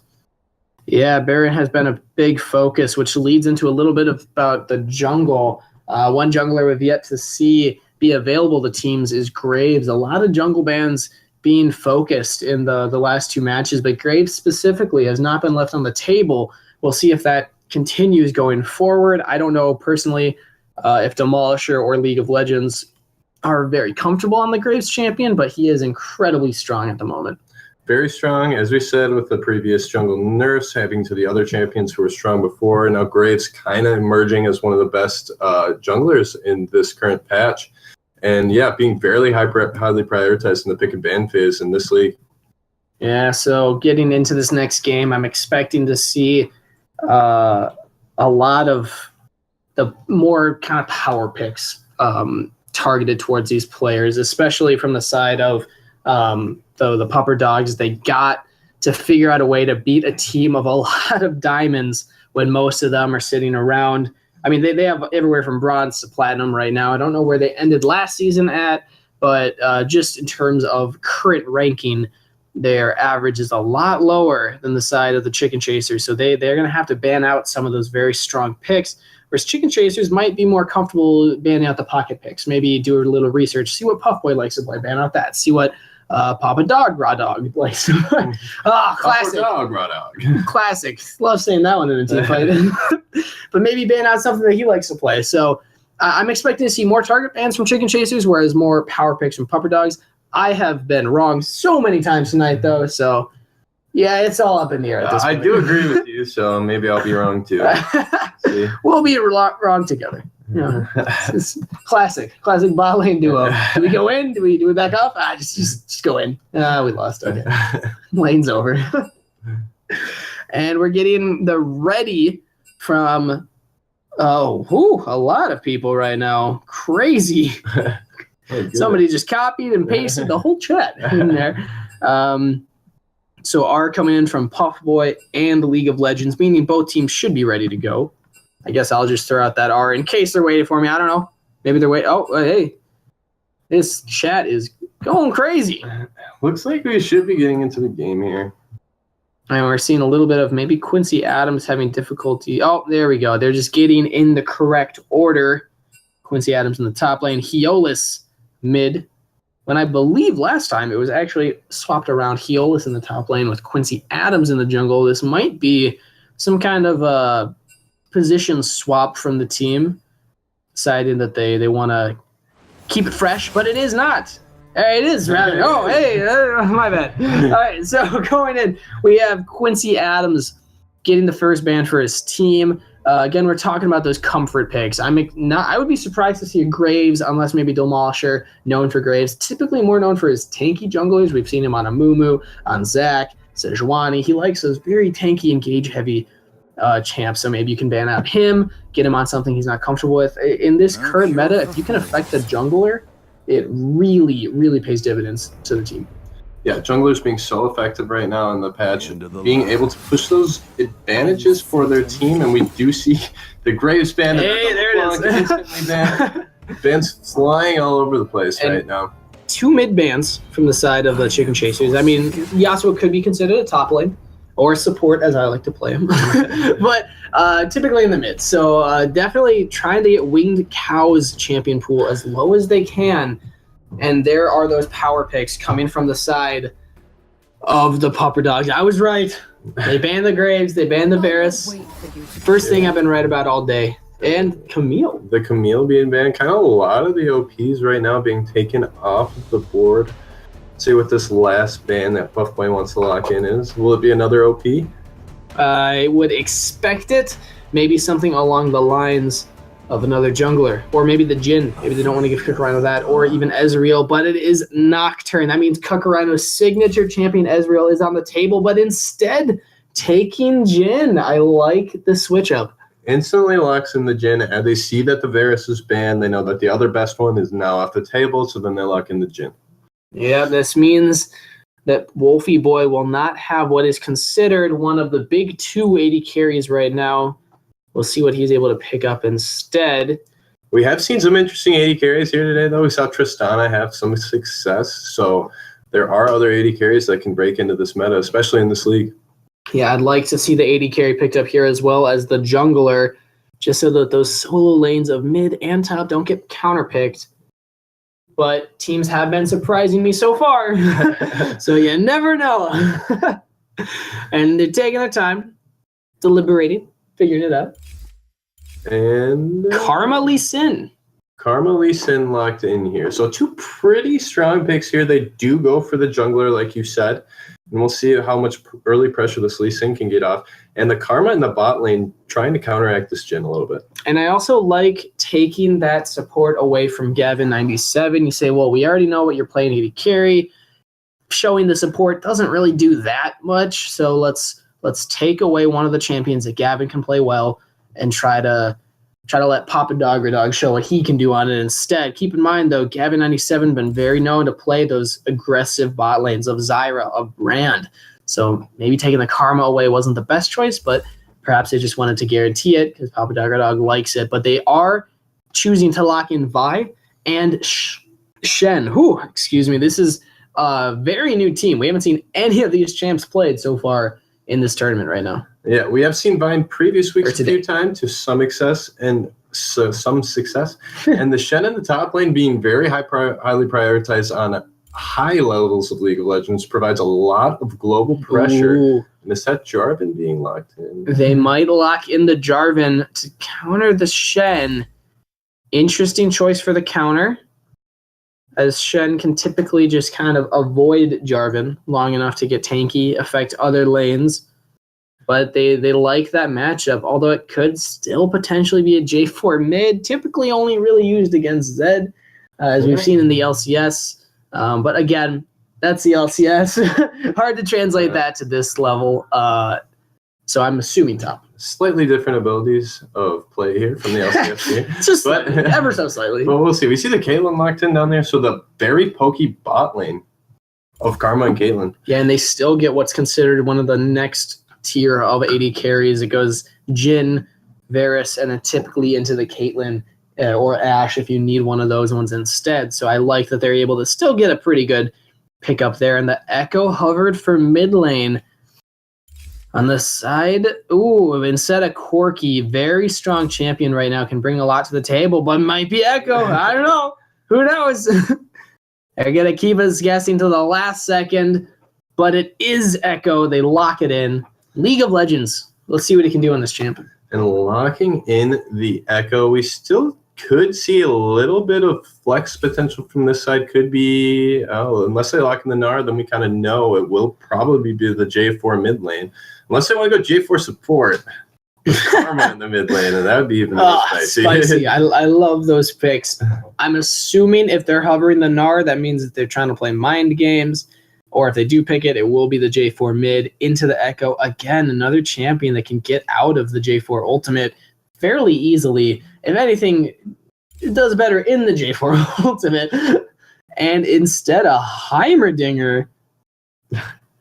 Yeah, Baron has been a big focus, which leads into a little bit about the jungle. One jungler we've yet to see be available to teams is Graves. A lot of jungle bans being focused in the last 2 matches, but Graves specifically has not been left on the table. We'll see if that continues going forward. I don't know personally if Demolisher or League of Legends are very comfortable on the Graves champion, but he is incredibly strong at the moment. Very strong, as we said with the previous jungle nerfs, having to the other champions who were strong before. Now Graves kind of emerging as one of the best junglers in this current patch. And yeah, being fairly highly prioritized in the pick and ban phase in this league. Yeah, so getting into this next game, I'm expecting to see a lot of the more kind of power picks targeted towards these players, especially from the side of the Pupper Dogs. They got to figure out a way to beat a team of a lot of diamonds when most of them are sitting around. I mean, they have everywhere from bronze to platinum right now. I don't know where they ended last season at, but just in terms of current ranking, their average is a lot lower than the side of the Chicken Chasers. So they're going to have to ban out some of those very strong picks, whereas Chicken Chasers might be more comfortable banning out the pocket picks. Maybe do a little research, see what Puff Boy likes to play, ban out that. See what Papa Dog, Raw Dog likes to play. Oh, classic. Papa Dog, Raw Dog. Classic. Love saying that one in a team fight. But maybe ban out something that he likes to play. So I'm expecting to see more target bans from Chicken Chasers, whereas more power picks from Pupper Dogs. I have been wrong so many times tonight, though. So, yeah, it's all up in the air at this point. I do agree with you, so maybe I'll be wrong, too. We'll be wrong together. Yeah, it's classic bot lane duo. Do we go in? Do we back up? Just go in. We lost. Okay, lane's over. And we're getting the ready from a lot of people right now. Crazy. Somebody just copied and pasted the whole chat in there. So R coming in from Puff Boy and the League of Legends, meaning both teams should be ready to go. I guess I'll just throw out that R in case they're waiting for me. I don't know. Maybe they're waiting. Oh, hey. This chat is going crazy. Looks like we should be getting into the game here. And we're seeing a little bit of maybe Quincy Adams having difficulty. Oh, there we go. They're just getting in the correct order. Quincy Adams in the top lane. Heolis mid. When I believe last time it was actually swapped around, Heolis in the top lane with Quincy Adams in the jungle. This might be some kind of position swap from the team. deciding that they want to keep it fresh, but it is not. It is rather. Oh, hey, my bad. All right, so going in, we have Quincy Adams getting the first ban for his team. Again, we're talking about those comfort picks. I would be surprised to see a Graves, unless maybe Demolisher, known for Graves. Typically more known for his tanky junglers. We've seen him on Amumu, on Zac, Sejuani. He likes those very tanky, engage-heavy champs, so maybe you can ban out him, get him on something he's not comfortable with. In this current meta, if you can affect the jungler, it really, really pays dividends to the team. Yeah, junglers being so effective right now in the patch, being able to push those advantages for their team, and we do see the Graves ban. Hey, there it is. Bans flying all over the place right now. 2 mid bans from the side of the Chicken Chasers. I mean, Yasuo could be considered a top lane, or support, as I like to play him, but typically in the mid. So definitely trying to get Winged Cow's champion pool as low as they can. And there are those power picks coming from the side of the Pupper Dogs. I was right. They banned the Graves. They banned the Varus. First thing I've been right about all day. And Camille. The Camille being banned. Kind of a lot of the OPs right now being taken off of the board. See what this last ban that Puffboy wants to lock in is. Will it be another OP? I would expect it. Maybe something along the lines of another jungler, or maybe the Jhin. Maybe they don't want to give Kakarino that, or even Ezreal, but it is Nocturne. That means Kakarino's signature champion Ezreal is on the table, but instead taking Jhin. I like the switch up. Instantly locks in the Jhin, and they see that the Varus is banned. They know that the other best one is now off the table, so then they lock in the Jhin. Yeah, this means that Wolfie Boy will not have what is considered one of the big 280 carries right now. We'll see what he's able to pick up instead. We have seen some interesting 80 carries here today, though. We saw Tristana have some success, so there are other 80 carries that can break into this meta, especially in this league. Yeah, I'd like to see the 80 carry picked up here as well as the jungler, just so that those solo lanes of mid and top don't get counterpicked. But teams have been surprising me so far, so you never know. And they're taking their time, deliberating, figuring it out. And Karma Lee Sin. Karma Lee Sin locked in here. So 2 pretty strong picks here. They do go for the jungler, like you said. And we'll see how much early pressure this Lee Sin can get off. And the Karma in the bot lane trying to counteract this Jhin a little bit. And I also like taking that support away from Gavin97. You say, well, we already know what you're playing AD carry. Showing the support doesn't really do that much. So let's take away one of the champions that Gavin can play well and try to let Papa Dog show what he can do on it instead. Keep in mind, though, Gavin97 been very known to play those aggressive bot lanes of Zyra, of Brand. So maybe taking the Karma away wasn't the best choice, but perhaps they just wanted to guarantee it because Papa Dog likes it. But they are choosing to lock in Vi and Shen. Excuse me. This is a very new team. We haven't seen any of these champs played so far in this tournament right now. Yeah, we have seen Vi in previous weeks a few times to some success, and the Shen in the top lane being very highly prioritized on high levels of League of Legends provides a lot of global pressure. Ooh. And is that Jarvan being locked in? They might lock in the Jarvan to counter the Shen. Interesting choice for the counter, as Shen can typically just kind of avoid Jarvan long enough to get tanky, affect other lanes. But they like that matchup, although it could still potentially be a J4 mid, typically only really used against Zed, as we've seen in the LCS. But again, that's the LCS. Hard to translate that to this level. So I'm assuming top. Slightly different abilities of play here from the LCS here. Just ever so slightly. But we'll see. We see the Caitlyn locked in down there, so the very pokey bot lane of Karma and Caitlyn. Yeah, and they still get what's considered one of the next tier of 80 carries. It goes Jhin, Varus, and then typically into the Caitlyn or Ashe if you need one of those ones instead. So I like that they're able to still get a pretty good pickup there. And the Echo hovered for mid lane. On the side, instead of Corki, very strong champion right now, can bring a lot to the table, but might be Echo. I don't know. Who knows? They're going to keep us guessing till the last second, but it is Echo. They lock it in. League of Legends. Let's see what he can do on this champion. And locking in the Echo, we still could see a little bit of flex potential from this side. Could be, unless they lock in the Gnar, then we kind of know it will probably be the J4 mid lane. Unless they want to go J4 support, Karma in the mid lane, and that would be even more spicy. Spicy. I love those picks. I'm assuming if they're hovering the Gnar, that means that they're trying to play mind games. Or if they do pick it, it will be the J4 mid into the Echo. Again, another champion that can get out of the J4 ultimate fairly easily. If anything, it does better in the J4 ultimate. And instead of Heimerdinger,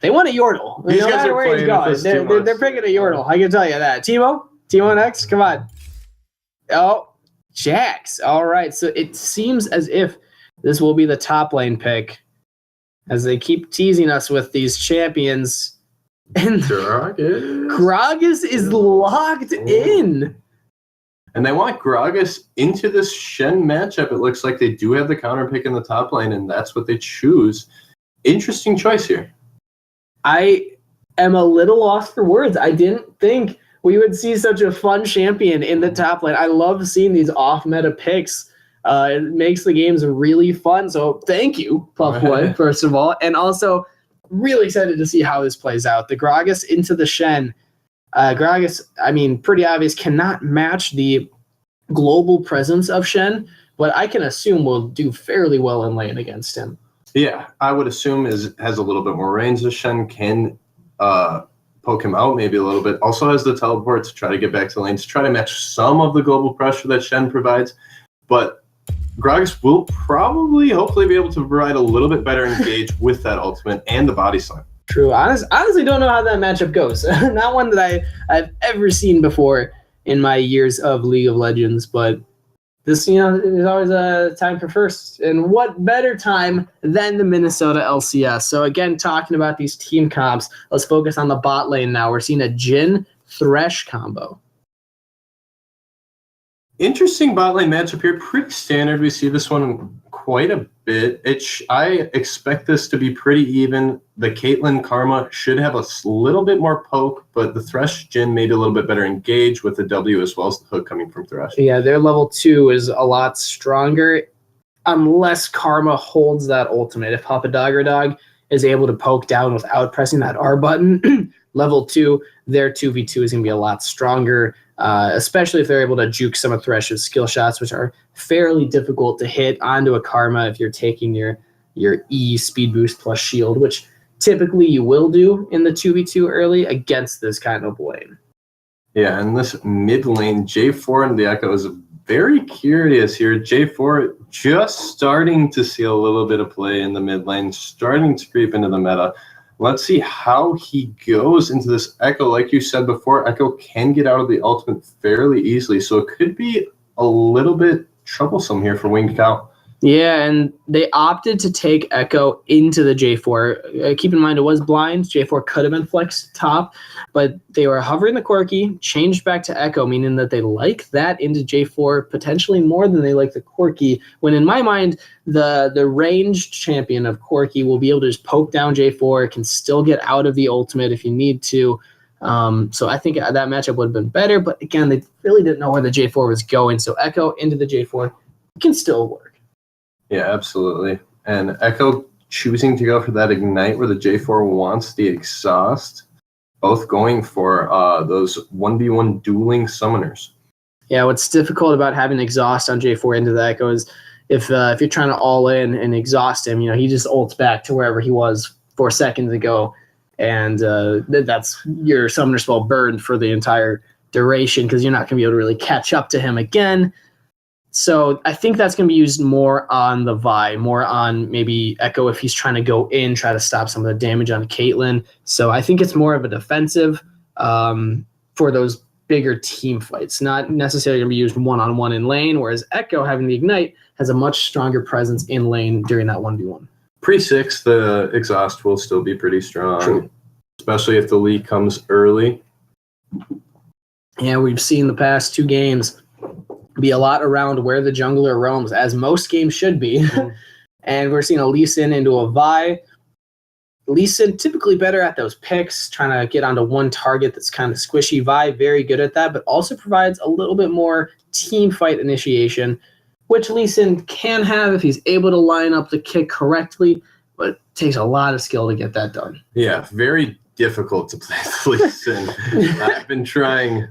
they want a Yordle. These no guys matter are where he's playing going, they're picking a Yordle. I can tell you that. Timo next. Come on. Oh, Jax. All right. So it seems as if this will be the top lane pick, as they keep teasing us with these champions. And Gragas is locked in. And they want Gragas into this Shen matchup. It looks like they do have the counter pick in the top lane, and that's what they choose. Interesting choice here. I am a little lost for words. I didn't think we would see such a fun champion in the top lane. I love seeing these off-meta picks. It makes the games really fun. So thank you, Puffboy, first of all. And also, really excited to see how this plays out. The Gragas into the Shen. Gragas, I mean, pretty obvious, cannot match the global presence of Shen, but I can assume will do fairly well in lane against him. Yeah, I would assume has a little bit more range. The Shen can poke him out maybe a little bit. Also has the teleport to try to get back to lane, to try to match some of the global pressure that Shen provides. But Gragas will probably, hopefully, be able to provide a little bit better engage with that ultimate and the body slam. True. Honestly, don't know how that matchup goes. Not one that I've ever seen before in my years of League of Legends, but this, is always a time for first. And what better time than the Minnesota LCS? So again, talking about these team comps, let's focus on the bot lane now. We're seeing a Jhin Thresh combo. Interesting bot lane matchup here. Pretty standard. We see this one quite a bit. I expect this to be pretty even. The Caitlyn Karma should have a little bit more poke, but the Thresh Jhin maybe a little bit better engage with the W as well as the hook coming from Thresh. Yeah, their level 2 is a lot stronger unless Karma holds that ultimate. If Dog is able to poke down without pressing that R button, level 2, their 2v2 is going to be a lot stronger. Especially if they're able to juke some of Thresh's skill shots, which are fairly difficult to hit onto a Karma if you're taking your E speed boost plus shield, which typically you will do in the 2v2 early against this kind of lane. Yeah, and this mid lane, J4 and the Echo is very curious here. J4 just starting to see a little bit of play in the mid lane, starting to creep into the meta. Let's see how he goes into this Echo. Like you said before, Echo can get out of the ultimate fairly easily, so it could be a little bit troublesome here for Winged Cow. Yeah, and they opted to take Echo into the J4. Keep in mind, it was blind. J4 could have been flexed top, but they were hovering the Corki, changed back to Echo, meaning that they like that into J4 potentially more than they like the Corki, when in my mind, the ranged champion of Corki will be able to just poke down J4, can still get out of the ultimate if you need to. So I think that matchup would have been better, but again, they really didn't know where the J4 was going, so Echo into the J4 can still work. Yeah, absolutely. And Echo choosing to go for that Ignite where the J4 wants the Exhaust, both going for those 1v1 dueling summoners. Yeah, what's difficult about having Exhaust on J4 into the Echo is if you're trying to all in and exhaust him, he just ults back to wherever he was 4 seconds ago, and that's your summoner spell burned for the entire duration because you're not going to be able to really catch up to him again. So I think that's going to be used more on the Vi, more on maybe Echo if he's trying to go in, try to stop some of the damage on Caitlyn. So I think it's more of a defensive for those bigger team fights, not necessarily going to be used one-on-one in lane, whereas Echo having the Ignite has a much stronger presence in lane during that 1v1. Pre-6, the Exhaust will still be pretty strong, True. Especially if the lead comes early. Yeah, we've seen the past 2 games be a lot around where the jungler roams, as most games should be. And we're seeing a Lee Sin into a Vi. Lee Sin typically better at those picks, trying to get onto one target that's kind of squishy. Vi, very good at that, but also provides a little bit more team fight initiation, which Lee Sin can have if he's able to line up the kick correctly, but it takes a lot of skill to get that done. Yeah, very difficult to play the Lee Sin. I've been trying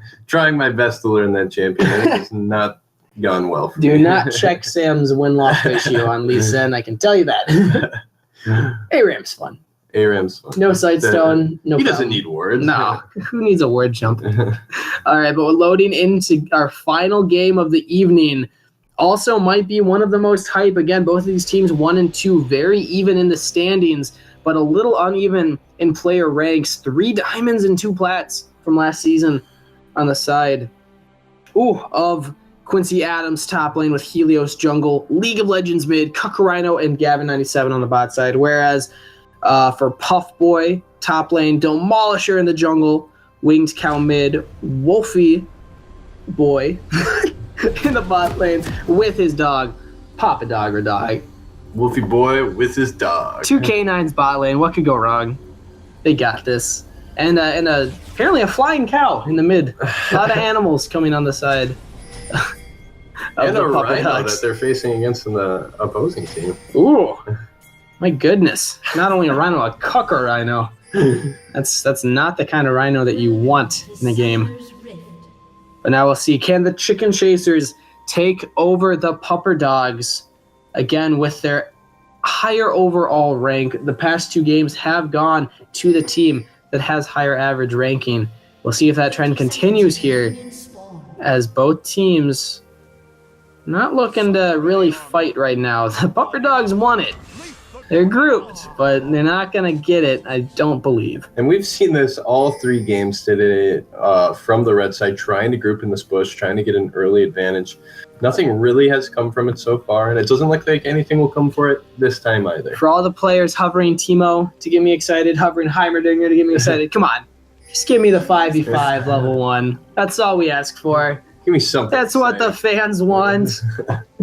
my best to learn that champion, and it has not gone well for me. Do not check Sam's win-loss ratio on Lee Sin, I can tell you that. ARAM's fun. ARAM's fun. No Sightstone, no He problem. doesn't need words. No, who needs a word jump? All right, but we're loading into our final game of the evening. Also might be one of the most hype. Again, both of these teams 1 and 2, very even in the standings, but a little uneven in player ranks. 3 diamonds and 2 plats from last season on the side of Quincy Adams top lane with Helios jungle, League of Legends mid, Kakarino and Gavin97 on the bot side. Whereas for Puff Boy, top lane, Demolisher in the jungle, Winged Cow mid, Wolfie Boy in the bot lane with his dog, Papa Dog or Dog. Wolfie Boy with his dog. 2 K9s bot lane, what could go wrong? They got this. And apparently a flying cow in the mid. A lot of animals coming on the side. And a rhino that they're facing against in the opposing team. Ooh, my goodness. Not only a rhino, a cucker rhino. That's not the kind of rhino that you want in the game. But now we'll see, can the Chicken Chasers take over the Pupper Dogs? Again, with their higher overall rank, the past 2 games have gone to the team that has higher average ranking. We'll see if that trend continues here, as both teams not looking to really fight right now. The Pupper Dogs want it. They're grouped, but they're not going to get it, I don't believe. And we've seen this all 3 games today from the red side, trying to group in this bush, trying to get an early advantage. Nothing really has come from it so far, and it doesn't look like anything will come for it this time either. For all the players hovering Timo to get me excited, hovering Heimerdinger to get me excited, come on. Just give me the 5v5 level 1. That's all we ask for. Give me something. That's what the fans want.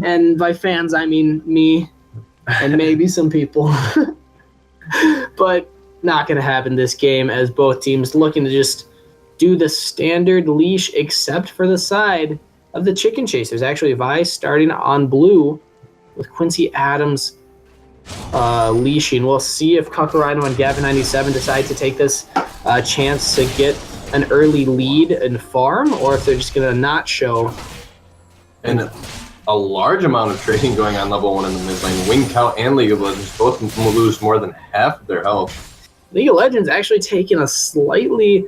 And by fans, I mean me and maybe some people. But not going to happen this game, as both teams looking to just do the standard leash, except for the side of the Chicken Chasers. Actually, Vi starting on blue with Quincy Adams leashing. We'll see if Kakarino and Gavin97 decide to take this chance to get an early lead and farm, or if they're just going to not show. And a large amount of trading going on level 1 in the mid lane. Winged Cow and League of Legends both lose more than half of their health. League of Legends actually taking a slightly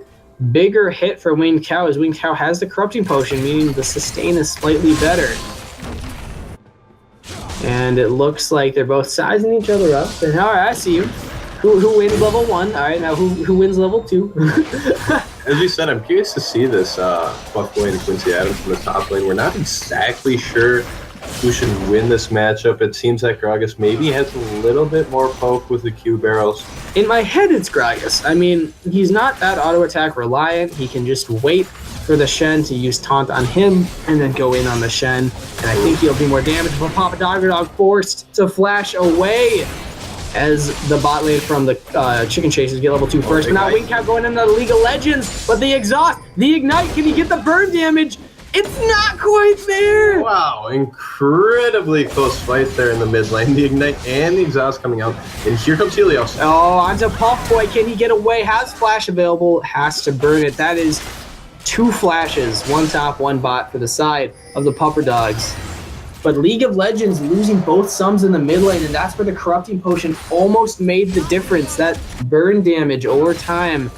bigger hit for Winged Cow, as Winged Cow has the Corrupting Potion, meaning the sustain is slightly better. And it looks like they're both sizing each other up. And all right, I see you. Who wins level 1? All right, now who wins level 2? As you said, I'm curious to see this Puff Boy and Quincy Adams from the top lane. We're not exactly sure who should win this matchup. It seems like Gragas maybe has a little bit more poke with the Q barrels. In my head, it's Gragas. I mean, he's not that auto attack reliant. He can just wait for the Shen to use taunt on him and then go in on the Shen. And I think he'll do more damage, but Papa Dog forced to flash away as the bot lane from the Chicken Chasers get level 2 first. But now Winged Cow going into the League of Legends, but the exhaust, the ignite, can he get the burn damage? It's not quite there! Wow, incredibly close fight there in the mid lane. The ignite and the exhaust coming out. And here comes Helios. Oh, onto Puff Boy. Can he get away? Has flash available, has to burn it. That is 2 flashes, 1 top, 1 bot for the side of the Pupper Dogs. But League of Legends losing both sums in the mid lane, and that's where the Corrupting Potion almost made the difference. That burn damage over time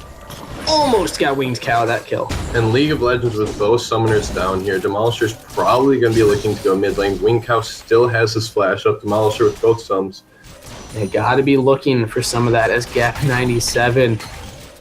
almost got Winged Cow that kill. And League of Legends with both summoners down here, Demolisher's probably going to be looking to go mid lane. Winged Cow still has his flash up. Demolisher with both sums. They got to be looking for some of that, as Gap97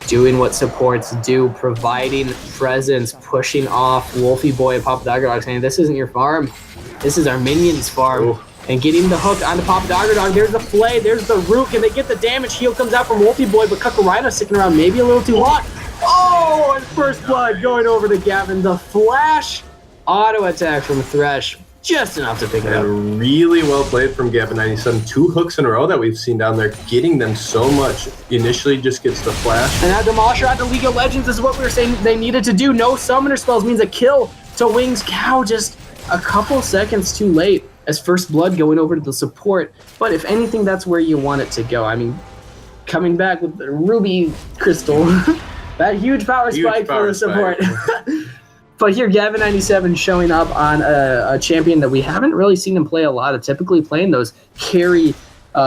doing what supports do, providing presence, pushing off Wolfie Boy and Papa Dog, saying, this isn't your farm. This is our minions farm. Ooh. And getting the hook onto Papa Dog. There's the play. There's the root. Can they get the damage? Heal comes out from Wolfie Boy, but Kakarino sticking around maybe a little too long. Oh, and first blood going over to Gavin. The flash auto attack from Thresh. just enough to pick it up. And really well played from Gavin97. 2 hooks in a row that we've seen down there, getting them so much. Initially just gets the flash. And now Demolisher at the League of Legends is what we were saying they needed to do. No summoner spells means a kill to Wings Cow, just a couple seconds too late as First Blood going over to the support. But if anything, that's where you want it to go. I mean, coming back with the Ruby Crystal, that huge power spike for the support. But here, Gavin97 showing up on a champion that we haven't really seen him play a lot of, typically playing those carry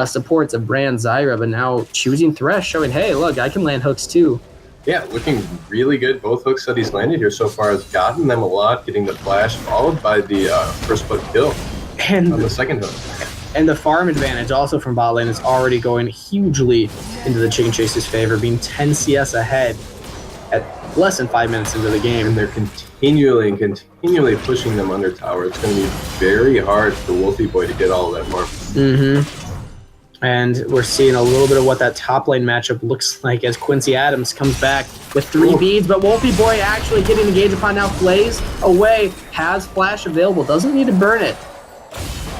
supports of Brand Zyra, but now choosing Thresh, showing, hey, look, I can land hooks too. Yeah, looking really good. Both hooks that he's landed here so far has gotten them a lot, getting the flash, followed by the first blood kill on the second hook. And the farm advantage also from bot lane is already going hugely into the Chicken Chasers' favor, being 10 CS ahead at less than 5 minutes into the game. And they're continually pushing them under tower. It's going to be very hard for Wolfie Boy to get all of that farm. And we're seeing a little bit of what that top lane matchup looks like as Quincy Adams comes back with 3 beads, but Wolfie Boy actually getting engaged upon now, flays away, has flash available, doesn't need to burn it.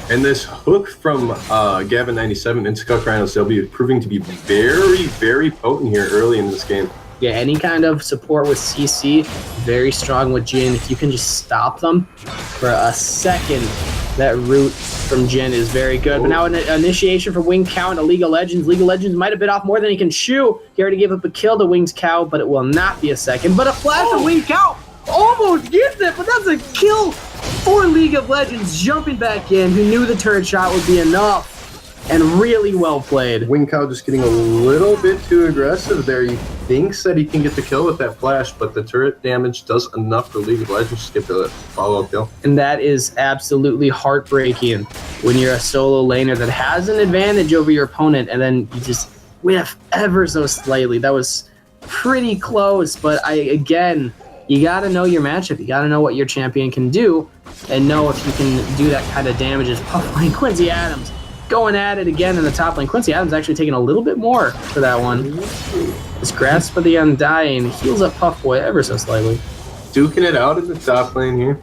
And this hook from Gavin97 into Cuck Rhinos, they'll be proving to be very, very potent here early in this game. Yeah, any kind of support with CC, very strong with Jhin. If you can just stop them for a second, that root from Jhin is very good. But now an initiation for Wing Cow into League of Legends. League of Legends might have bit off more than he can chew. He already gave up a kill to Wings Cow, but it will not be a second. But a flash of Wing Cow almost gets it, but that's a kill for League of Legends. Jumping back in, who knew the turret shot would be enough. And really well played. Wing Cow just getting a little bit too aggressive there. He thinks that he can get the kill with that flash, but the turret damage does enough for League of Legends to get the follow-up kill. And that is absolutely heartbreaking when you're a solo laner that has an advantage over your opponent and then you just whiff ever so slightly. That was pretty close, but again, you got to know your matchup. You got to know what your champion can do and know if you can do that kind of damage as Puff Lane Quincy Adams. Going at it again in the top lane. Quincy Adams actually taking a little bit more for that one. This Grasp of the Undying heals up Puff Boy ever so slightly. Duking it out in the top lane here.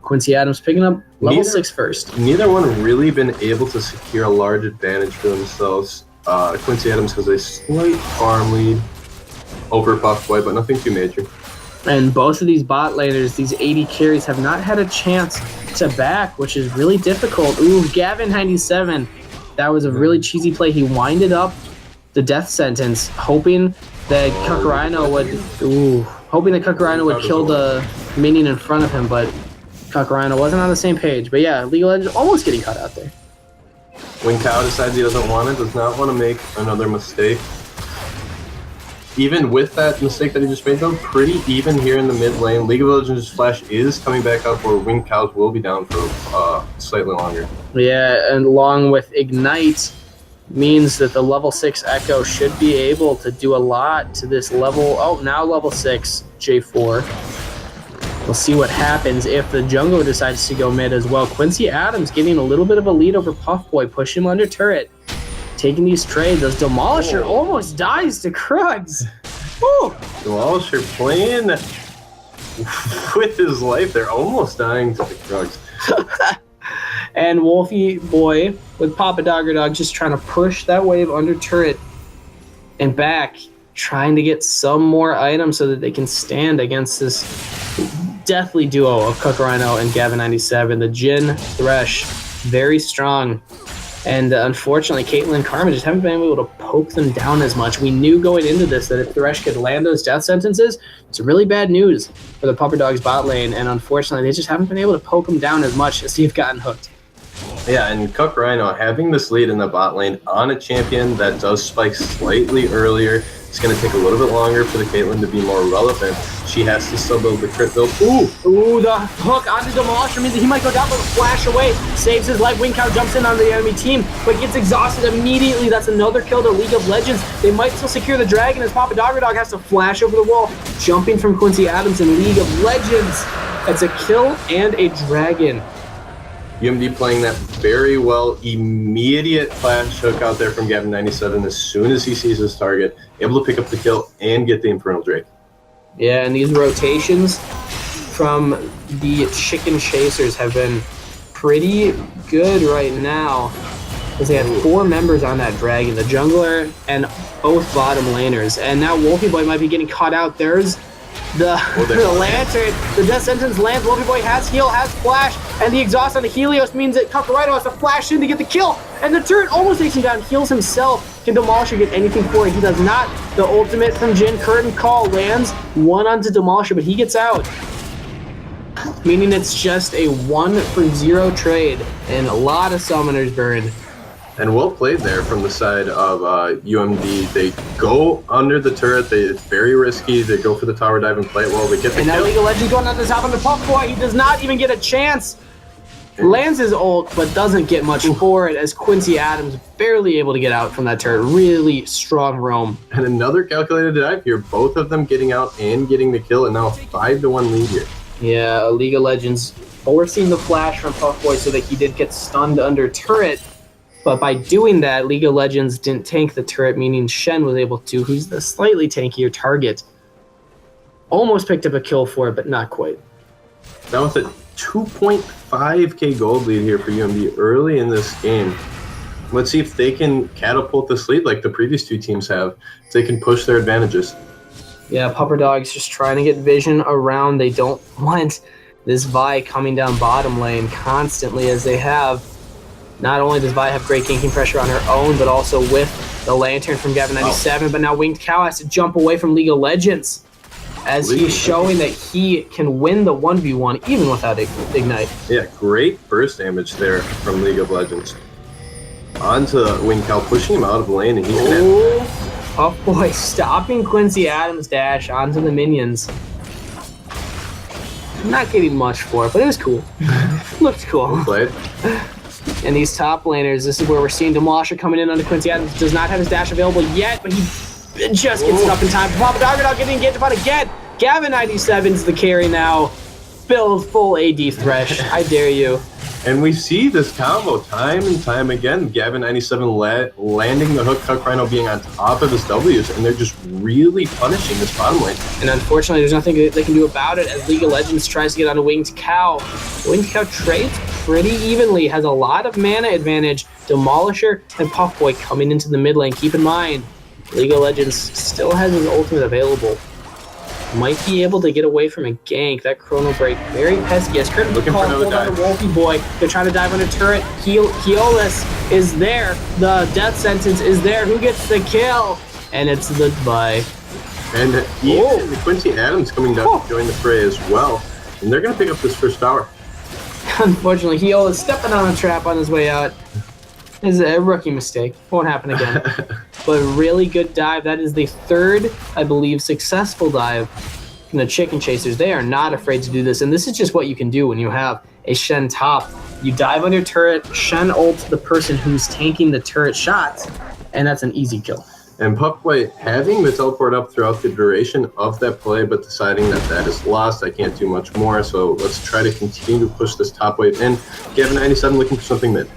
Quincy Adams picking up level 6 first. Neither one really been able to secure a large advantage for themselves. Quincy Adams has a slight farm lead over Puff Boy, but nothing too major. And both of these bot laners, these 80 carries, have not had a chance to back, which is really difficult. Ooh, Gavin97. That was a really cheesy play. He winded up the death sentence, hoping that Cuck Rhino would kill the minion in front of him, but Cuck Rhino wasn't on the same page. But yeah, League of Legends almost getting cut out there. Wing Cow decides he doesn't want it, does not want to make another mistake. Even with that mistake that he just made, though, pretty even here in the mid lane. League of Legends Flash is coming back up where Wing Cows will be down for slightly longer. Yeah, and along with Ignite means that the level 6 Echo should be able to do a lot to this level. Oh, now level 6 J4. We'll see what happens if the jungle decides to go mid as well. Quincy Adams getting a little bit of a lead over Puff Boy, push him under turret. Taking these trades as Demolisher almost dies to Krugs. Woo! Demolisher playing with his life. They're almost dying to the Krugs. And Wolfie Boy with Papa Dogger Dog just trying to push that wave under turret and back, trying to get some more items so that they can stand against this deathly duo of Cuck Rhino and Gavin97. The Jhin Thresh, very strong. And unfortunately, Caitlyn and Karma just haven't been able to poke them down as much. We knew going into this that if Thresh could land those death sentences, it's really bad news for the Pupper Dogs bot lane. And unfortunately, they just haven't been able to poke them down as much as they've gotten hooked. Yeah, and Cuck Rhino having this lead in the bot lane on a champion that does spike slightly earlier. It's going to take a little bit longer for the Caitlyn to be more relevant. She has to still build the crit build. Ooh, the hook onto Demolisher means that he might go down, but flash away. Saves his life. Wing Cow jumps in on the enemy team, but gets exhausted immediately. That's another kill to League of Legends. They might still secure the dragon as Papa Dogger Dog has to flash over the wall. Jumping from Quincy Adams in League of Legends. That's a kill and a dragon. UMD playing that very well. Immediate flash hook out there from Gavin97 as soon as he sees his target. Able to pick up the kill and get the Infernal Drake. Yeah, and these rotations from the Chicken Chasers have been pretty good right now. Because they have 4 members on that dragon, the jungler and both bottom laners. And now Wolfie Boy might be getting caught out. There's the lantern. The Death Sentence lands. Wolfie Boy has heal, has flash, and the exhaust on the Helios means that Kakarito has to flash in to get the kill. And the turret almost takes him down, heals himself. Can Demolisher get anything for it? He does not. The ultimate from Jin, Curtain Call, lands 1 onto Demolisher, but he gets out. Meaning it's just a 1-for-0 trade, and a lot of summoners burned. And well played there from the side of UMD. They go under the turret. It's very risky. They go for the tower dive and play it well. They get the kill. And now League of Legends going on the top of the Puff Boy. He does not even get a chance. Lands his ult, but doesn't get much for it as Quincy Adams barely able to get out from that turret. Really strong roam. And another calculated dive here. Both of them getting out and getting the kill, and now a 5-1 lead here. Yeah, League of Legends forcing the flash from Puff Boy so that he did get stunned under turret. But by doing that, League of Legends didn't tank the turret, meaning Shen was able to, who's the slightly tankier target. Almost picked up a kill for it, but not quite. That was a 2.5k gold lead here for UMD early in this game. Let's see if they can catapult this lead like the previous 2 teams have. If they can push their advantages. Yeah, Pupper Dog's just trying to get vision around. They don't want this Vi coming down bottom lane constantly as they have. Not only does Vi have great ganking pressure on her own, but also with the Lantern from Gavin97, but now Winged Cow has to jump away from League of Legends as he's showing that he can win the 1v1 even without Ignite. Yeah, great burst damage there from League of Legends. Onto Winged Cow, pushing him out of the lane, and he's gonna... Puff Boy stopping Quincy Adams' dash onto the minions. Not getting much for it, but it was cool. Looked cool. Well played. And these top laners, this is where we're seeing Demolisher coming in onto Quincy Adams. Does not have his dash available yet, but he just gets it up in time. Papa Dog not getting engaged upon again. Gavin97's the carry now. Build full AD Thresh. I dare you. And we see this combo time and time again. Gavin97 landing the hook, Cuck Rhino being on top of his W's, and they're just really punishing this bottom lane. And unfortunately, there's nothing they can do about it as League of Legends tries to get on a Winged Cow. Winged Cow trades pretty evenly, has a lot of mana advantage. Demolisher and Puff Boy coming into the mid lane. Keep in mind, League of Legends still has his ultimate available. Might be able to get away from a gank. That Chrono Break, very pesky. As Curtain Looking Call for another dive. Wolfie Boy. They're trying to dive under turret. Keolis is there. The Death Sentence is there. Who gets the kill? And it's the Vi. And even Quincy Adams coming down to join the fray as well. And they're going to pick up this first tower. Unfortunately, Heol is stepping on a trap on his way out. It's a rookie mistake. Won't happen again. But really good dive. That is the 3rd, I believe, successful dive from the Chicken Chasers. They are not afraid to do this. And this is just what you can do when you have a Shen top. You dive under turret, Shen ult the person who's tanking the turret shots, and that's an easy kill. And Puff Boy having the teleport up throughout the duration of that play, but deciding that that is lost. I can't do much more, so let's try to continue to push this top wave in. Gavin97 looking for something mid.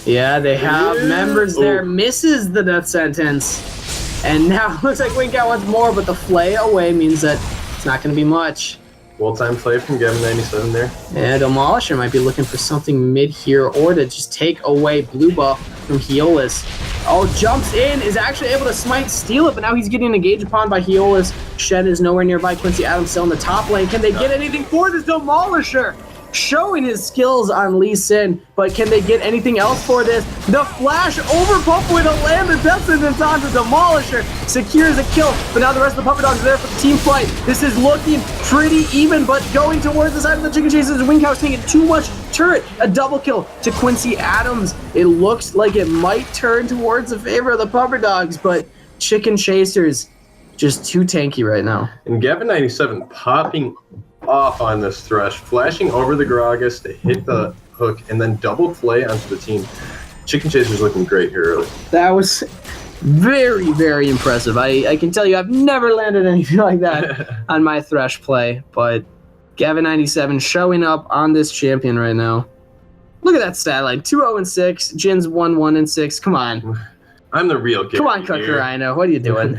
Yeah, they have members there. Misses the Death Sentence. And now looks like Winged Cow wants more, but the flay away means that it's not going to be much. Well-timed play from Gavin97 there. Yeah, Demolisher might be looking for something mid here or to just take away blue buff from Heolis. Oh, jumps in, is actually able to smite, steal it, but now he's getting engaged upon by Heolis. Shed is nowhere nearby. Quincy Adams still in the top lane. Can they get anything for this Demolisher? Showing his skills on Lee Sin, but can they get anything else for this? The flash over Puff Boy to land the Death Sentence onto Demolisher. Secures a kill, but now the rest of the Puppet Dogs are there for the team fight. This is looking pretty even, but going towards the side of the Chicken Chasers. Wing Cow's taking too much turret. A double kill to Quincy Adams. It looks like it might turn towards the favor of the Puppet Dogs, but Chicken Chasers just too tanky right now. And Gavin97 popping off on this Thresh, flashing over the Gragas to hit the hook, and then double play onto the team. Chicken Chaser's looking great here early. That was very, very impressive. I can tell you I've never landed anything like that on my Thresh play, but Gavin97 showing up on this champion right now. Look at that stat line, 2-0-6, Jin's 1-1-6. Come on. I'm the real kid. Come on, Cucker Rhino. What are you doing?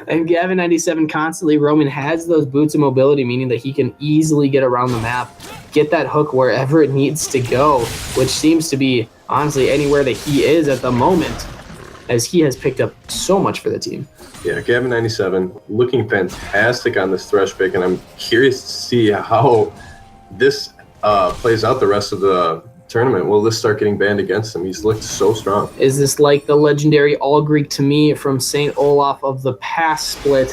And Gavin97 constantly roaming, has those boots of mobility, meaning that he can easily get around the map. get that hook wherever it needs to go, which seems to be, honestly, anywhere that he is at the moment, as he has picked up so much for the team. Yeah, Gavin 97 looking fantastic on this Thresh pick, and I'm curious to see how this plays out the rest of the tournament. Will this start getting banned against him? He's looked so strong. Is this like the legendary All-Greek to me from St. Olaf of the past split,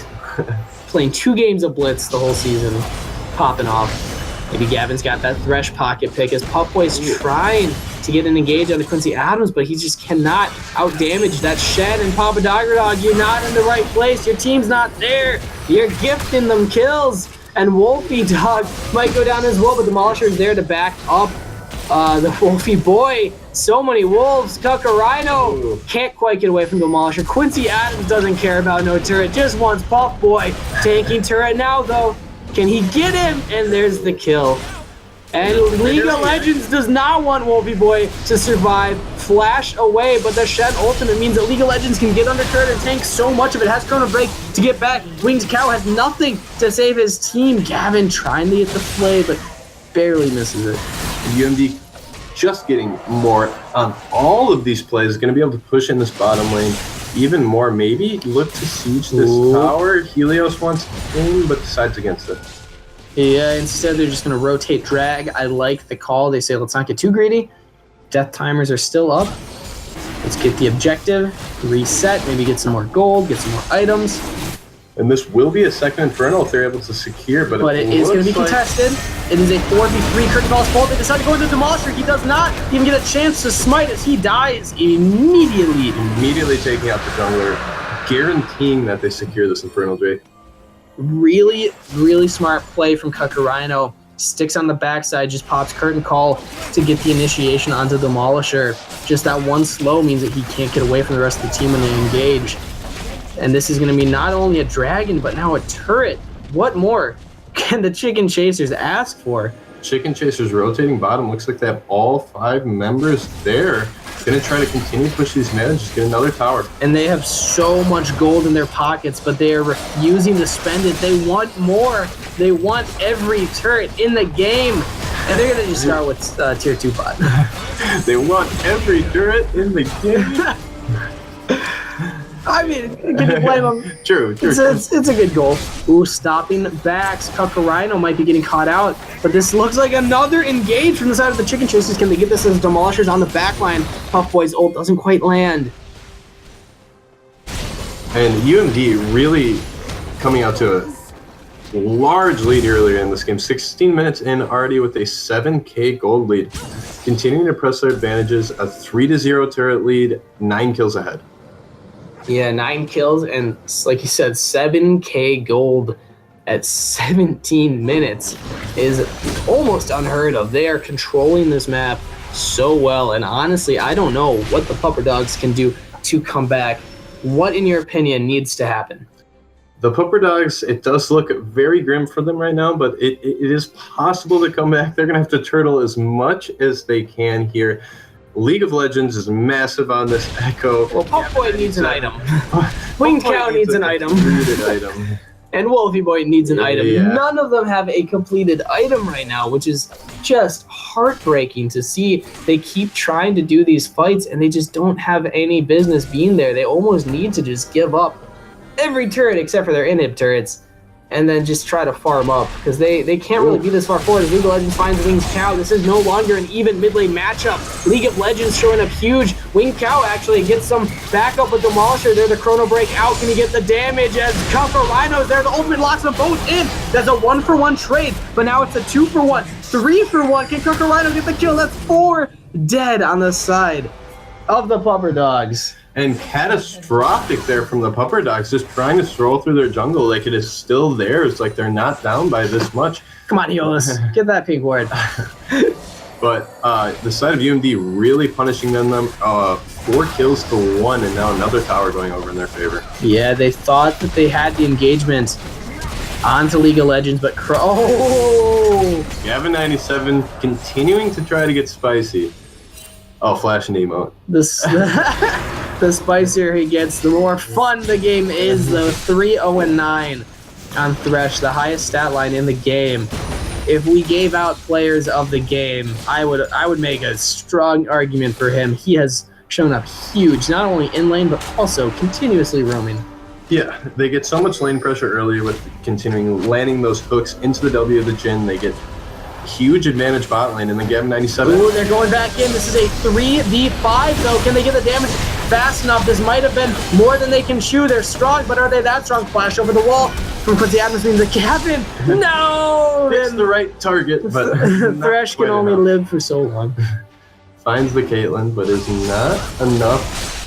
playing 2 games of Blitz the whole season, popping off? Maybe Gavin's got that Thresh pocket pick as Puffboy's trying to get an engage on the Quincy Adams, but he just cannot out-damage that Shen and Papa Dog. You're not in the right place. Your team's not there. You're gifting them kills. And Wolfie Dog might go down as well, but Demolisher's there to back up the Wolfie boy. So many wolves. Cucurino can't quite get away from Demolisher. Quincy Adams doesn't care about no turret, just wants Puff Boy. Tanking turret now, though. Can he get him? And there's the kill. And League of Legends does not want Wolfie Boy to survive. Flash away, but the Shen ultimate means that League of Legends can get under turret and tank so much of it. Has Chrono Break to get back. Winged Cow has nothing to save his team. Gavin trying to get the play, but barely misses it. UMD just getting more on all of these plays. Going to be able to push in this bottom lane even more. Maybe look to siege this tower. Helios wants in, but decides against it. Yeah, instead they're just going to rotate drag. I like the call. They say let's not get too greedy. Death timers are still up. Let's get the objective, reset, maybe get some more gold, get some more items. And this will be a second Inferno if they're able to secure, but it is going to be contested. It is a 4v3 Curtain Ball's fault. They decide to go into the Demolisher. He does not even get a chance to smite as he dies immediately. Immediately taking out the jungler, guaranteeing that they secure this Infernal Drake. Really, really smart play from Cucurino. Sticks on the backside, just pops Curtain Call to get the initiation onto Demolisher. Just that one slow means that he can't get away from the rest of the team when they engage. And this is going to be not only a dragon, but now a turret. What more can the Chicken Chasers ask for? Chicken Chasers rotating bottom. Looks like they have all 5 members there. Going to try to continue to push these mid, just get another tower. And they have so much gold in their pockets, but they are refusing to spend it. They want more. They want every turret in the game. And they're going to just start with tier 2 bot. They want every turret in the game. I mean, can you blame them? True. It's a good goal. Ooh, stopping backs. Cucurino might be getting caught out, but this looks like another engage from the side of the Chicken Chasers. Can they get this as Demolishers on the back line? Puffboy's ult doesn't quite land. And UMD really coming out to a large lead earlier in this game. 16 minutes in already with a 7k gold lead. Continuing to press their advantages. A 3-0 turret lead, 9 kills ahead. Yeah, 9 kills and, like you said, 7k gold at 17 minutes is almost unheard of. They are controlling this map so well, and honestly, I don't know what the Pupper Dogs can do to come back. What, in your opinion, needs to happen? The Pupper Dogs, it does look very grim for them right now, but it is possible to come back. They're going to have to turtle as much as they can here. League of Legends is massive on this Echo. Well, Puffboy needs an item. Winged Cow needs an item. And Wolfie Boy needs an item. Yeah. None of them have a completed item right now, which is just heartbreaking to see. They keep trying to do these fights, and they just don't have any business being there. They almost need to just give up every turret except for their inhib turrets, and then just try to farm up, because they can't really be this far forward as League of Legends finds Winged Cow. This is no longer an even mid lane matchup. League of Legends showing up huge. Winged Cow actually gets some backup with Demolisher. There, the Chrono Break out. Can he get the damage as Cucurino's there? The ultimate locks them both in. That's a 1-for-1 trade, but now it's a 2-for-1, 3-for-1. Can Cucurino get the kill? That's 4 dead on the side of the Pupper Dogs. And catastrophic there from the Pupper Dogs, just trying to stroll through their jungle like it is still theirs, like they're not down by this much. Come on, Eolus, get that pink ward. But the side of UMD really punishing them. 4 kills to 1, and now another tower going over in their favor. Yeah, they thought that they had the engagement onto League of Legends, but Gavin 97 continuing to try to get spicy. Oh, flash and emote. The spicier he gets, the more fun the game is, though. 3-0-9 on Thresh, the highest stat line in the game. if we gave out players of the game, I would make a strong argument for him. He has shown up huge, not only in lane, but also continuously roaming. Yeah, they get so much lane pressure early with continuing landing those hooks into the W of the Jhin. They get huge advantage bot lane, and then Gavin 97. Ooh, they're going back in. This is a 3v5, though. Can they get the damage fast enough? This might have been more than they can chew. They're strong, but are they that strong? Flash over the wall from Quincy Adams means the Gavin. No! It's the right target, but Thresh can only live for so long. Finds the Caitlyn, but is not enough.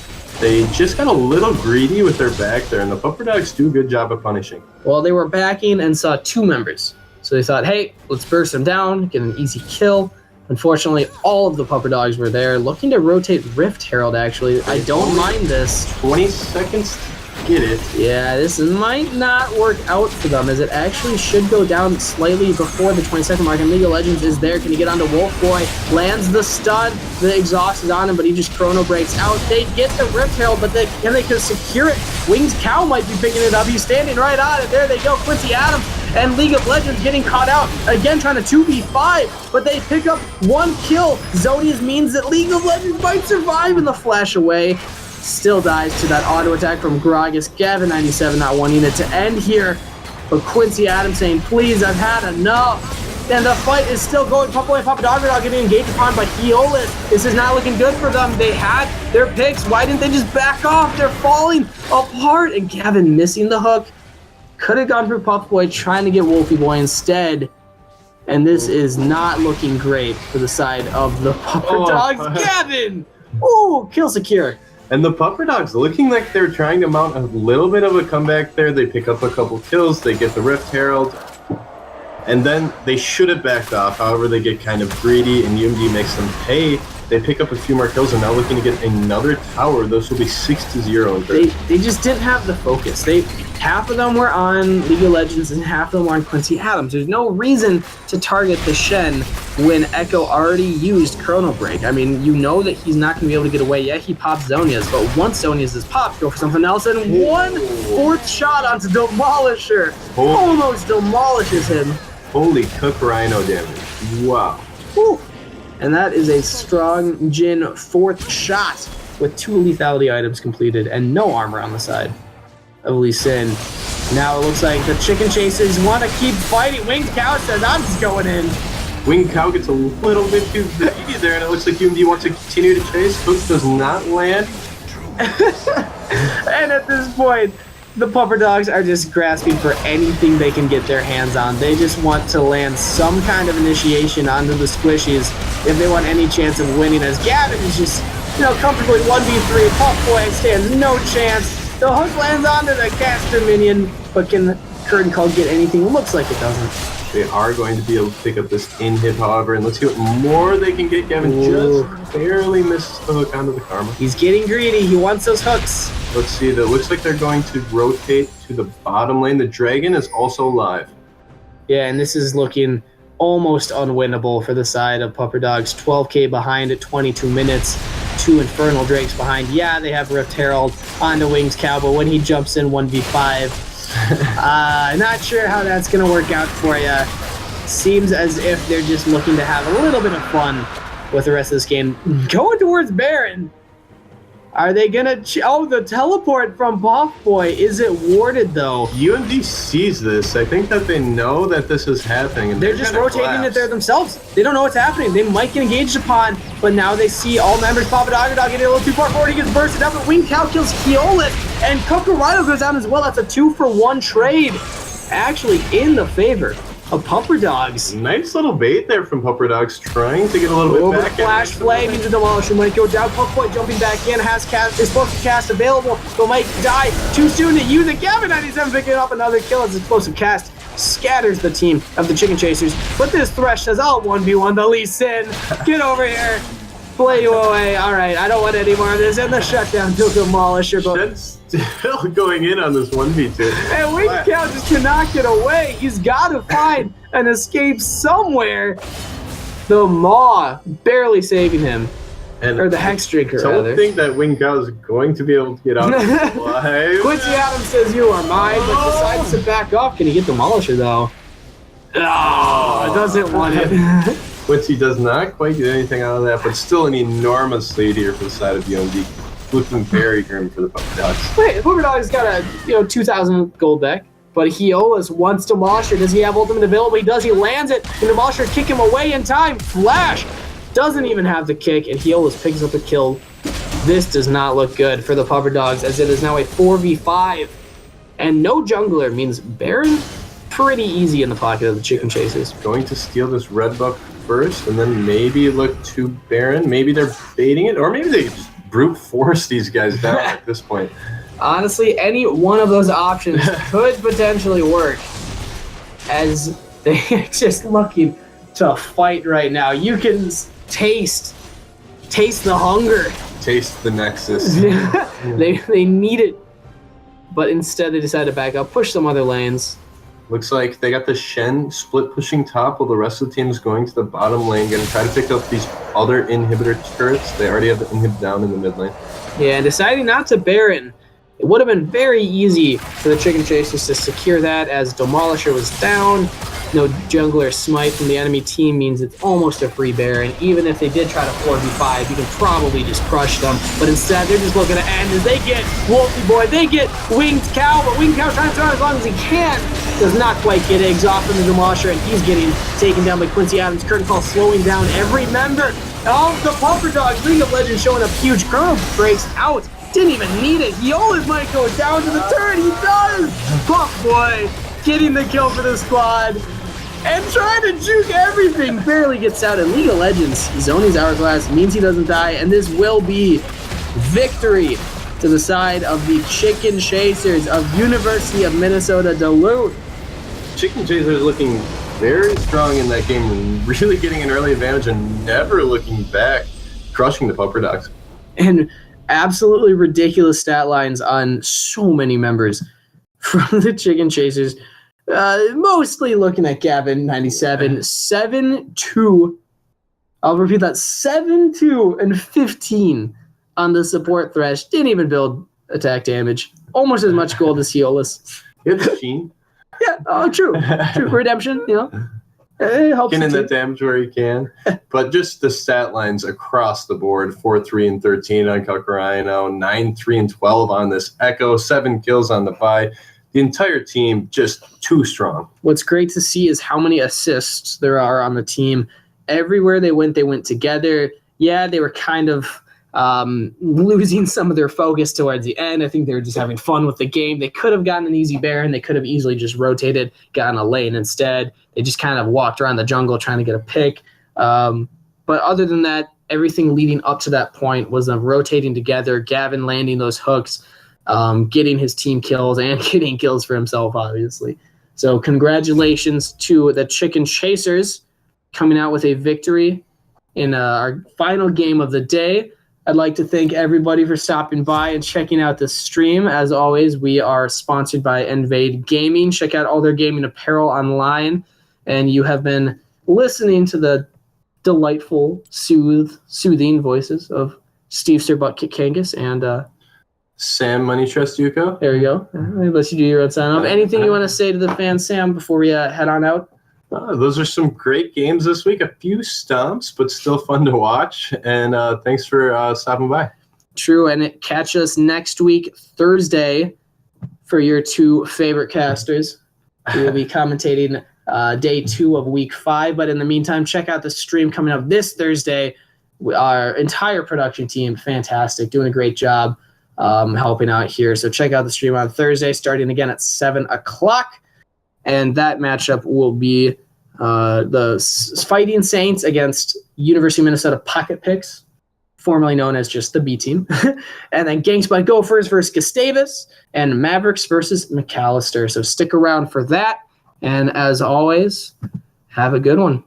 They just got a little greedy with their back there, and the Puffer Dogs do a good job of punishing. Well, they were backing and saw two members. So they thought, hey, let's burst them down, get an easy kill. Unfortunately, all of the Puffer Dogs were there, looking to rotate Rift Herald, actually. I don't mind this. 20 seconds to get it. Yeah, this might not work out for them, as it actually should go down slightly before the 20-second mark, and League of Legends is there. Can he get onto Wolf Boy? Lands the stun. The exhaust is on him, but he just chrono breaks out. They get the Rift Herald, but they can secure it. Winged Cow might be picking it up. He's standing right on it. There they go. Quincy Adams and League of Legends getting caught out. Again, trying to 2v5, but they pick up one kill. Zodius means that League of Legends might survive in the flash away. Still dies to that auto attack from Gragas. Gavin 97 not wanting it to end here, but Quincy Adams saying, please, I've had enough. And the fight is still going. Pupboy and Papadog getting engaged upon by Heolis. This is not looking good for them. They had their picks. Why didn't they just back off? They're falling apart, and Gavin missing the hook. Could have gone for Puffboy, trying to get Wolfie Boy instead. And this is not looking great for the side of the Puffer Dogs. Gavin! Ooh, kill secure. And the Puffer Dogs looking like they're trying to mount a little bit of a comeback there. They pick up a couple kills. They get the Rift Herald. And then they should have backed off. However, they get kind of greedy, and UMD makes them pay. They pick up a few more kills, and now looking to get another tower. Those will be 6-0 in third. They just didn't have the focus. Half of them were on League of Legends, and half of them were on Quincy Adams. There's no reason to target the Shen when Echo already used Chrono Break. I mean, you know that he's not going to be able to get away yet. He pops Zonia's, but once Zonia's is popped, go for something else, and 1/4 shot onto Demolisher. Almost demolishes him. Holy cook Rhino damage. Wow. Whew. And that is a strong Jhin 4th shot with 2 lethality items completed and no armor on the side of Lee Sin. Now it looks like the Chicken Chasers want to keep fighting. Winged Cow says, I'm just going in. Winged Cow gets a little bit too greedy there, and it looks like UMD wants to continue to chase. Hook does not land. And at this point, the Puffer Dogs are just grasping for anything they can get their hands on. They just want to land some kind of initiation onto the squishies if they want any chance of winning, as Gavin is just, comfortably 1v3. Puffboy stands no chance. The hook lands onto the caster minion, but can Curtain Call get anything? Looks like it doesn't. They are going to be able to pick up this in-hit, however, and let's see what more they can get. Gavin just barely misses the hook onto the Karma. He's getting greedy. He wants those hooks. Let's see. It looks like they're going to rotate to the bottom lane. The Dragon is also live. Yeah, and this is looking almost unwinnable for the side of Puffer Dogs. 12k behind at 22 minutes. 2 Infernal Drakes behind. Yeah, they have Rift Herald onto Wings Cow, but when he jumps in 1v5, not sure how that's going to work out for you. Seems as if they're just looking to have a little bit of fun with the rest of this game. Going towards Baron. Are they going to... the teleport from Puffboy. Is it warded, though? UMD sees this. I think that they know that this is happening. And they're just rotating it there themselves. They don't know what's happening. They might get engaged upon, but now they see all members. Papadog getting a little too far forward. He gets bursted up, but Winged Cow kills Heolis, and Kokorino goes down as well. That's a 2-for-1 trade. Actually in the favor of Puffer Dogs. Nice little bait there from Puffer Dogs, trying to get a little bit back. Flash flame into Demolisher might go down. Puffboy jumping back in, is supposed to cast available, but might die too soon to use it. Gavin 97 picking up another kill as explosive cast scatters the team of the Chicken Chasers. But this Thresh says, I'll 1v1 the Lee Sin. Get over here. Play you away. All right, I don't want any more of this. And the shutdown to Demolisher. But still going in on this 1v2. And Winged Cow just cannot get away. He's got to find an escape somewhere. The Maw barely saving him. Or the Hex Drinker, rather. I don't think that Winged Cow is going to be able to get out alive. Quincy Adams says, you are mine, but decides to back off. Can he get Demolisher, though? Oh, it doesn't want it. Quincy does not quite get anything out of that, but still an enormous lead here for the side of UND. Looking very grim for the Puppy Dogs. Wait, Puppy Dog's got a 2,000 gold deck, but Heolis wants Demolisher. Does he have ultimate available? He does. He lands it. Can Demolisher kick him away in time? Flash doesn't even have the kick, and Heolis picks up a kill. This does not look good for the Puppy Dogs, as it is now a 4v5, and no jungler means Baron pretty easy in the pocket of the Chicken Chasers. Going to steal this red buff first, and then maybe look to Baron. Maybe they're baiting it, or maybe they just brute force these guys down at this point. Honestly, any one of those options could potentially work, as they're just looking to fight right now. You can taste the hunger. Taste the Nexus. they need it, but instead they decided to back up, push some other lanes. Looks like they got the Shen split pushing top while the rest of the team is going to the bottom lane, going to try to pick up these other inhibitor turrets. They already have the inhib down in the mid lane. Yeah, deciding not to Baron. It would have been very easy for the Chicken Chasers to secure that, as Demolisher was down. No jungler smite from the enemy team means it's almost a free Baron. Even if they did try to 4v5, you can probably just crush them. But instead, they're just looking to end as they get Wolfie Boy, they get Winged Cow, but Winged Cow trying to throw out as long as he can. Does not quite get eggs off from the Demolisher, and he's getting taken down by Quincy Adams. Curtain Call slowing down every member of the Puffer Dogs. League of Legends showing up huge. Chrono breaks out. Didn't even need it. He always might go down to the turret. He does. Puff Boy getting the kill for the squad and trying to juke everything. Barely gets out in League of Legends. Zoni's Hourglass means he doesn't die, and this will be victory to the side of the Chicken Chasers of University of Minnesota Duluth. Chicken Chasers looking very strong in that game, really getting an early advantage and never looking back, crushing the Pupper Dogs. And absolutely ridiculous stat lines on so many members from the Chicken Chasers. Mostly looking at Gavin 97, 7-2. I'll repeat that, 7-2 and 15 on the support thresh. Didn't even build attack damage. Almost as much gold as Heolis. Hit the Sheen. Yeah, oh, true. Redemption, you know. It helps. Getting the damage where he can. But just the stat lines across the board, 4-3-13 on Kakarino, 9-3-12 on this Echo, 7 kills on the bye. The entire team just too strong. What's great to see is how many assists there are on the team. Everywhere they went together. Yeah, they were kind of losing some of their focus towards the end. I think they were just having fun with the game. They could have gotten an easy Baron. They could have easily just rotated, gotten a lane instead. They just kind of walked around the jungle trying to get a pick. But other than that, everything leading up to that point was them rotating together, Gavin landing those hooks, getting his team kills and getting kills for himself, obviously. So congratulations to the Chicken Chasers coming out with a victory in our final game of the day. I'd like to thank everybody for stopping by and checking out the stream. As always, we are sponsored by Invade Gaming. Check out all their gaming apparel online. And you have been listening to the delightful, soothing voices of Steve Sirbutt Kangas and Sam Money Trust Yuko. There you go. Unless you do your own sign off. Anything you want to say to the fans, Sam, before we head on out? Those are some great games this week. A few stomps, but still fun to watch. And thanks for stopping by. True. And catch us next week, Thursday, for your 2 favorite casters. We will be commentating day 2 of week 5. But in the meantime, check out the stream coming up this Thursday. Our entire production team, fantastic, doing a great job helping out here. So check out the stream on Thursday, starting again at 7 o'clock. And that matchup will be the Fighting Saints against University of Minnesota Pocket Picks, formerly known as just the B team. And then Gangspot Gophers versus Gustavus, and Mavericks versus McAllister. So stick around for that. And as always, have a good one.